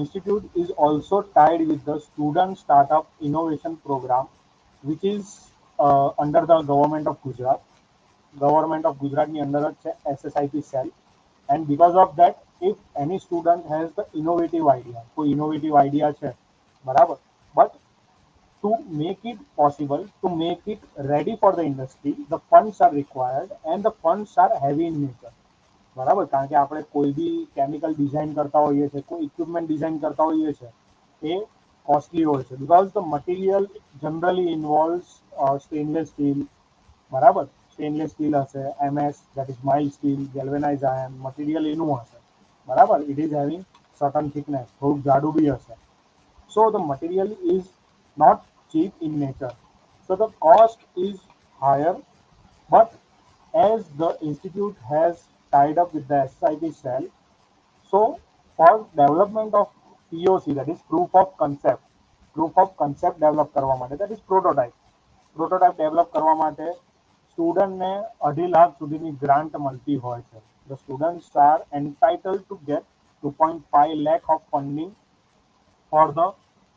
institute is also tied with the student startup innovation program, which is under the government of Gujarat. ની અંદર જ છે SSIP cell. And because of that, if any student has the innovative idea, કોઈ innovative idea છે, બરાબર, but to make it possible, to make it ready for the industry, the funds are required and the funds are heavy in nature, બરાબર. કારણ કે આપણે કોઈ બી chemical design કરતા હોઈએ છીએ, કોઈ ઇક્વિપમેન્ટ ડિઝાઇન કરતા હોઈએ છીએ, એ કોસ્ટલી હોય છે. Because the material generally ઇન્વોલ્વ્સ stainless steel, બરાબર. સ્ટેનલેસ સ્ટીલ હશે, MS, that is mild steel, galvanized iron, material એનું હશે, બરાબર. It is having certain thickness, થોડુંક જાડું બી હશે. So the material is not cheap in nature. So the cost is higher, but as the institute has tied up with the SIP cell, so for development of POC, that is proof of concept develop કરવા માટે, that is prototype develop કરવા માટે સ્ટુડન્ટને 2.5 લાખ સુધીની grant મળતી હોય છે. The students are entitled to get 2.5 lakh of funding for the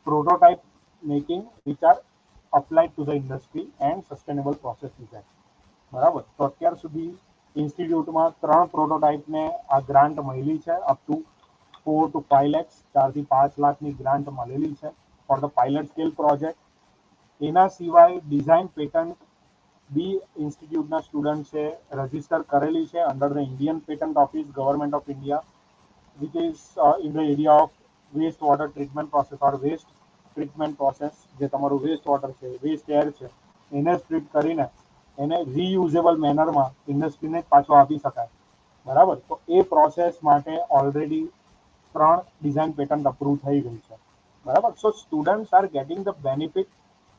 prototype making which are applied to the industry and sustainable process design. બરાબર. તો અત્યાર સુધી ઇન્સ્ટિટ્યૂટમાં 3 પ્રોટોટાઇપને આ ગ્રાન્ટ મળી છે, અપ ટુ 4 to 5 lakhs, 4 થી 5 લાખની ગ્રાન્ટ મળેલી છે for the pilot scale project. એના સિવાય ડિઝાઇન પેટન્ટ બી ઇન્સ્ટિટ્યૂટના સ્ટુડન્ટ્સે રજીસ્ટર કરેલી છે under the Indian patent office, government of India, which is in the area of waste water treatment process or waste treatment process. જે તમારું waste water છે, waste air છે, એને treat કરીને એને રીયુઝેબલ મેનરમાં ઇન્ડસ્ટ્રીને પાછો આપી શકાય. બરાબર. તો એ પ્રોસેસ માટે ઓલરેડી 3 ડિઝાઇન પેટન્ટ અપ્રૂવ થઈ ગઈ છે. બરાબર. So students are getting the benefit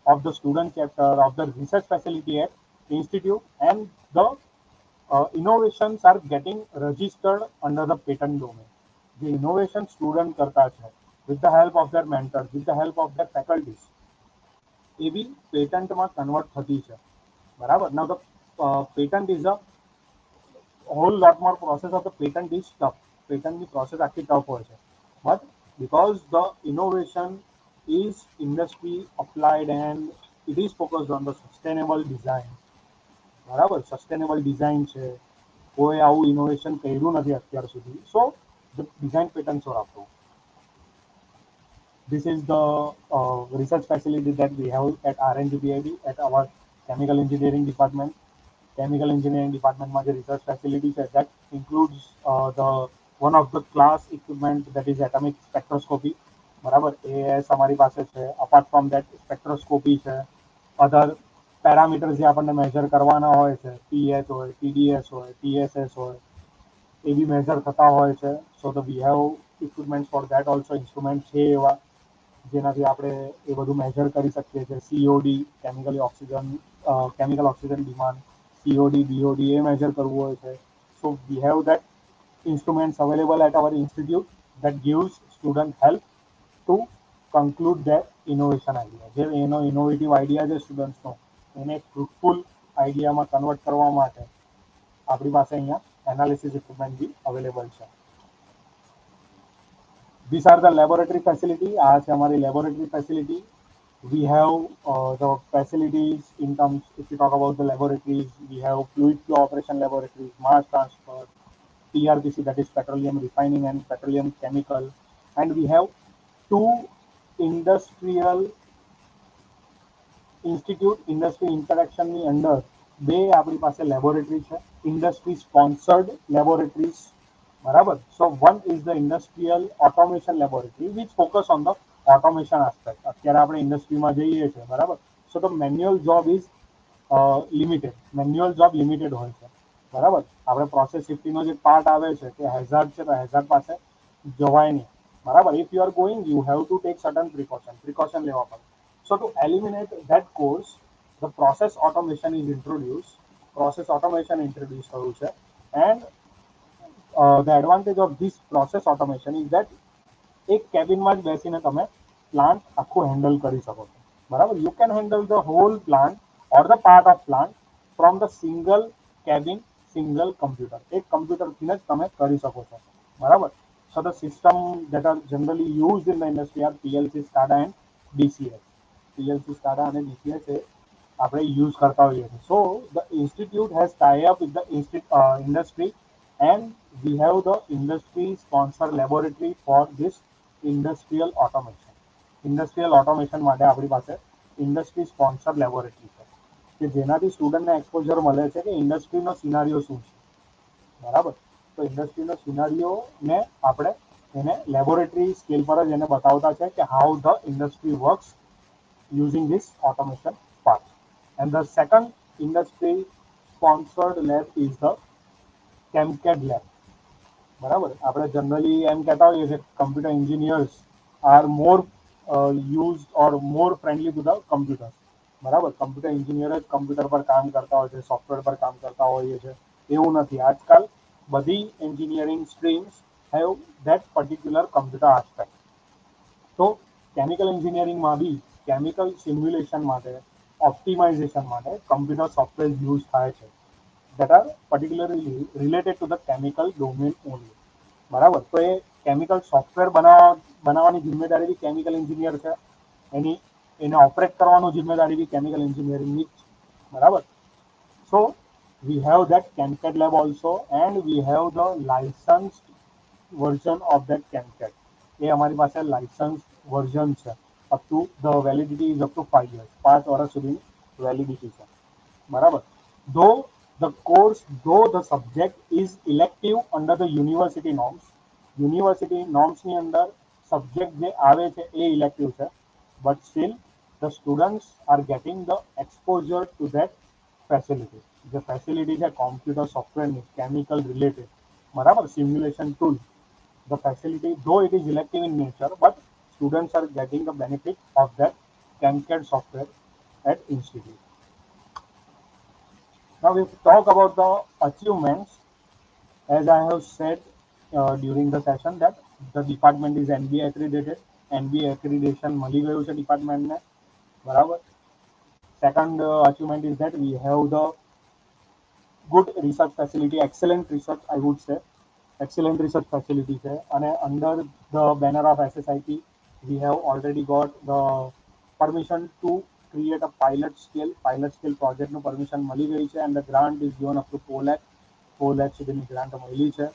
of the student chapter of the research facility at institute, and the innovations are getting registered under the patent domain. The innovation student કરતા છે with the help of their mentors, with the help of their faculties, એ બી પેટન્ટમાં convert થતી છે. બરાબર. Now the patent is a whole lot more process of the patent is tough. પેટન્ટની process આખી ટફ હોય છે, but because the innovation is industry applied and it is focused on the sustainable design. બરાબર. Sustainable design છે, કોઈ આવું innovation કર્યું નથી અત્યાર સુધી. So the design patterns are approved. This is the research facility that we have at RNGPIT at our chemical engineering department. Chemical engineering department માં જે research facility છે that includes the one of the class equipment that is atomic spectroscopy. બરાબર. AS અમારી પાસે છે. apart from that spectroscopy છે, other parameters જે આપણને મેજર કરવાના હોય છે, pH હોય, TDS હોય, TSS હોય, એ બી મેજર થતા હોય છે. So the we have equipment for that also. Instrument છે એવા જેનાથી આપણે એ બધું મેજર કરી શકીએ છીએ. COD, chemical oxygen demand, COD, BOD એ મેજર કરવું હોય છે. So we have that instruments available at our institute that gives student help to conclude their innovation idea. જે એનો ઇનોવેટિવ આઈડિયા છે સ્ટુડન્ટ્સનો, એને ફ્રૂટફુલ આઈડિયામાં કન્વર્ટ કરવા માટે આપણી પાસે અહીંયા એનાલિસિસ ઇક્વિપમેન્ટ બી અવેલેબલ છે. These are the laboratory facility. આ છે અમારી laboratory facility. We have the facilities in terms, if you talk about the laboratories, we have fluid flow operation laboratories, mass transfer, PRPC, that is petroleum refining and petroleum chemical, and we have 2 industrial institute industry interaction ની અંદર 2 આપણી પાસે laboratory છે, industry sponsored laboratories. બરાબર. સો one is the industrial automation laboratory which focus on the automation aspect. અત્યારે આપણે ઇન્ડસ્ટ્રીમાં જઈએ છીએ. બરાબર. સો the manual job is limited. Manual job limited હોય છે. બરાબર. આપણે પ્રોસેસ સેફ્ટીનો જે પાર્ટ આવે છે કે હેઝાર્ડ છે, તો હેઝાર્ડ પાસે જવાય નહીં. બરાબર. If you are going, you have to take certain precaution લેવા પડે. So to eliminate that course, the process automation is introduced. Process automation introduced થયું છે. And the advantage of this process automation is that એક કેબિનમાં જ બેસીને તમે plant આખું handle કરી શકો છો. બરાબર. You can handle the whole plant or the part of plant from the single cabin, single computer. એક કમ્પ્યુટરથી જ તમે કરી શકો છો. બરાબર. So the system that are generally used in the industry are PLC, SCADA and DCS. PLC, SCADA અને DCS એ આપણે યુઝ કરતા હોઈએ છીએ. So the institute has tie up with the industry and we have the industry sponsored laboratory for this industrial automation. Industrial automation માટે આપણી પાસે industry sponsored laboratory છે કે જેનાથી સ્ટુડન્ટને એક્સપોઝર મળે છે કે ઇન્ડસ્ટ્રીનો સિનારીઓ શું છે. બરાબર. તો ઇન્ડસ્ટ્રીનો સિનારીઓને આપણે એને લેબોરેટરી સ્કેલ પર જ એને બતાવતા છે કે how the industry works using this automation part. And the second industry sponsored lab is the ChemCAD lab. બરાબર. આપણે જનરલી એમ કહેતા હોઈએ કે computer engineers are more used or more friendly to the computers. બરાબર, કમ્પ્યુટર એન્જિનિયર જ computer પર કામ કરતા હોય છે, સોફ્ટવેર પર કામ કરતા હોઈએ છે, એવું નથી. આજકાલ બધી engineering streams have that particular computer aspect. તો કેમિકલ એન્જિનિયરિંગમાં બી કેમિકલ સિમ્યુલેશન માટે, ઓપ્ટિમાઇઝેશન માટે કમ્પ્યુટર સોફ્ટવેર યુઝ થાય છે that are particularly related to the chemical domain only. બરાબર, તો એ કેમિકલ સોફ્ટવેર બનાવવાની જિમ્મેદારી બી કેમિકલ એન્જિનિયર છે, એને ઓપરેટ કરવાનું જિમ્મેદારી બી કેમિકલ એન્જિનિયરિંગની જ છે. બરાબર. So we have that ChemCAD lab also and we have the licensed version of that ChemCAD. એ અમારી પાસે લાઇસન્સ વર્ઝન છે. Up to the validity is up to 5 years, 5 વર્ષ સુધીની વેલિડિટી છે. બરાબર. Though the subject is elective under the university norms, university નોર્મ્સની અંદર સબ્જેક્ટ જે આવે છે એ ઇલેક્ટિવ છે, but still the students are getting the exposure to that facility. જે ફેસિલિટી છે કોમ્પ્યુટર સોફ્ટવેરની, કેમિકલ રિલેટેડ, બરાબર, simulation tool, the facility, though it is elective in nature, but students are getting the benefit of that CAMCAD software at institute. Now we talk about the achievements. As I have said during the session that the department is NBA accredited. NBA accreditation મળી ગયું છે ડિપાર્ટમેન્ટને. બરાબર. Second achievement is that we have the good research facility, excellent research, I would say. Excellent research facility છે. અને under the banner of SSIP we have already got the permission to create a pilot scale projectનું permission મળી ગઈ છે, and the grant is given up to 4 lakh સુધીની grant મળી છે.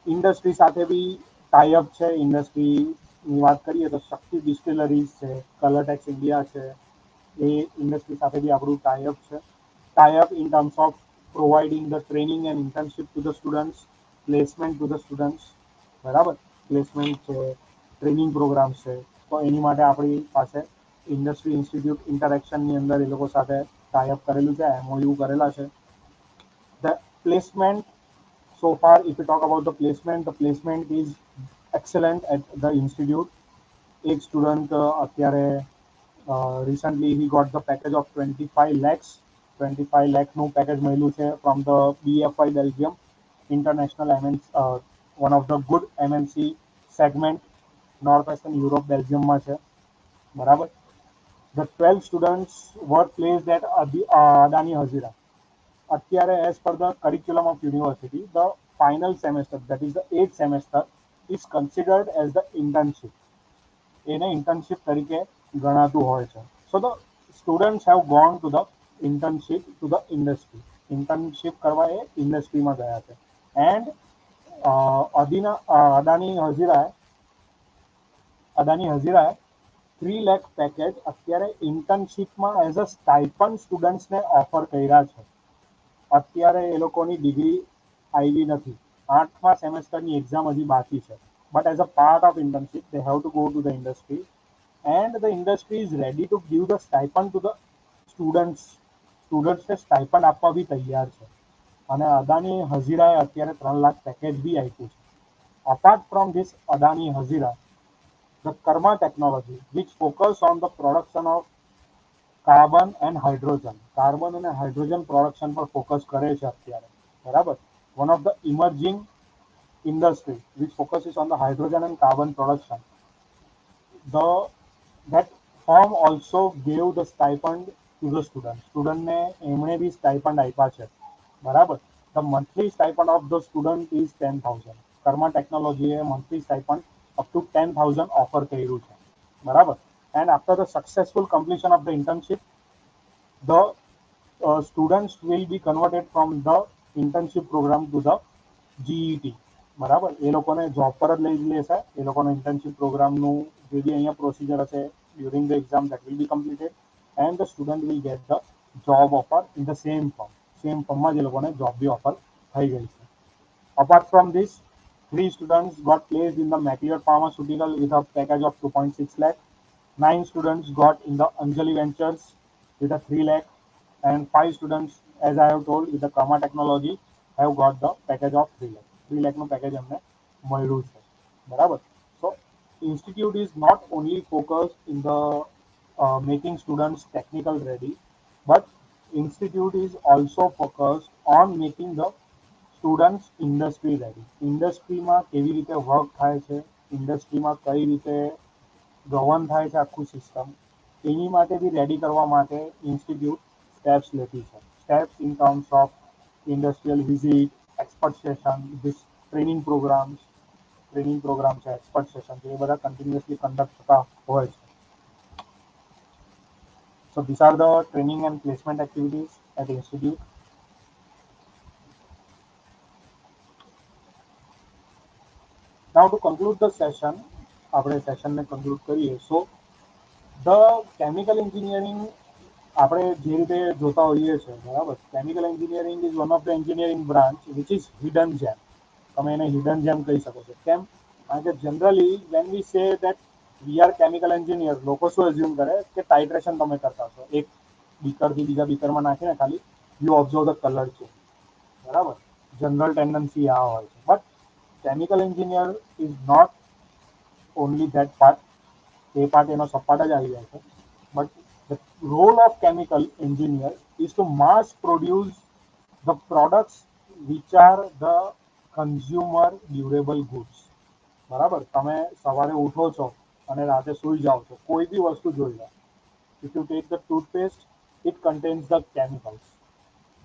Industry સાથે બી ટાઈઅપ છે. ઇન્ડસ્ટ્રીની વાત કરીએ તો શક્તિ ડિસ્ટિલરીઝ છે, કલરટેક્સ ઇન્ડિયા છે, એ ઇન્ડસ્ટ્રી સાથે બી આપણું ટાઈઅપ છે. Tie-up in terms of providing the training and internship two the students, placement two the students. બરાબર, પ્લેસમેન્ટ છે, ટ્રેનિંગ પ્રોગ્રામ્સ છે, તો એની માટે આપણી પાસે ઇન્ડસ્ટ્રી ઇન્સ્ટિટ્યૂટ ઇન્ટરેક્શનની અંદર એ લોકો સાથે ટાઈઅપ કરેલું છે, MOU કરેલા છે. The placement, so far if you talk about the placement is excellent at the institute. એક સ્ટુડન્ટ અત્યારે recently he got the package of 25 lakhs, 25 લાખનું પેકેજ મળ્યું છે from the BFI Belgium, international one of the good MNC segment, northwestern Europe બેલ્જિયમમાં છે. બરાબર. The 12 students were placed at Adani Hazira. અત્યારે as per the curriculum of university, the final semester, that is the 8th semester, is considered as the internship. એને internship તરીકે ગણાતું હોય છે. So the students have gone to the internship to the industry. internship કરવા એ ઇન્ડસ્ટ્રીમાં ગયા છે. And Adani હઝીરાએ 3 lakh package અત્યારે ઇન્ટર્નશીપમાં as a stipend સ્ટુડન્ટ્સને offer કર્યા છે. અત્યારે એ લોકોની ડિગ્રી આવી નથી, 8મા સેમેસ્ટરની એક્ઝામ હજી બાકી છે, but as a part of internship they have to go to the industry, and the industry is ready to give the stipend to the સ્ટુડન્ટ્સને સ્ટાઇપન્ડ આપવા બી તૈયાર છે. અને અદાની હઝીરાએ અત્યારે 3 લાખ પેકેજ બી આપ્યું છે. Apart from this Adani Hazira, the Karma technology which focus on the production of carbon and hydrogen, carbon અને હાઇડ્રોજન પ્રોડક્શન પર ફોકસ કરે છે અત્યારે. બરાબર. One of the emerging industry which focuses on the hydrogen and carbon production. That firm also gave the stipend to the student. સ્ટુડન્ટને એમણે બી stipend આપ્યા છે. બરાબર. The monthly stipend of the student is 10,000. Karma ટેકનોલોજીએ monthly stipend up to 10,000 offer કર્યું છે. બરાબર. And after the successful completion of the internship, the students will be converted from the internship program to the GET. બરાબર. એ લોકોને job પર જ લઈ લેશે. એ લોકોનો ઇન્ટર્નશીપ પ્રોગ્રામનું જે બી અહીંયા પ્રોસિજર હશે during the exam that will be completed, and the student will get the job offer in the same firm. Same ફર્મમાં જ એ લોકોને જોબ બી ઓફર થઈ ગઈ છે. Apart from this, 3 students got placed in the Macular Pharmaceutical with a package of 2.6 lakh. 9 students got in the Anjali Ventures with a 3 lakh, and 5 students, as I have told, with the Karma Technology have got the package of 3 lakh. 3 લાખનું package એમને મળ્યું છે. બરાબર. સો institute is not only focused in the making students technical ready, but institute is also focused on making the students industry ready. ઇન્ડસ્ટ્રીમાં કેવી રીતે work થાય છે, ઇન્ડસ્ટ્રીમાં કઈ રીતે ગવર્ન થાય છે આખું સિસ્ટમ, એની માટે બી રેડી કરવા માટે ઇન્સ્ટિટ્યૂટ સ્ટેપ્સ લેતી છે. Steps in terms of industrial visit, expert session, this training programme છે, એક્સપર્ટ સેશન છે, એ બધા કન્ટિન્યુઅસલી કન્ડક્ટ થતા હોય છે. So these are the training and placement activities at the institute. Now to conclude the session, આપણે સેશનને conclude કરીએ. સો the chemical engineering આપણે જે રીતે જોતા હોઈએ છીએ, બરાબર, chemical engineering is one of the engineering branch which is hidden જેમ. તમે એને હિડન જેમ કહી શકો છો. કેમ? કારણ કે generally when we say that we are chemical engineer, લોકો શું એઝ્યુમ કરે કે ટાઇટ્રેશન તમે કરતા છો, એક બીકરથી બીજા બીકરમાં નાખીને ખાલી યુ ઓબ્ઝર્વ ધ કલર છે, બરાબર. જનરલ ટેન્ડન્સી આ હોય છે. But chemical engineer is not only that part, એ પાર્ટ એનો સપાટ જ આવી જાય છે. But the role of chemical engineer is to mass produce the products which are the consumer durable goods. બરાબર. તમે સવારે ઉઠો છો અને રાતે સૂઈ જાઓ છો, કોઈ બી વસ્તુ જોઈ લો, if you take the toothpaste, it contains the chemicals,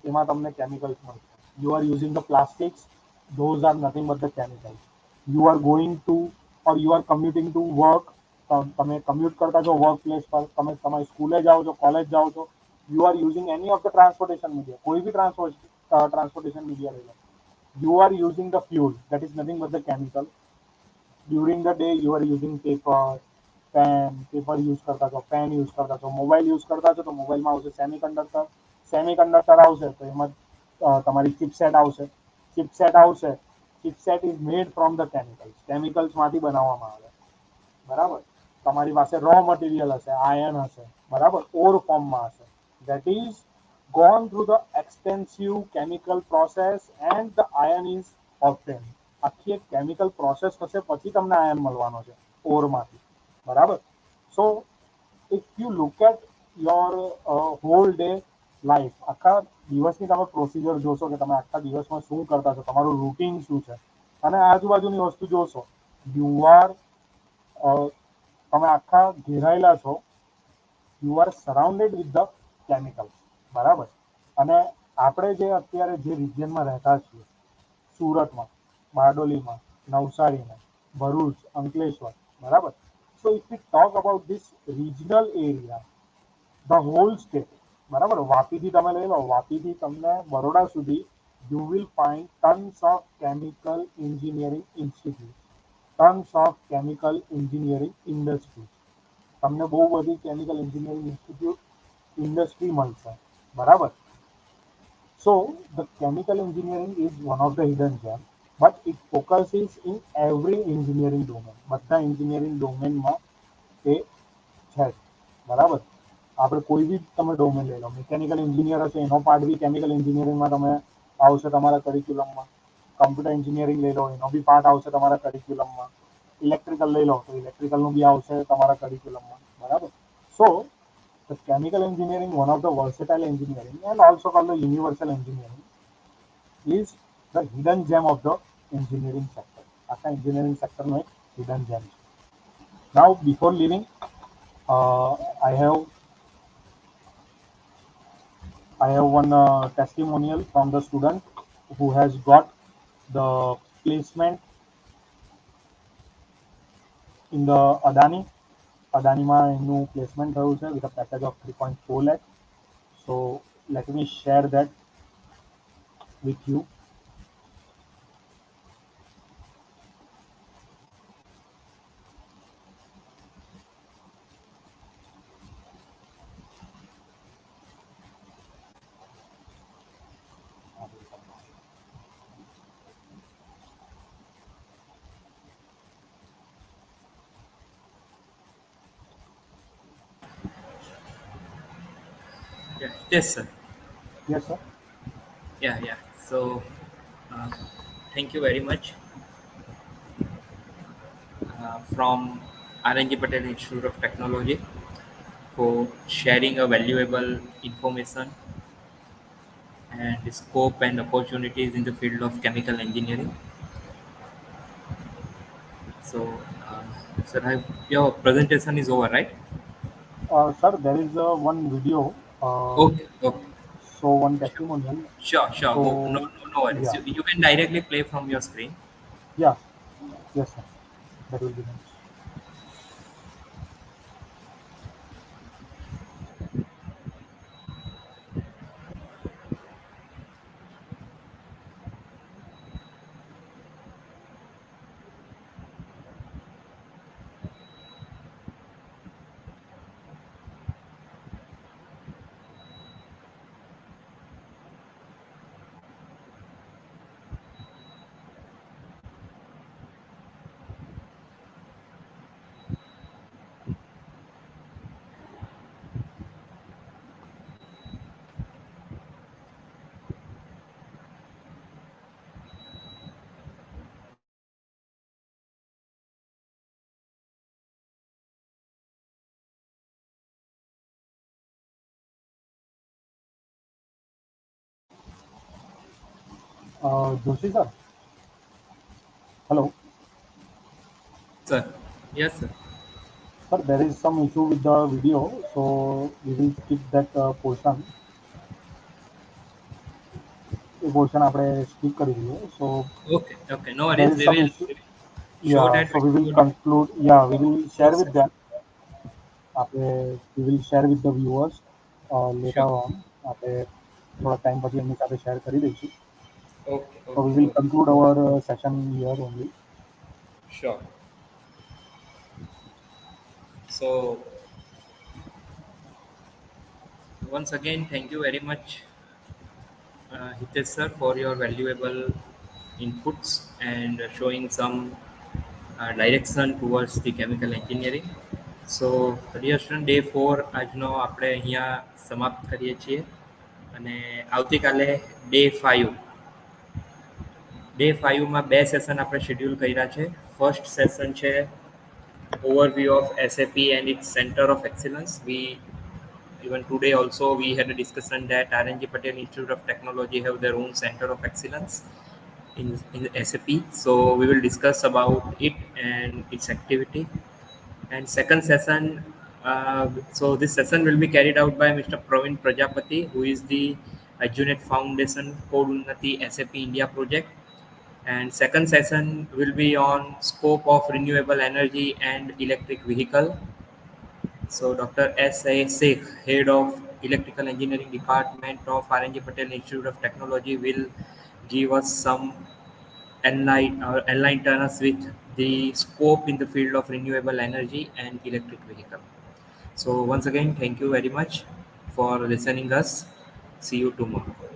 એમાં તમને કેમિકલ્સ મળશે. You are using the plastics, those are nothing but the chemicals. You are going to or you are commuting to work, તમે commute કરતા છો work place પર, તમે તમારી સ્કૂલે જાઓ છો, કોલેજ જાઓ છો, you are using any of the transportation media, કોઈ બી ટ્રાન્સપોર્ટેશન મીડિયા લઈ લો, you are using the fuel, that is nothing but the chemical. During the day you are using paper, paper use કરતા છો, pen use કરતા છો, mobile use કરતા છો, તો મોબાઈલમાં આવશે સેમિકન્ડક્ટર આવશે, તો એમાં તમારી ચિપસેટ આવશે. ચિપસેટ આવશે, chipset is made from the chemicals, કેમિકલ્સમાંથી બનાવવામાં આવે, બરાબર. તમારી પાસે રો મટીરિયલ હશે, આયર્ન હશે, બરાબર, ઓર ફોર્મમાં હશે, that is gone through the extensive chemical process and the iron is obtained. આખી એક કેમિકલ પ્રોસેસ થશે પછી તમને આયર્ન મળવાનો છે ઓરમાંથી, બરાબર. So if you look at your whole day life, આખા દિવસની તમે પ્રોસિજર જોશો કે તમે આખા દિવસમાં શું કરતા છો, તમારું રૂટીન શું છે, અને આજુબાજુની વસ્તુ જોશો, યુ આર તમે આખા ઘેરાયેલા છો, you are surrounded with the chemicals, બરાબર. અને આપણે જે અત્યારે જે રિજિયનમાં રહેતા છીએ, સુરતમાં, બારડોલીમાં, નવસારીમાં, ભરૂચ, અંકલેશ્વર, બરાબર. So if we talk about this regional area, the whole state, બરાબર, વાપીથી તમે લઈ લો, વાપીથી તમને બરોડા સુધી, you will find tons of chemical engineering institute, tons of chemical engineering industry. તમને બહુ બધી કેમિકલ એન્જિનિયરિંગ ઇન્સ્ટિટ્યૂટ ઇન્ડસ્ટ્રી મળશે, બરાબર. So the chemical engineering is one of the hidden gem, but it focuses in every engineering domain, બધા engineering ડોમેનમાં એ છે, બરાબર. આપણે કોઈ બી તમે ડોમેન લઈ લો, મિકેનિકલ એન્જિનિયર હશે, એનો પાર્ટ બી કેમિકલ એન્જિનિયરિંગમાં તમે આવશે તમારા કરિક્યુલમમાં. કમ્પ્યુટર એન્જિનિયરિંગ લઈ લો, એનો બી પાર્ટ આવશે તમારા કરિક્યુલમમાં. ઇલેક્ટ્રિકલ લઈ લો તો ઇલેક્ટ્રિકલનું બી આવશે તમારા કરિક્યુલમમાં, બરાબર. So the chemical engineering, one of the versatile engineering and also called the universal engineering, is the hidden gem of the engineering sector. આખા એન્જિનિયરિંગ સેક્ટરનો એક હિડન જેમ છે. Now before leaving, I have one testimonial from the student who has got the placement in the Adani. Adaniમાં એમનું placement થયું છે with a package of 3.4 lakh. So let me share that with you. Yeah. Yes, sir. Yes, sir. Yeah. So, thank you very much. from RNG Patel Institute of Technology for sharing a valuable information and scope and opportunities in the field of chemical engineering. So, sir, your presentation is over, right? Sir, there is one video, Okay, okay. so one testimonial. Sure, sure. Go. No, So, no, no worries. yeah, You can directly play from your screen. yeah, yes, sir. That will be nice. Joshi sir, hello. Sir. Yes, sir. Sir, there is some issue with the video, so we will skip that portion. A portion આપણે skip કરી દઈએ. So Okay, okay. No there worries. is We some will issue. show Yeah, that so we will video. conclude. Yeah, we will share Yes, with sir. them. We will share with the viewers later Sure. on. આપણે થોડા time પછી એમની સાથે share કરી દઈશું. Okay, So we okay, will okay. conclude our session here only. Sure. So, once again, thank you very much, Hitesh sir, for your valuable inputs and showing some direction towards the chemical engineering. So dear student day 4 આજનો આપણે અહીંયા સમાપ્ત કરીએ છીએ અને આવતીકાલે day 5 day 5માં 2 session આપણે શેડ્યુલ કર્યા છે. ફર્સ્ટ સેશન છે overview of SAP and its center of excellence. We even today also we had a discussion that RNG Patel Institute of Technology have their own center of excellence in SAP. So we will discuss about it and its activity. And second session, so this session will be carried out by Mr. Praveen Prajapati, who is the Adjunet Foundation Code Unnati SAP India project. And second session will be on scope of renewable energy and electric vehicle. So Dr. S.A. Sheikh, head of electrical engineering department of RNG Patel Institute of Technology, will give us some enlighten us with the scope in the field of renewable energy and electric vehicle. So once again, thank you very much for listening us. See you tomorrow.